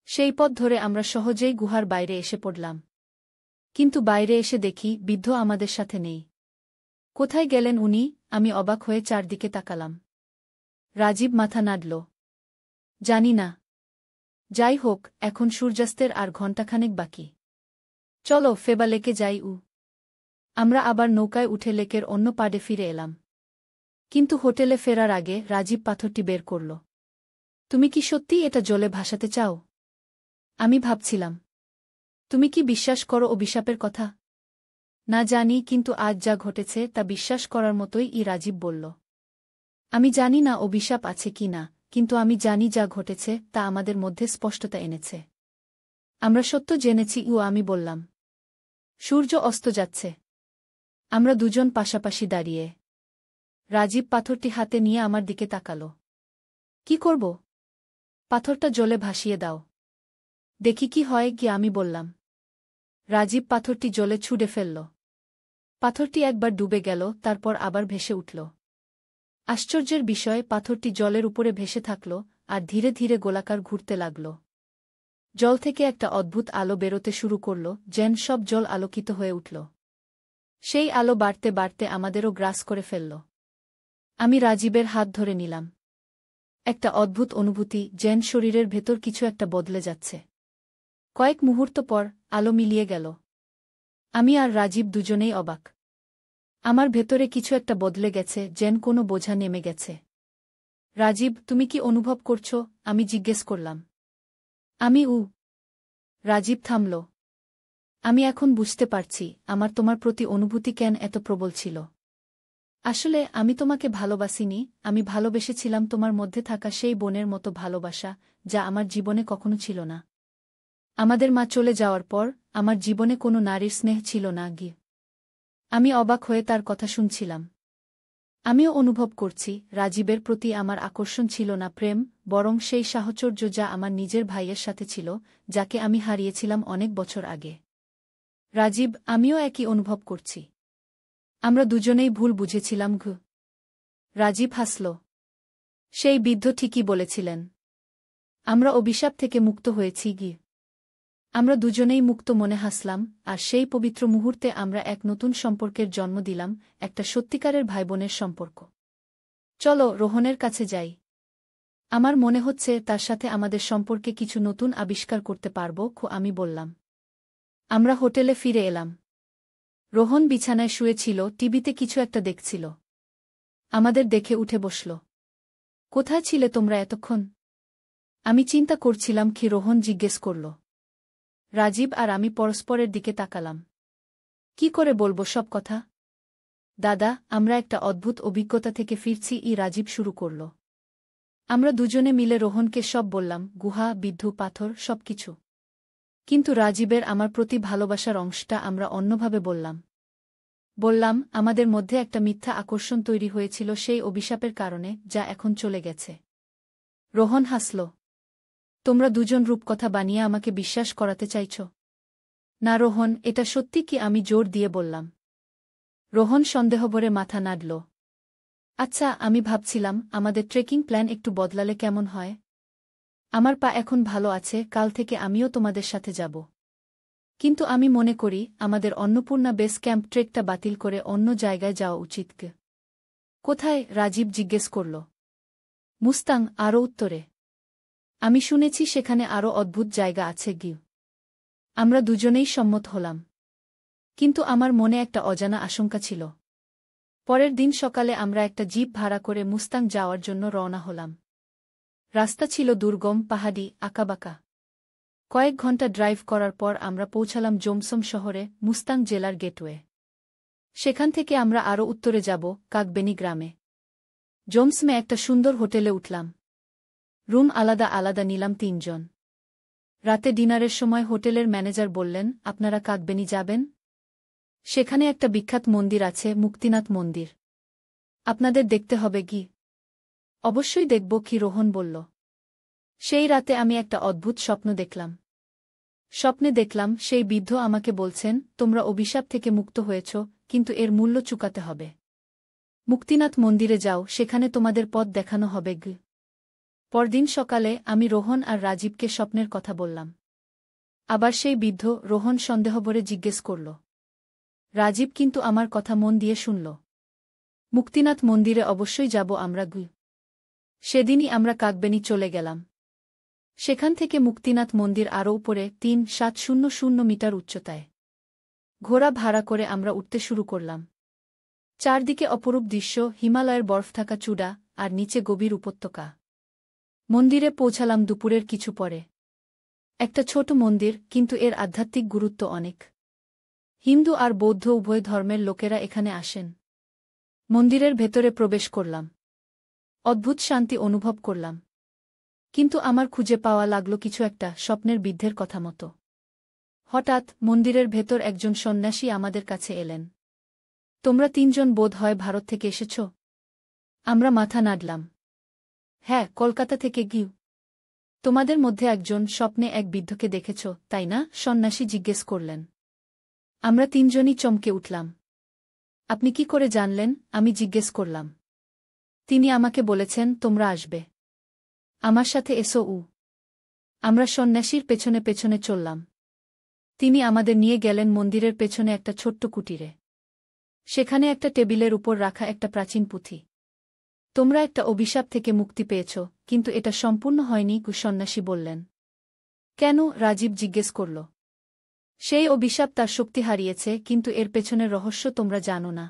সেই পথ ধরে আমরা সহজেই গুহার বাইরে এসে পড়লাম। কিন্তু বাইরে এসে দেখি বৃদ্ধ আমাদের সাথে নেই। কোথায় গেলেন উনি? আমি অবাক হয়ে চারদিকে তাকালাম। রাজীব মাথা নাড়ল। জানি না। যাই হোক, এখন সূর্যাস্তের আর ঘণ্টাখানেক বাকি। চলো ফেবা লেকে যাই। আমরা আবার নৌকায় উঠে লেকের অন্য পাড়ে ফিরে এলাম। কিন্তু হোটেলে ফেরার আগে রাজীব পাথরটি বের করল। তুমি কি সত্যিই এটা জলে ভাসাতে চাও? আমি ভাবছিলাম। তুমি কি বিশ্বাস করো অভিশাপের কথা? না জানি, কিন্তু আজ যা ঘটেছে তা বিশ্বাস করার মতোই। রাজীব বলল। আমি জানি না অভিশাপ আছে কি না, কিন্তু আমি জানি যা ঘটেছে তা আমাদের মধ্যে স্পষ্টতা এনেছে। আমরা সত্য জেনেছি। আমি বললাম। সূর্য অস্ত যাচ্ছে। আমরা দুজন পাশাপাশি দাঁড়িয়ে। রাজীব পাথরটি হাতে নিয়ে আমার দিকে তাকাল। কি করব? পাথরটা জলে ভাসিয়ে দাও। দেখি কি হয়। আমি বললাম। রাজীব পাথরটি জলে ছুঁড়ে ফেলল। পাথরটি একবার ডুবে গেল, তারপর আবার ভেসে উঠল। আশ্চর্যের বিষয়, পাথরটি জলের উপরে ভেসে থাকল আর ধীরে ধীরে গোলাকার ঘুরতে লাগল। জল থেকে একটা অদ্ভুত আলো বেরোতে শুরু করল, যেন সব জল আলোকিত হয়ে উঠল। সেই আলো বাড়তে বাড়তে আমাদেরও গ্রাস করে ফেলল। আমি রাজীবের হাত ধরে নিলাম। একটা অদ্ভুত অনুভূতি, যেন শরীরের ভেতর কিছু একটা বদলে যাচ্ছে। কয়েক মুহূর্ত পর আলো মিলিয়ে গেল। আমি আর রাজীব দুজনেই অবাক। আমার ভেতরে কিছু একটা বদলে গেছে, যেন কোনো বোঝা নেমে গেছে। রাজীব, তুমি কি অনুভব করছো? আমি জিজ্ঞেস করলাম। আমি রাজীব থামল। আমি এখন বুঝতে পারছি আমার তোমার প্রতি অনুভূতি কেন এত প্রবল ছিল। আসলে আমি তোমাকে ভালোবাসিনি, আমি ভালোবেসেছিলাম তোমার মধ্যে থাকা সেই বোনের মতো ভালোবাসা, যা আমার জীবনে কখনো ছিল না। আমাদের মা চলে যাওয়ার পর আমার জীবনে কোনো নারীর স্নেহ ছিল না। আমি অবাক হয়ে তার কথা শুনছিলাম। আমিও অনুভব করছি রাজীবের প্রতি আমার আকর্ষণ ছিল না প্রেম, বরং সেই সাহচর্য যা আমার নিজের ভাইয়ের সাথে ছিল, যাকে আমি হারিয়েছিলাম অনেক বছর আগে। রাজীব, আমিও একই অনুভব করছি। আমরা দুজনেই ভুল বুঝেছিলাম। রাজীব হাসল। সেই বৃদ্ধ ঠিকই বলেছিলেন। আমরা অভিশাপ থেকে মুক্ত হয়েছি। আমরা দুজনেই মুক্ত মনে হাসলাম, আর সেই পবিত্র মুহূর্তে আমরা এক নতুন সম্পর্কের জন্ম দিলাম, একটা সত্যিকারের ভাইবোনের সম্পর্ক। চলো রোহনের কাছে যাই। আমার মনে হচ্ছে তার সাথে আমাদের সম্পর্কে কিছু নতুন আবিষ্কার করতে পারব, আমি বললাম। আমরা হোটেলে ফিরে এলাম। রোহন বিছানায় শুয়েছিল, টিভিতে কিছু একটা দেখছিল। আমাদের দেখে উঠে বসল। কোথায় ছিলে তোমরা এতক্ষণ? আমি চিন্তা করছিলাম কি, রোহন জিজ্ঞেস করল। রাজীব আর আমি পরস্পরের দিকে তাকালাম। কি করে বলবো সব কথা? দাদা, আমরা একটা অদ্ভুত অভিজ্ঞতা থেকে ফিরছি, রাজীব শুরু করল। আমরা দুজনে মিলে রোহনকে সব বললাম, গুহা, বিদ্ধু, পাথর, সবকিছু। কিন্তু রাজীবের আমার প্রতি ভালোবাসার অংশটা আমরা অন্যভাবে বললাম। বললাম, আমাদের মধ্যে একটা মিথ্যা আকর্ষণ তৈরি হয়েছিল সেই অভিশাপের কারণে, যা এখন চলে গেছে। রোহন হাসল। তোমরা দুজন রূপকথা বানিয়ে আমাকে বিশ্বাস করাতে চাইছ? না রোহন, এটা সত্যি কি? আমি জোর দিয়ে বললাম। রোহন সন্দেহভরে মাথা নাড়ল। আচ্ছা, আমি ভাবছিলাম আমাদের ট্রেকিং প্ল্যান একটু বদলালে কেমন হয়? আমার পা এখন ভালো আছে, কাল থেকে আমিও তোমাদের সাথে যাব। কিন্তু আমি মনে করি আমাদের অন্নপূর্ণা বেস ক্যাম্প ট্রেকটা বাতিল করে অন্য জায়গায় যাওয়া উচিত। কোথায়? রাজীব জিজ্ঞেস করল। মুস্তাং, আরও উত্তরে। আমি শুনেছি সেখানে আরও অদ্ভুত জায়গা আছে। আমরা দুজনেই সম্মত হলাম। কিন্তু আমার মনে একটা অজানা আশঙ্কা ছিল। পরের দিন সকালে আমরা একটা জিপ ভাড়া করে মুস্তাং যাওয়ার জন্য রওনা হলাম। রাস্তা ছিল দুর্গম, পাহাড়ি, আঁকাবাঁকা। কয়েক ঘন্টা ড্রাইভ করার পর আমরা পৌঁছালাম জোমসম শহরে, মুস্তাং জেলার গেটওয়ে। সেখান থেকে আমরা আরও উত্তরে যাব, কাকবেনি গ্রামে। জোমসমে একটা সুন্দর হোটেলে উঠলাম। রুম আলাদা আলাদা নিলাম 3 জন। রাতে ডিনারের সময় হোটেলের ম্যানেজার বললেন, আপনারা কাকবেনি যাবেন? সেখানে একটা বিখ্যাত মন্দির আছে, মুক্তিনাথ মন্দির। আপনাদের দেখতে হবে। অবশ্যই দেখব, রোহন বলল। সেই রাতে আমি একটা অদ্ভুত স্বপ্ন দেখলাম। স্বপ্নে দেখলাম সেই বৃদ্ধ আমাকে বলছেন, তোমরা অভিশাপ থেকে মুক্ত হয়েছ, কিন্তু এর মূল্য চুকাতে হবে। মুক্তিনাথ মন্দিরে যাও, সেখানে তোমাদের পথ দেখানো হবে। পরদিন সকালে আমি রোহন আর রাজীবকে স্বপ্নের কথা বললাম। আবার সেই বৃদ্ধ। রোহন সন্দেহভরে জিজ্ঞেস করল। রাজীব কিন্তু আমার কথা মন দিয়ে শুনল। মুক্তিনাথ মন্দিরে অবশ্যই যাব আমরা। সেদিনই আমরা কাকবেনি চলে গেলাম। সেখান থেকে মুক্তিনাথ মন্দির আরও উপরে, 3700 মিটার উচ্চতায়। ঘোড়া ভাড়া করে আমরা উঠতে শুরু করলাম। চারদিকে অপরূপ দৃশ্য, হিমালয়ের বরফ থাকা চূড়া, আর নিচে গভীর উপত্যকা। মন্দিরে পৌঁছালাম দুপুরের কিছু পরে। একটা ছোট মন্দির, কিন্তু এর আধ্যাত্মিক গুরুত্ব অনেক। হিন্দু আর বৌদ্ধ উভয় ধর্মের লোকেরা এখানে আসেন। মন্দিরের ভেতরে প্রবেশ করলাম। অদ্ভুত শান্তি অনুভব করলাম। কিন্তু আমার খুঁজে পাওয়া লাগল কিছু একটা, স্বপ্নের বৃদ্ধের কথা মতো। হঠাৎ মন্দিরের ভেতর একজন সন্ন্যাসী আমাদের কাছে এলেন। তোমরা 3 জন বোধ হয় ভারত থেকে এসেছ? আমরা মাথা নাড়লাম। হ্যাঁ, কলকাতা থেকে। তোমাদের মধ্যে একজন স্বপ্নে এক বৃদ্ধকে দেখেছ, তাই না? সন্ন্যাসী জিজ্ঞেস করলেন। আমরা 3 জনই চমকে উঠলাম। আপনি কি করে জানলেন? আমি জিজ্ঞেস করলাম। তিনি আমাকে বলেছেন তোমরা আসবে। আমার সাথে এসো। আমরা সন্ন্যাসীর পেছনে পেছনে চললাম। তিনি আমাদের নিয়ে গেলেন মন্দিরের পেছনে একটা ছোট্ট কুটিরে। সেখানে একটা টেবিলের উপর রাখা একটা প্রাচীন পুঁথি। তোমরা একটা অভিশাপ থেকে মুক্তি পেয়েছ, কিন্তু এটা সম্পূর্ণ হয়নি, সন্ন্যাসী বললেন। কেন? রাজীব জিজ্ঞেস করল। সেই অভিশাপ তার শক্তি হারিয়েছে, কিন্তু এর পেছনের রহস্য তোমরা জানো না।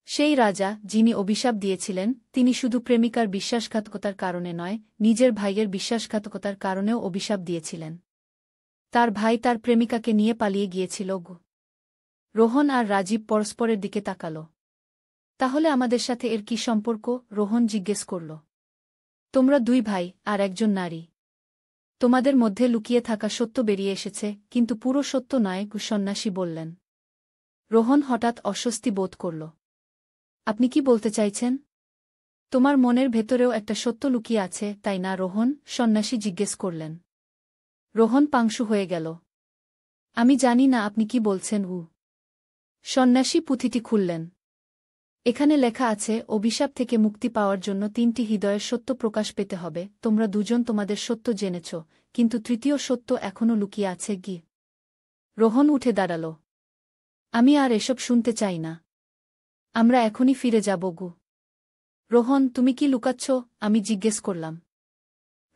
সেই রাজা, যিনি অভিশাপ দিয়েছিলেন, তিনি শুধু প্রেমিকার বিশ্বাসঘাতকতার কারণে নয়, নিজের ভাইয়ের বিশ্বাসঘাতকতার কারণেও অভিশাপ দিয়েছিলেন। তার ভাই তার প্রেমিকাকে নিয়ে পালিয়ে গিয়েছিল। রোহন আর রাজীব পরস্পরের দিকে তাকাল। তাহলে আমাদের সাথে এর কি সম্পর্ক? রোহন জিজ্ঞেস করল। তোমরা 2 ভাই, আর একজন নারী। তোমাদের মধ্যে লুকিয়ে থাকা সত্য বেরিয়ে এসেছে, কিন্তু পুরো সত্য নয়, সন্ন্যাসী বললেন। রোহন হঠাৎ অস্বস্তি বোধ করল। আপনি কি বলতে চাইছেন? তোমার মনের ভেতরেও একটা সত্য লুকিয়ে আছে, তাই না রোহন? সন্ন্যাসী জিজ্ঞেস করলেন। রোহন পাংশু হয়ে গেল। আমি জানি না আপনি কি বলছেন। সন্ন্যাসী পুঁথিটি খুললেন। এখানে লেখা আছে, অভিশাপ থেকে মুক্তি পাওয়ার জন্য 3টি হৃদয়ের সত্য প্রকাশ পেতে হবে। তোমরা দুজন তোমাদের সত্য জেনেছ, কিন্তু তৃতীয় সত্য এখনও লুকিয়ে আছে। রোহন উঠে দাঁড়াল। আমি আর এসব শুনতে চাই না। আমরা এখনই ফিরে যাব। রোহন, তুমি কি লুকাচ্ছ? আমি জিজ্ঞেস করলাম।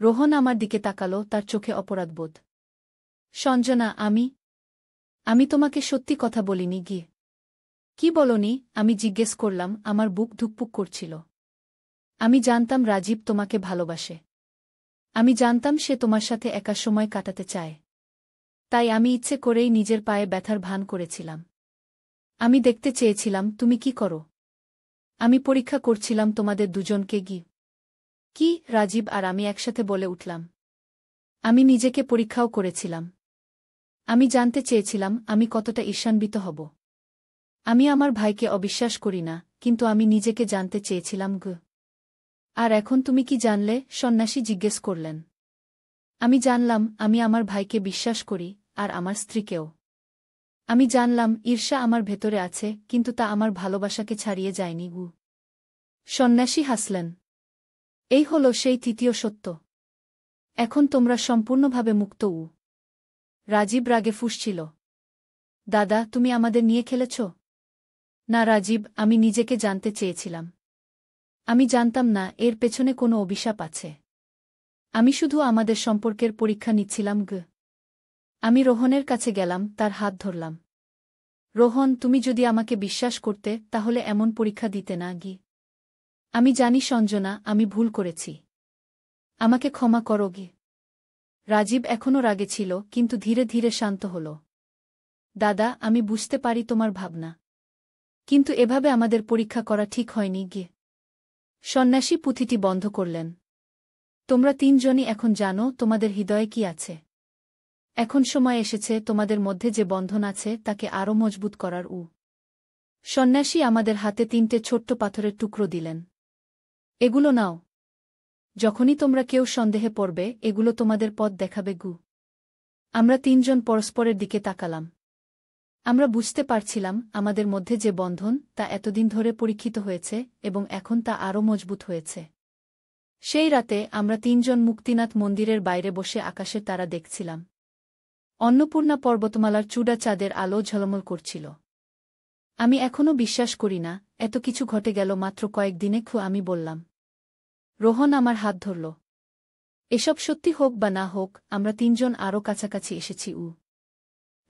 রোহন আমার দিকে তাকালো, তার চোখে অপরাধবোধ। সঞ্জনা, আমি তোমাকে সত্যি কথা বলিনি। কি বলনি? আমি জিজ্ঞেস করলাম। আমার বুক ধুকপুক করছিল। আমি জানতাম রাজীব তোমাকে ভালোবাসে। আমি জানতাম সে তোমার সাথে একা সময় কাটাতে চায়। তাই আমি ইচ্ছে করেই নিজের পায়ে ব্যথার ভান করেছিলাম। আমি দেখতে চেয়েছিলাম তুমি কি করো। আমি পরীক্ষা করছিলাম তোমাদের দুজনকে। কি? রাজীব আর আমি একসাথে বলে উঠলাম। আমি নিজেকে পরীক্ষাও করেছিলাম। আমি জানতে চেয়েছিলাম আমি কতটা ঈর্ষান্বিত হব। আমি আমার ভাইকে অবিশ্বাস করি না, কিন্তু আমি নিজেকে জানতে চেয়েছিলাম। আর এখন তুমি কি জানলে? সন্ন্যাসী জিজ্ঞেস করলেন। আমি জানলাম আমি আমার ভাইকে বিশ্বাস করি, আর আমার স্ত্রীকেও। আমি জানলাম ঈর্ষা আমার ভেতরে আছে, কিন্তু তা আমার ভালোবাসাকে ছাড়িয়ে যায়নি। সন্ন্যাসী হাসলেন। এই হল সেই তৃতীয় সত্য। এখন তোমরা সম্পূর্ণভাবে মুক্ত। রাজীব রাগে ফুঁসছিল। দাদা, তুমি আমাদের নিয়ে খেলেছ? না রাজীব, আমি নিজেকে জানতে চেয়েছিলাম। আমি জানতাম না এর পেছনে কোনো অভিশাপ আছে। আমি শুধু আমাদের সম্পর্কের পরীক্ষা নিচ্ছিলাম। আমি রোহনের কাছে গেলাম, তার হাত ধরলাম। রোহন, তুমি যদি আমাকে বিশ্বাস করতে, তাহলে এমন পরীক্ষা দিতে না। আমি জানি সঞ্জনা, আমি ভুল করেছি। আমাকে ক্ষমা করো। রাজীব এখনও রাগে ছিল, কিন্তু ধীরে ধীরে শান্ত হল। দাদা, আমি বুঝতে পারি তোমার ভাবনা। কিন্তু এভাবে আমাদের পরীক্ষা করা ঠিক হয়নি। সন্ন্যাসী পুঁথিটি বন্ধ করলেন। তোমরা তিনজনই এখন জানো তোমাদের হৃদয়ে কি আছে। এখন সময় এসেছে তোমাদের মধ্যে যে বন্ধন আছে তাকে আরও মজবুত করার। সন্ন্যাসী আমাদের হাতে 3টে ছোট্ট পাথরের টুকরো দিলেন। এগুলো নাও। যখনই তোমরা কেউ সন্দেহে পড়বে, এগুলো তোমাদের পথ দেখাবে। আমরা তিনজন পরস্পরের দিকে তাকালাম। আমরা বুঝতে পারছিলাম আমাদের মধ্যে যে বন্ধন, তা এতদিন ধরে পরীক্ষিত হয়েছে, এবং এখন তা আরও মজবুত হয়েছে। সেই রাতে আমরা তিনজন মুক্তিনাথ মন্দিরের বাইরে বসে আকাশের তারা দেখছিলাম। অন্নপূর্ণা পর্বতমালার চূড়া চাঁদের আলো ঝলমল করছিল। আমি এখনও বিশ্বাস করি না এত কিছু ঘটে গেল মাত্র কয়েকদিনে। আমি বললাম। রোহন আমার হাত ধরল। এসব সত্যি হোক বা না হোক, আমরা তিনজন আরও কাছাকাছি এসেছি।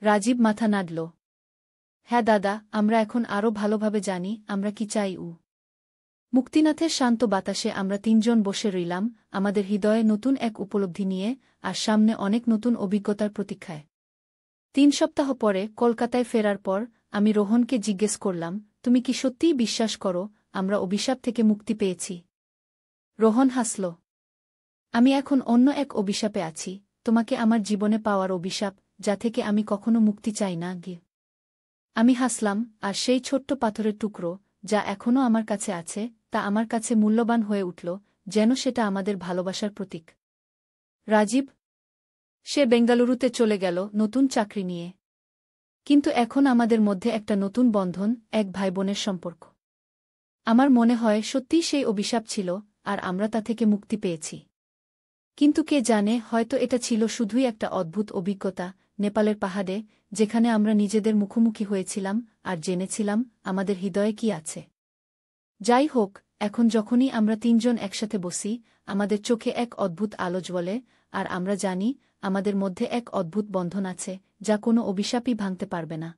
রাজীব মাথা নাড়ল। হ্যাঁ দাদা, আমরা এখন আরও ভালোভাবে জানি আমরা কি চাই। মুক্তিনাথের শান্ত বাতাসে আমরা তিনজন বসে রইলাম, আমাদের হৃদয়ে নতুন এক উপলব্ধি নিয়ে, আর সামনে অনেক নতুন অভিজ্ঞতার প্রতীক্ষায়। 3 সপ্তাহ পরে কলকাতায় ফেরার পর আমি রোহনকে জিজ্ঞেস করলাম, তুমি কি সত্যিই বিশ্বাস করো আমরা অভিশাপ থেকে মুক্তি পেয়েছি? রোহন হাসল। আমি এখন অন্য এক অভিশাপে আছি, তোমাকে আমার জীবনে পাওয়ার অভিশাপ, যা থেকে আমি কখনো মুক্তি চাই না। আমি হাসলাম, আর সেই ছোট্ট পাথরের টুকরো, যা এখনও আমার কাছে আছে, তা আমার কাছে মূল্যবান হয়ে উঠল, যেন সেটা আমাদের ভালোবাসার প্রতীক। রাজীব? সে বেঙ্গালুরুতে চলে গেল নতুন চাকরি নিয়ে। কিন্তু এখন আমাদের মধ্যে একটা নতুন বন্ধন, এক ভাইবোনের সম্পর্ক। আমার মনে হয় সত্যিই সেই অভিশাপ ছিল, আর আমরা তা থেকে মুক্তি পেয়েছি। কিন্তু কে জানে, হয়তো এটা ছিল শুধুই একটা অদ্ভুত অভিজ্ঞতা, নেপালের পাহাড়ে, যেখানে আমরা নিজেদের মুখোমুখি হয়েছিলাম আর জেনেছিলাম আমাদের হৃদয়ে কি আছে। যাই হোক, এখন যখনই আমরা তিনজন একসাথে বসি, আমাদের চোখে এক অদ্ভুত আলো জ্বলে, আর আমরা জানি আমাদের মধ্যে এক অদ্ভুত বন্ধন আছে, যা কোনো অভিশাপই ভাঙতে পারবে না।